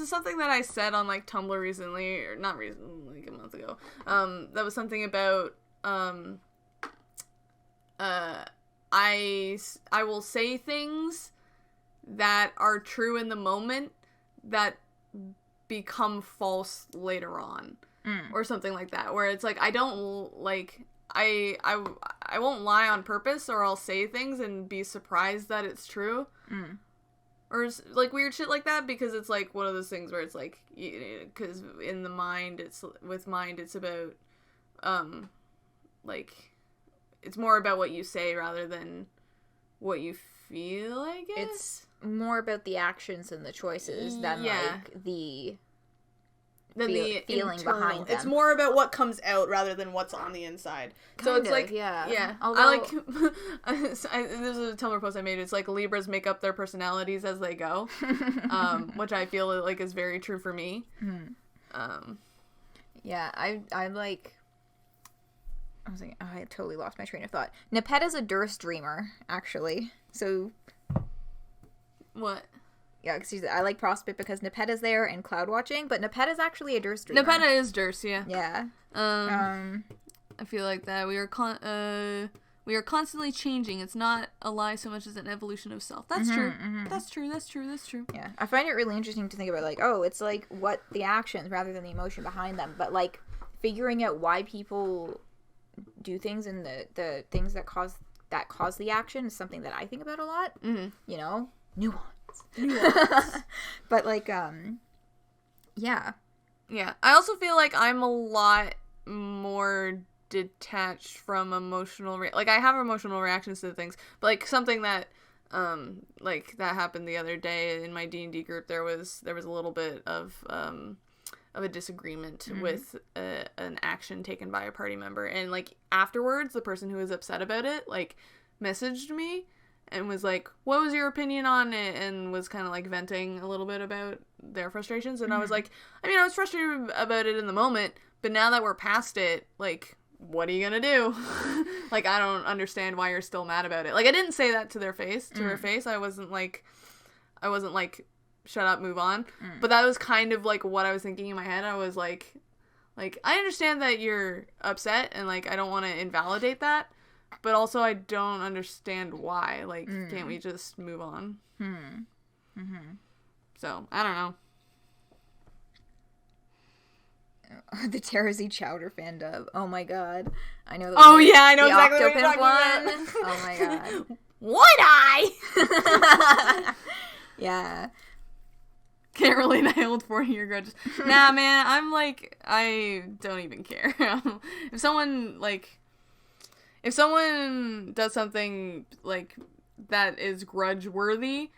something that I said on, like, Tumblr recently, or not recently, like a month ago, that was something about, I will say things that are true in the moment that become false later on, or something like that, where it's like, I don't, like, I won't lie on purpose, or I'll say things and be surprised that it's true. Or, like, weird shit like that, because it's, like, one of those things where it's, like, because in the mind, it's about, like, it's more about what you say rather than what you feel, I guess? It's more about the actions and the choices than, like, the feeling internal. behind them. It's more about what comes out rather than what's on the inside. So it's like, yeah. Although, I like, there's a Tumblr post I made, it's like Libras make up their personalities as they go, which I feel like is very true for me. Yeah, I like, I was like, I totally lost my train of thought. Nepeta's a Durst dreamer, actually. So, what? Yeah, because I like Prospit because Nepeta's there and cloud watching, but Nepeta's actually a Durst dreamer. Nepeta is Durst, yeah. Yeah. I feel like that we are constantly changing. It's not a lie so much as an evolution of self. That's true. That's true. Yeah, I find it really interesting to think about, like, oh, it's like what the actions rather than the emotion behind them, but like figuring out why people do things and the things that cause the action is something that I think about a lot. You know, nuance. Nuance. But, like, yeah. Yeah. I also feel like I'm a lot more detached from emotional like I have emotional reactions to things, but like something that like that happened the other day in my D&D group, there was a little bit of a disagreement with an action taken by a party member, and like afterwards the person who was upset about it like messaged me and was like, what was your opinion on it, and was kind of like venting a little bit about their frustrations, and I was like, I mean, I was frustrated about it in the moment, but now that we're past it, like, what are you gonna do? Like, I don't understand why you're still mad about it. Like, I didn't say that to her face. I wasn't like, shut up, move on. But that was kind of like what I was thinking in my head. I was like, I understand that you're upset, and like, I don't want to invalidate that, but also I don't understand why. Like, can't we just move on? So, I don't know. The Terezi Chowder fan dub. Oh my god. I know. Oh yeah, I know exactly what you're talking one. about. Oh my god. Would I? Yeah. Can't relate. I hold 40-year grudges. Nah, man. I'm like, I don't even care. If someone does something like that is grudge worthy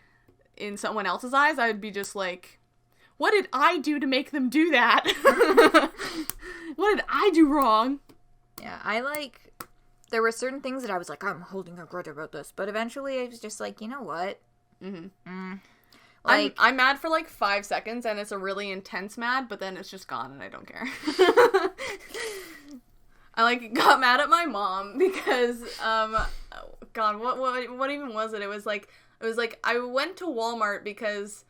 in someone else's eyes, I would be just like, what did I do to make them do that? What did I do wrong? Yeah, there were certain things that I was like, I'm holding a grudge about this, but eventually I was just like, you know what? Like, I'm mad for like 5 seconds, and it's a really intense mad, but then it's just gone, and I don't care. I like got mad at my mom because, God, what even was it? It was like I went to Walmart because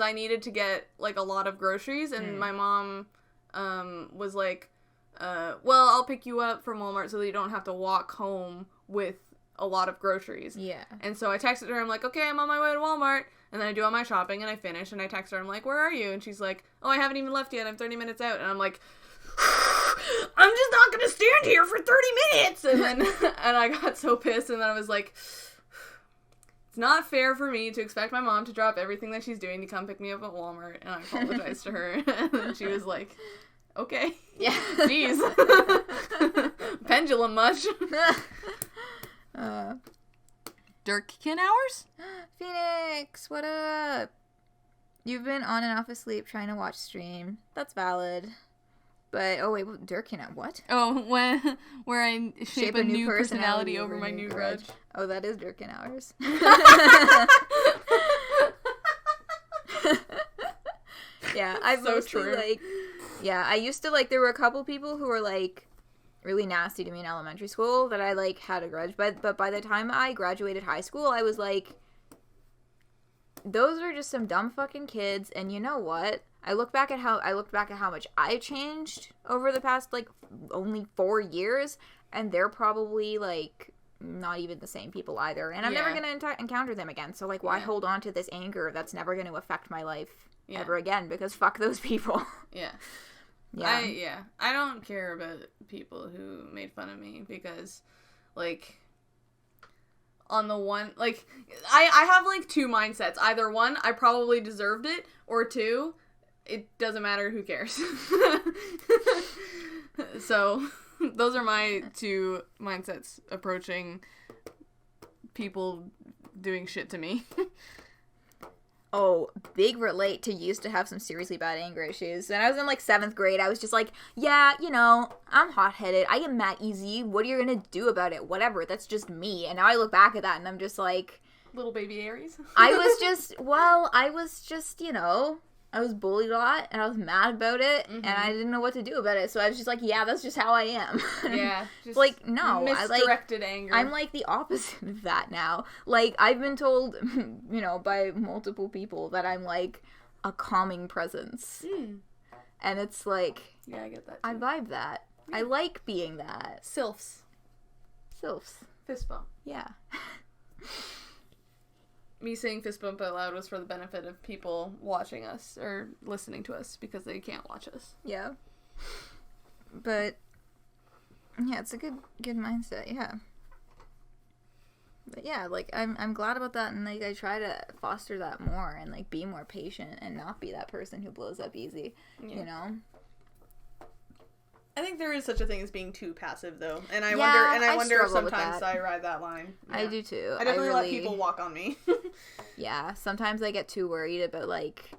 I needed to get like a lot of groceries, and my mom was like, well, I'll pick you up from Walmart so that you don't have to walk home with a lot of groceries. Yeah. And so I texted her, I'm like, okay, I'm on my way to Walmart, and then I do all my shopping, and I finish, and I text her, I'm like, where are you? And she's like, oh, I haven't even left yet, I'm 30 minutes out, and I'm like, I'm just not gonna stand here for 30 minutes! And then, and I got so pissed, and then I was like, it's not fair for me to expect my mom to drop everything that she's doing to come pick me up at Walmart, and I apologized to her, and then she was like, okay. Yeah. Jeez. Pendulum much. Dirkkin hours? Phoenix, what up? You've been on and off asleep trying to watch stream. That's valid. But, oh wait, Dirkkin, what? Oh, where I shape a new personality over my new grudge. Oh, that is Dirkkin hours. Yeah, I've So mostly, true. like, yeah, I used to, like, there were a couple people who were, like, really nasty to me in elementary school that I, like, had a grudge. But by the time I graduated high school, I was like, those are just some dumb fucking kids, and you know what? I looked back at how much I changed over the past, like, only 4 years, and they're probably, like, not even the same people either. And I'm never going to encounter them again, so, like, why hold on to this anger that's never going to affect my life ever again, because fuck those people. Yeah. Yeah. I don't care about people who made fun of me because, like, on the one, like, I have, like, two mindsets. Either one, I probably deserved it, or two, it doesn't matter, who cares. So, those are my two mindsets approaching people doing shit to me. Oh, big relate to used to have some seriously bad anger issues. When I was in, like, 7th grade, I was just like, yeah, you know, I'm hot-headed. I get mad easy. What are you gonna do about it? Whatever. That's just me. And now I look back at that and I'm just like... Little baby Aries? I was just, you know, I was bullied a lot and I was mad about it and I didn't know what to do about it. So I was just like, yeah, that's just how I am. Yeah. Just like, no. misdirected anger. I'm like the opposite of that now. Like, I've been told, you know, by multiple people that I'm like a calming presence. And it's like... Yeah, I get that too. I vibe that. Yeah. I like being that. Sylphs. Fist bump. Yeah. Me saying fist bump out loud was for the benefit of people watching us or listening to us because they can't watch us. Yeah. But yeah, it's a good mindset, yeah. But yeah, like, I'm glad about that, and, like, I try to foster that more and, like, be more patient and not be that person who blows up easy, you know? I think there is such a thing as being too passive, though. And I I wonder if struggle with sometimes that. I ride that line. Yeah. I do too. I definitely let people walk on me. Yeah, sometimes I get too worried about, like,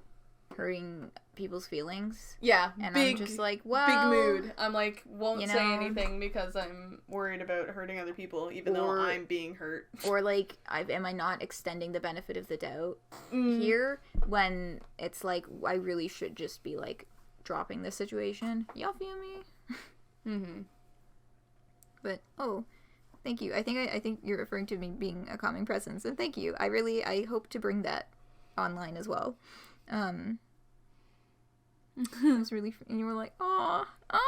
hurting people's feelings. Yeah, and I'm just like, well... Big mood. I'm like, won't say know, anything because I'm worried about hurting other people, even though I'm being hurt. Or, like, am I not extending the benefit of the doubt here when it's like, I really should just be, like, dropping the situation? Y'all feel me? Mm-hmm. But, thank you. I think you're referring to me being a calming presence, and thank you. I hope to bring that online as well. It was really, and you were like, oh, that's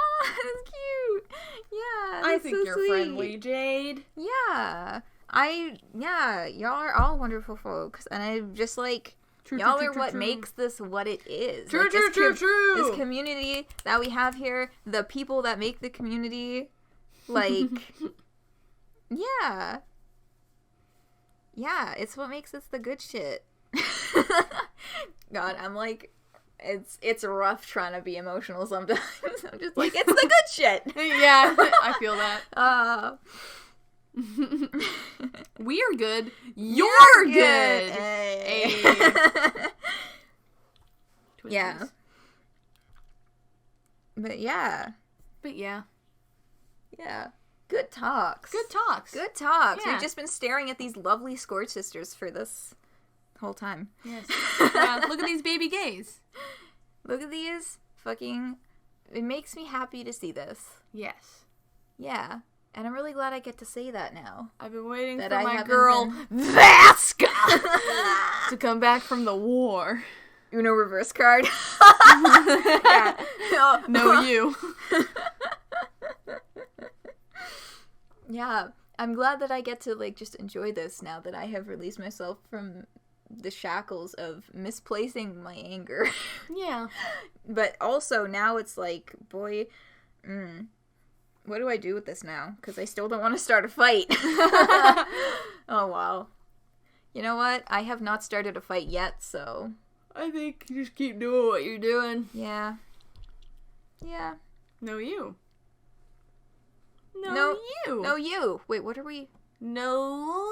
cute. Yeah, I think so you're sweet. friendly, Jade. Yeah, y'all are all wonderful folks, and I just like, y'all are what makes this what it is. True. This community that we have here, the people that make the community, like, yeah, it's what makes us the good shit. God, I'm like, it's rough trying to be emotional sometimes. I'm just like, it's the good shit. Yeah, I feel that. We are good. You're good. Hey. Yeah. But yeah. Yeah. Good talks. Yeah. We've just been staring at these lovely Scourge sisters for this whole time. Yes. Yeah, look at these baby gays. Look at these fucking... It makes me happy to see this. Yes. Yeah. And I'm really glad I get to say that now. I've been waiting That for I my haven't girl, Vasca, to come back from the war. Uno reverse card. Yeah. No, you. Yeah. I'm glad that I get to, like, just enjoy this now that I have released myself from the shackles of misplacing my anger. Yeah. But also, now it's like, boy, what do I do with this now? Because I still don't want to start a fight. Oh, wow. You know what? I have not started a fight yet, so... I think you just keep doing what you're doing. Yeah. Yeah. No, you. No, you. No, you. Wait, what are we... No.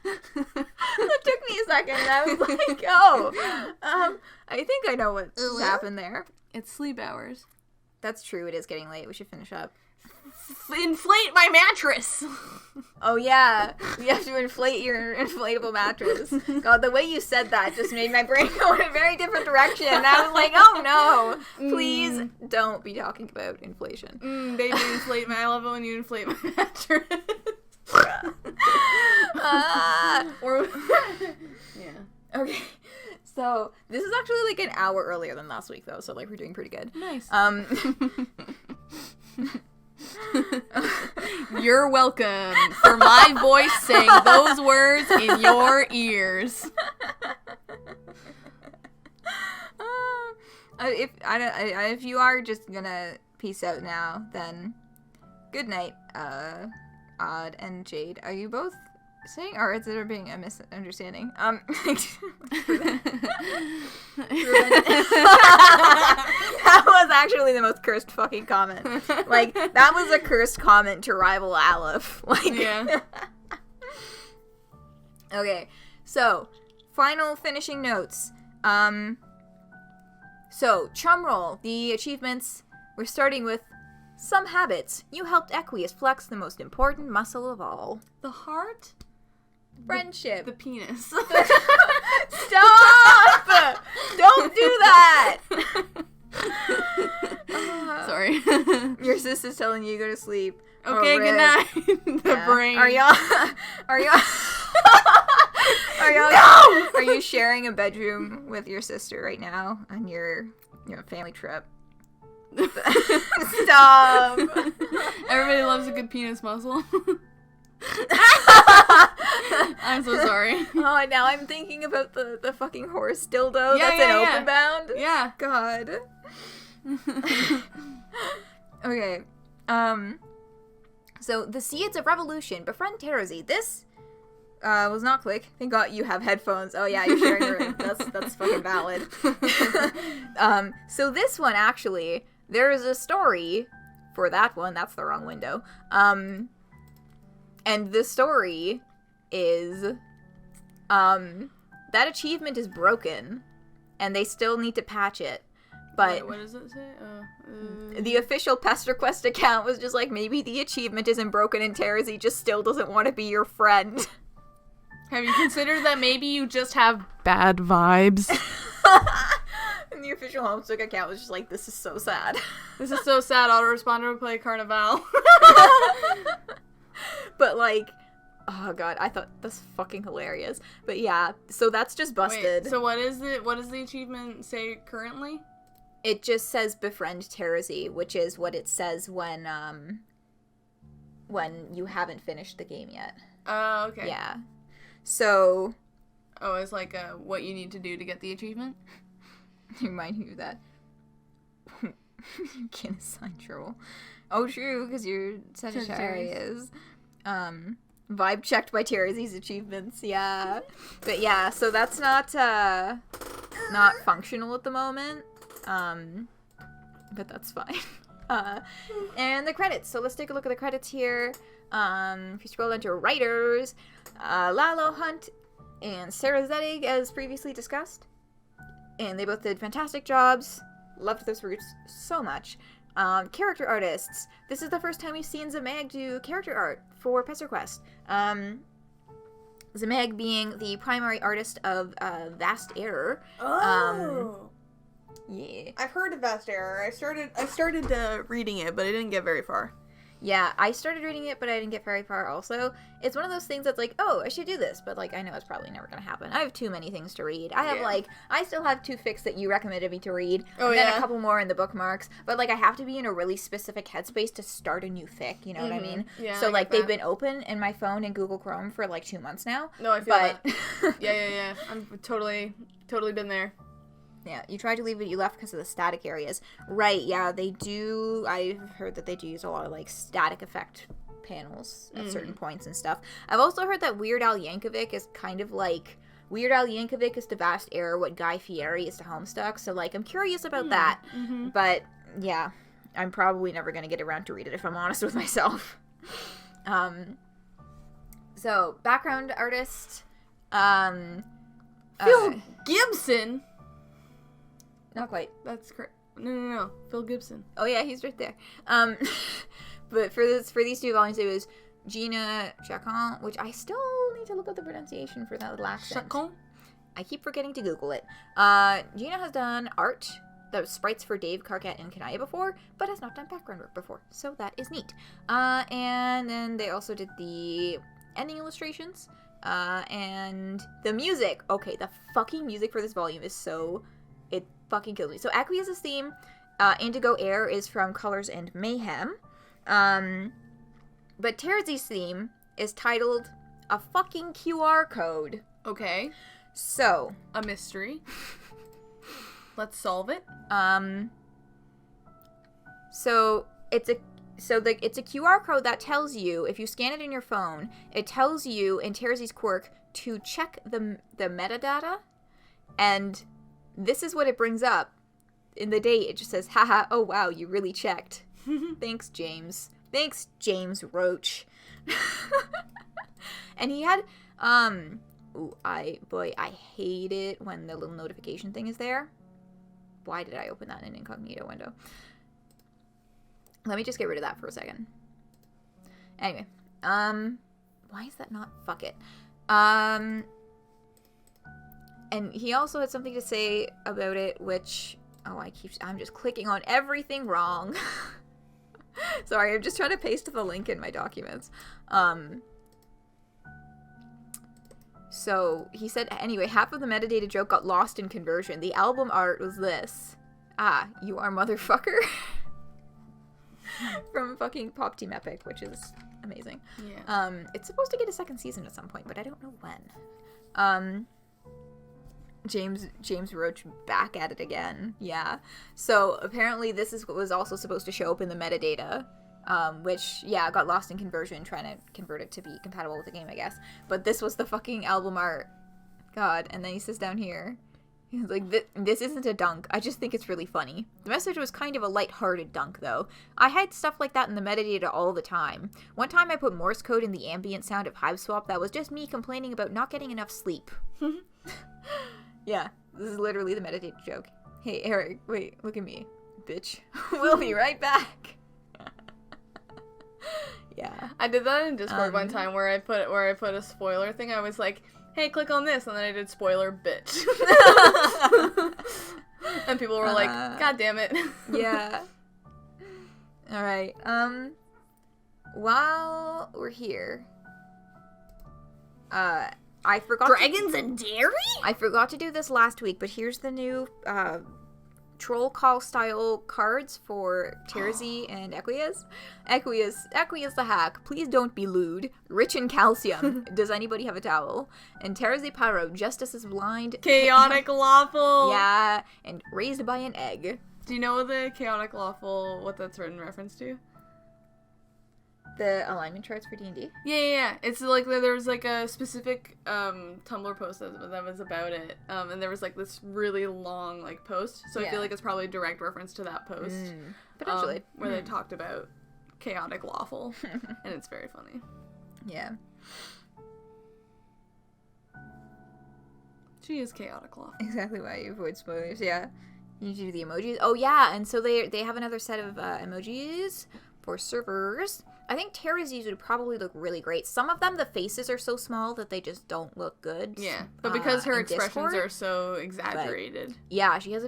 It took me a second, and I was like, I think I know what happened there. It's sleep hours. That's true, it is getting late. We should finish up. Inflate my mattress. Oh, yeah. You have to inflate your inflatable mattress. God, the way you said that just made my brain go in a very different direction. And I was like, oh, no. Please don't be talking about inflation. Baby, inflate my... I love it when you inflate my mattress. Or... Yeah. Okay. So, this is actually, like, an hour earlier than last week, though. So, like, we're doing pretty good. Nice. You're welcome for my voice saying those words in your ears. If you are just gonna peace out now, then good night, Odd and Jade. Are you both saying, or is there being a misunderstanding? That was actually the most cursed fucking comment. Like, that was a cursed comment to rival Aleph. Like, yeah. Okay, so, final finishing notes. So, Chumroll, the achievements, we're starting with some habits. You helped Equius flex the most important muscle of all. The heart? Friendship. The penis. Stop! Don't do that! Sorry. Your sister's telling you to go to sleep. Okay, good night. The brain. Are y'all No! Are you sharing a bedroom with your sister right now on your family trip? Stop! Everybody loves a good penis muscle. I'm so sorry. Oh, now I'm thinking about the fucking horse dildo that's an open bound. Yeah. God. Okay. So, the seeds of revolution. Befriend Terezi. This was not quick. Thank God you have headphones. Oh yeah, you're sharing your room. That's fucking valid. So this one, actually, there is a story for that one. That's the wrong window. And the story is, that achievement is broken, and they still need to patch it. But Wait, what does it say? the official Pesterquest account was just like, maybe the achievement isn't broken and Terezi just still doesn't want to be your friend. Have you considered that maybe you just have bad vibes? And the official Homestuck account was just like, this is so sad. This is so sad. Autoresponder would play Carnival. But like, oh god, I thought that's fucking hilarious. But yeah, so that's just busted. Wait, so what does the achievement say currently? It just says befriend Terezi, which is what it says when you haven't finished the game yet. Oh, okay. Yeah. So... Oh, it's like what you need to do to get the achievement? Remind you of that. You can't assign troll. Oh, true, because you're Sagittarius. Vibe checked by Terezi's achievements, yeah. But yeah, so that's not functional at the moment. But that's fine. And the credits. So let's take a look at the credits here. If you scroll into writers, Lalo Hunt and Sarah Zedig, as previously discussed. And they both did fantastic jobs. Loved those roots so much. Character artists. This is the first time we've seen Zemag do character art for Pesterquest. Zemag being the primary artist of Vast Error. Yeah. I've heard of Vast Error. I started reading it, but I didn't get very far. Yeah, I started reading it, but I didn't get very far also. It's one of those things that's like, oh, I should do this, but, like, I know it's probably never gonna happen. I have too many things to read. I have, I still have 2 fics that you recommended me to read, and then a couple more in the bookmarks, but, like, I have to be in a really specific headspace to start a new fic, you know what I mean? Yeah, so, like, they've been open in my phone and Google Chrome for, like, 2 months now. No, I feel that. Yeah. I'm totally been there. Yeah, you tried to leave it, you left because of the static areas. Right, yeah, they do. I've heard that they do use a lot of, like, static effect panels at certain points and stuff. I've also heard that Weird Al Yankovic is kind of like... Weird Al Yankovic is to Vast Error what Guy Fieri is to Homestuck, so, like, I'm curious about that. But, yeah, I'm probably never going to get around to read it if I'm honest with myself. So, background artist... Phil Gibson? Not quite. That's correct. No. Phil Gibson. Oh yeah, he's right there. But for these 2 volumes, it was Gina Chacon, which I still need to look up the pronunciation for that little accent. Chacon? I keep forgetting to Google it. Gina has done art, the sprites for Dave, Karkat, and Kanaya before, but has not done background work before, so that is neat. And then they also did the ending illustrations, and the music. Okay, the fucking music for this volume is so... It fucking kills me. So Acquiesce's theme, Indigo Air, is from Colors and Mayhem. But Terezi's theme is titled A Fucking QR Code. Okay. So. A mystery. Let's solve it. So it's a QR code that tells you, if you scan it in your phone, it tells you in Terezi's quirk to check the metadata, and this is what it brings up. In the date, it just says, haha, oh wow, you really checked. Thanks, James. Thanks, James Roach. And he had, I hate it when the little notification thing is there. Why did I open that in an incognito window? Let me just get rid of that for a second. Anyway, why is that not? Fuck it. And he also had something to say about it, which, I'm just clicking on everything wrong. Sorry, I'm just trying to paste the link in my documents. So he said, anyway, half of the metadata joke got lost in conversion. The album art was this. You are motherfucker. From fucking Pop Team Epic, which is amazing. Yeah. It's supposed to get a 2nd season at some point, but I don't know when. James Roach back at it again. Yeah. So apparently this is what was also supposed to show up in the metadata which, yeah, got lost in conversion trying to convert it to be compatible with the game, I guess. But this was the fucking album art. God, and then he says down here, he's like, this isn't a dunk, I just think it's really funny. The message was kind of a light-hearted dunk, though. I had stuff like that in the metadata all the time. One time I put Morse code in the ambient sound of Hive Swap that was just me complaining about not getting enough sleep. Yeah, this is literally the metadata joke. Hey, Eric, wait, look at me. Bitch. We'll be right back. Yeah. I did that in Discord one time where I put a spoiler thing. I was like, hey, click on this, and then I did spoiler bitch. And people were like, God damn it. Yeah. Alright, while we're here, I forgot Dragons and Dairy? I forgot to do this last week, but here's the new, troll call style cards for Terezi and Equias. Equias the hack. Please don't be lewd. Rich in calcium. Does anybody have a towel? And Terezi Pyrope. Justice is blind. Chaotic lawful. Yeah, and raised by an egg. Do you know the chaotic lawful, what that's in reference to? The alignment charts for D&D? Yeah. It's like there was like a specific Tumblr post that was about it, and there was like this really long like post. So I feel like it's probably a direct reference to that post, potentially, where they talked about chaotic lawful, and it's very funny. Yeah. She is chaotic lawful. Exactly why you avoid spoilers. Yeah. You need to do the emojis. Oh yeah, and so they have another set of emojis for servers. I think Terezi's would probably look really great. Some of them, the faces are so small that they just don't look good. Yeah, but because her expressions Discord, are so exaggerated. Yeah, she's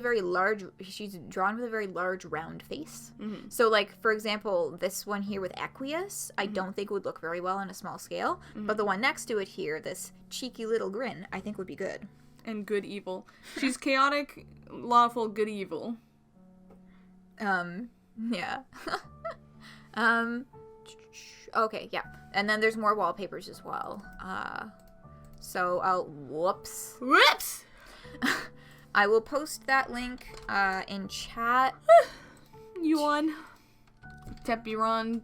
drawn with a very large round face. Mm-hmm. So, like, for example, this one here with Equius, I don't think would look very well on a small scale. Mm-hmm. But the one next to it here, this cheeky little grin, I think would be good. And good evil. She's chaotic, lawful, good evil. Yeah. Okay, yeah. And then there's more wallpapers as well. So I'll... Whoops. I will post that link in chat. You won. Tepiron.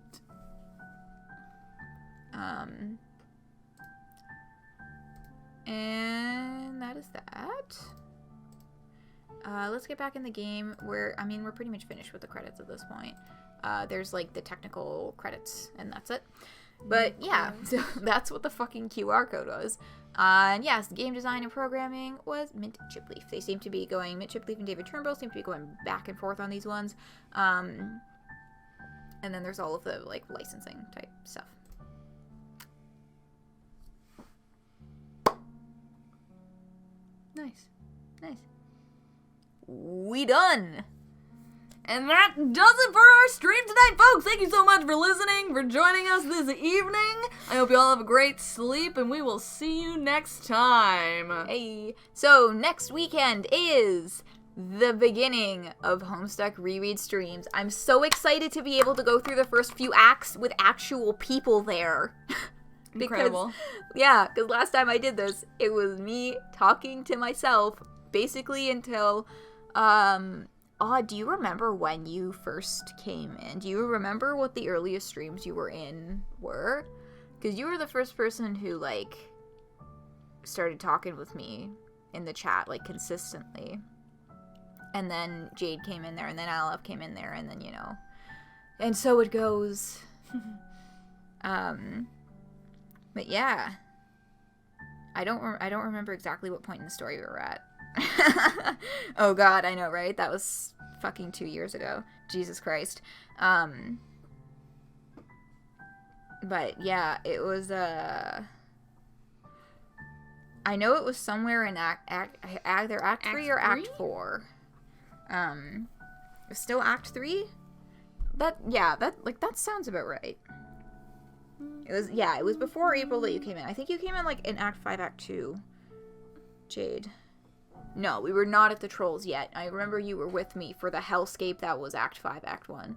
And that is that. Let's get back in the game. We're pretty much finished with the credits at this point. There's like the technical credits and that's it. But yeah, so that's what the fucking QR code was. And yes, game design and programming was Mint Chipleaf. They seem to be going, Mint Chipleaf and David Turnbull seem to be going back and forth on these ones. And then there's all of the like licensing type stuff. Nice. We done! And that does it for our stream tonight, folks. Thank you so much for listening, for joining us this evening. I hope you all have a great sleep, and we will see you next time. Hey, so next weekend is the beginning of Homestuck Reread Streams. I'm so excited to be able to go through the first few acts with actual people there. Incredible. Because last time I did this, it was me talking to myself, basically until, do you remember when you first came in? Do you remember what the earliest streams you were in were? Because you were the first person who, like, started talking with me in the chat, like, consistently. And then Jade came in there, and then Alef came in there, and then, you know. And so it goes. But yeah. I don't remember exactly what point in the story we were at. Oh god, I know, right? That was fucking 2 years ago. Jesus Christ. But yeah, it was I know it was somewhere in either Act 3 or Act 4. Still Act 3? That sounds about right. It was before April that you came in. I think you came in like in Act 5, Act 2. Jade. No, we were not at the Trolls yet. I remember you were with me for the hellscape that was Act 5, Act 1.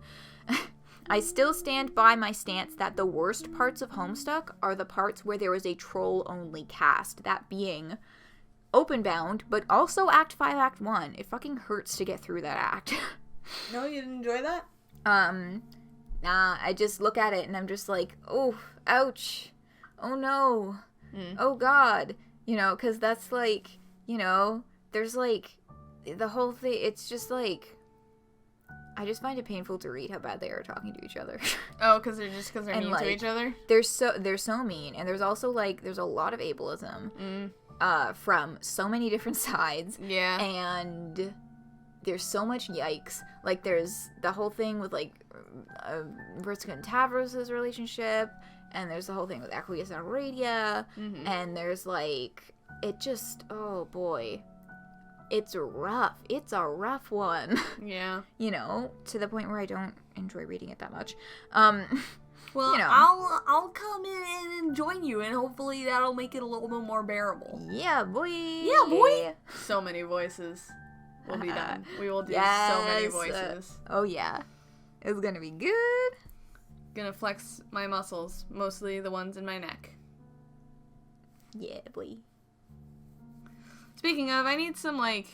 I still stand by my stance that the worst parts of Homestuck are the parts where there was a troll-only cast, that being Openbound, but also Act 5, Act 1. It fucking hurts to get through that act. No, you didn't enjoy that? nah, I just look at it and I'm just like, oh, ouch, oh no, oh god, you know, because that's like, you know, there's like, the whole thing, it's just like, I just find it painful to read how bad they are talking to each other. Oh, because they're mean like, to each other? They're so mean, and there's also, like, there's a lot of ableism from so many different sides. Yeah. And there's so much yikes. Like, there's the whole thing with, like, Vriska and Tavros' relationship, and there's the whole thing with Aqueous and Aradia, and there's, like, it just, oh boy. It's rough. It's a rough one. Yeah. You know, to the point where I don't enjoy reading it that much. Well, you know. I'll come in and join you, and hopefully that'll make it a little bit more bearable. Yeah, boy. Yeah, boy. So many voices will be done. We will do so many voices. Oh, yeah. It's gonna be good. Gonna flex my muscles, mostly the ones in my neck. Yeah, boy. Speaking of, I need some, like,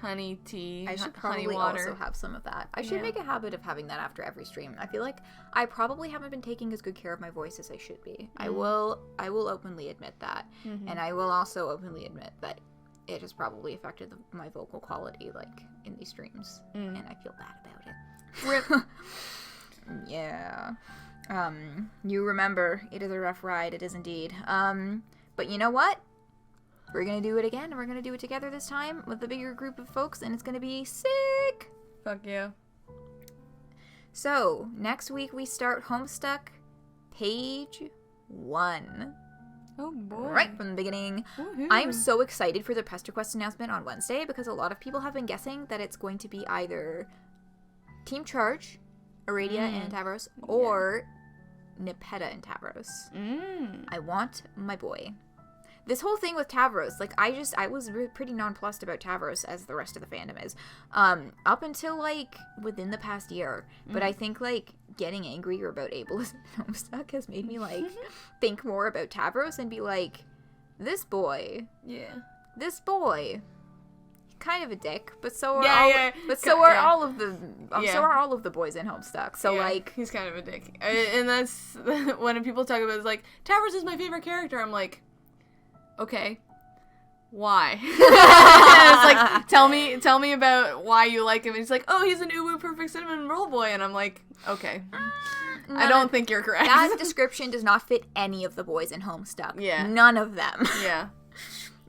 honey tea, I should honey probably water. also have some of that. I should make a habit of having that after every stream. I feel like I probably haven't been taking as good care of my voice as I should be. I will openly admit that. And I will also openly admit that it has probably affected my vocal quality, like, in these streams. And I feel bad about it. Rip. Yeah. You remember, it is a rough ride. It is indeed. But you know what? We're gonna do it again, and we're gonna do it together this time with a bigger group of folks, and it's gonna be sick! Fuck yeah. So, next week we start Homestuck page 1. Oh boy. Right from the beginning. Woo-hoo. I'm so excited for the Pesterquest announcement on Wednesday, because a lot of people have been guessing that it's going to be either Team Charge, Aradia and Tavros, or Nepeta and Tavros. I want my boy. This whole thing with Tavros, like, I was pretty nonplussed about Tavros, as the rest of the fandom is, up until, like, within the past year. But I think, like, getting angrier about ableism in Homestuck has made me, like, think more about Tavros and be like, this boy, kind of a dick, but so are all of the boys in Homestuck. So like, he's kind of a dick, and that's when people talk about it's like Tavros is my favorite character. I'm like, okay, why? It's like, tell me about why you like him. And he's like, oh, he's an uwu perfect cinnamon roll boy, and I'm like, okay, I don't think you're correct. That description does not fit any of the boys in Homestuck. Yeah, none of them. Yeah,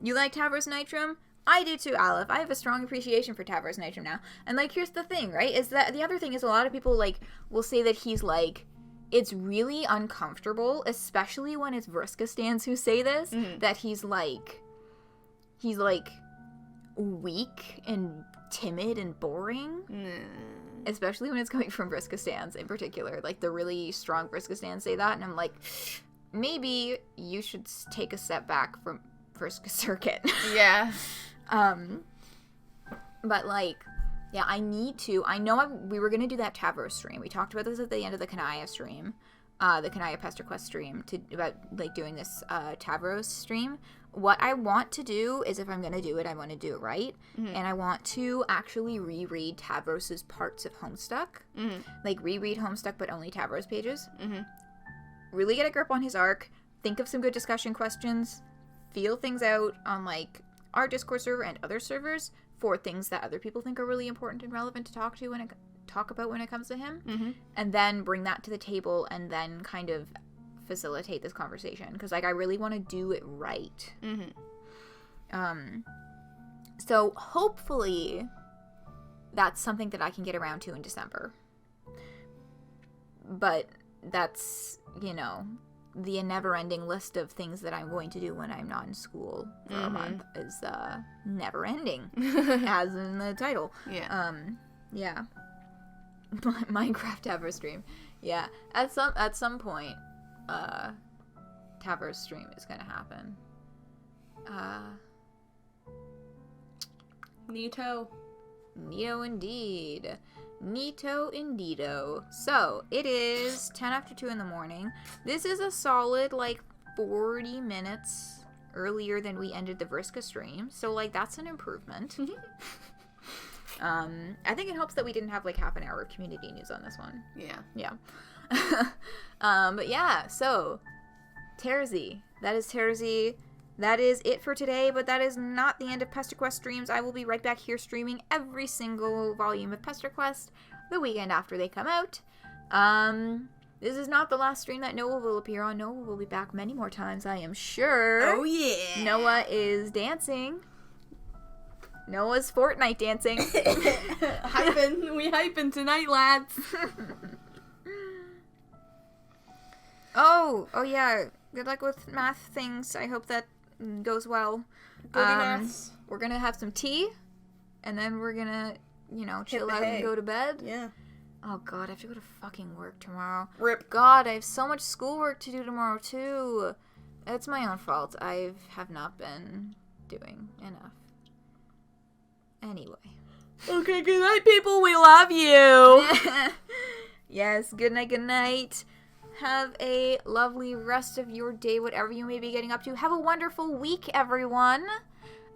you like Tavros Nitrum? I do too, Aleph. I have a strong appreciation for Tavros Nitrum now. And, like, here's the thing, right? Is that the other thing is a lot of people, like, will say that he's, like, it's really uncomfortable, especially when it's Vriska stans who say this, that he's weak and timid and boring. Especially when it's coming from Vriska stans in particular. Like, the really strong Vriska stans say that, and I'm like, maybe you should take a step back from Vriska Circuit. Yeah. But, like, yeah, I know we were going to do that Tavros stream. We talked about this at the end of the Kanaya stream, the Kanaya Pesterquest stream, about, like, doing this Tavros stream. What I want to do is, if I'm going to do it, I want to do it right. And I want to actually reread Tavros' parts of Homestuck. Like, reread Homestuck, but only Tavros pages. Really get a grip on his arc. Think of some good discussion questions. Feel things out on, like, our Discord server and other servers for things that other people think are really important and relevant to talk about when it comes to him, and then bring that to the table and then kind of facilitate this conversation, because, like, I really want to do it right. So hopefully that's something that I can get around to in December, but that's, you know, the never-ending list of things that I'm going to do when I'm not in school for a month is never-ending, as in the title. Yeah. Yeah. Minecraft Tavros stream. Yeah. At some point, Tavros stream is gonna happen. Neato indeed. Neato indeedo. So, it is 10 after 2 in the morning. This is a solid, like, 40 minutes earlier than we ended the Vriska stream. So, like, that's an improvement. I think it helps that we didn't have, like, half an hour of community news on this one. Yeah. Yeah. But yeah, so Terezi. That is Terezi. That is it for today, but that is not the end of Pesterquest streams. I will be right back here streaming every single volume of Pesterquest the weekend after they come out. This is not the last stream that Noah will appear on. Noah will be back many more times, I am sure. Oh, yeah. Noah is dancing. Noah's Fortnite dancing. Hyping. We hyping tonight, lads. Oh yeah. Good luck with math things. I hope that goes well. Goody maths. We're gonna have some tea, and then we're gonna, chill the out hay. and go to bed. Yeah. Oh god, I have to go to fucking work tomorrow. Rip. God, I have so much schoolwork to do tomorrow too. It's my own fault. I have not been doing enough. Anyway. Okay, good night, people. We love you. Yes, good night, good night. Have a lovely rest of your day, whatever you may be getting up to. Have a wonderful week, everyone.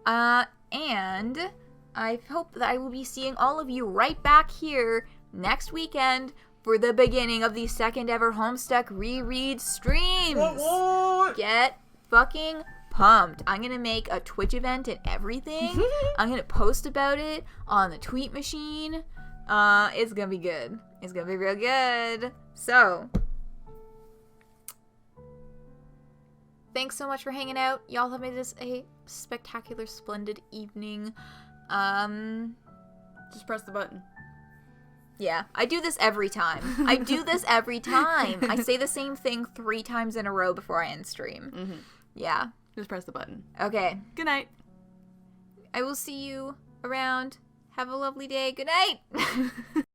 And I hope that I will be seeing all of you right back here next weekend for the beginning of the second ever Homestuck Reread Streams. What? Get fucking pumped. I'm gonna make a Twitch event and everything. I'm gonna post about it on the tweet machine. It's gonna be good. It's gonna be real good. So, thanks so much for hanging out. Y'all have made this a spectacular, splendid evening. Just press the button. Yeah, I do this every time. I say the same thing 3 times in a row before I end stream. Mm-hmm. Yeah. Just press the button. Okay. Good night. I will see you around. Have a lovely day. Good night.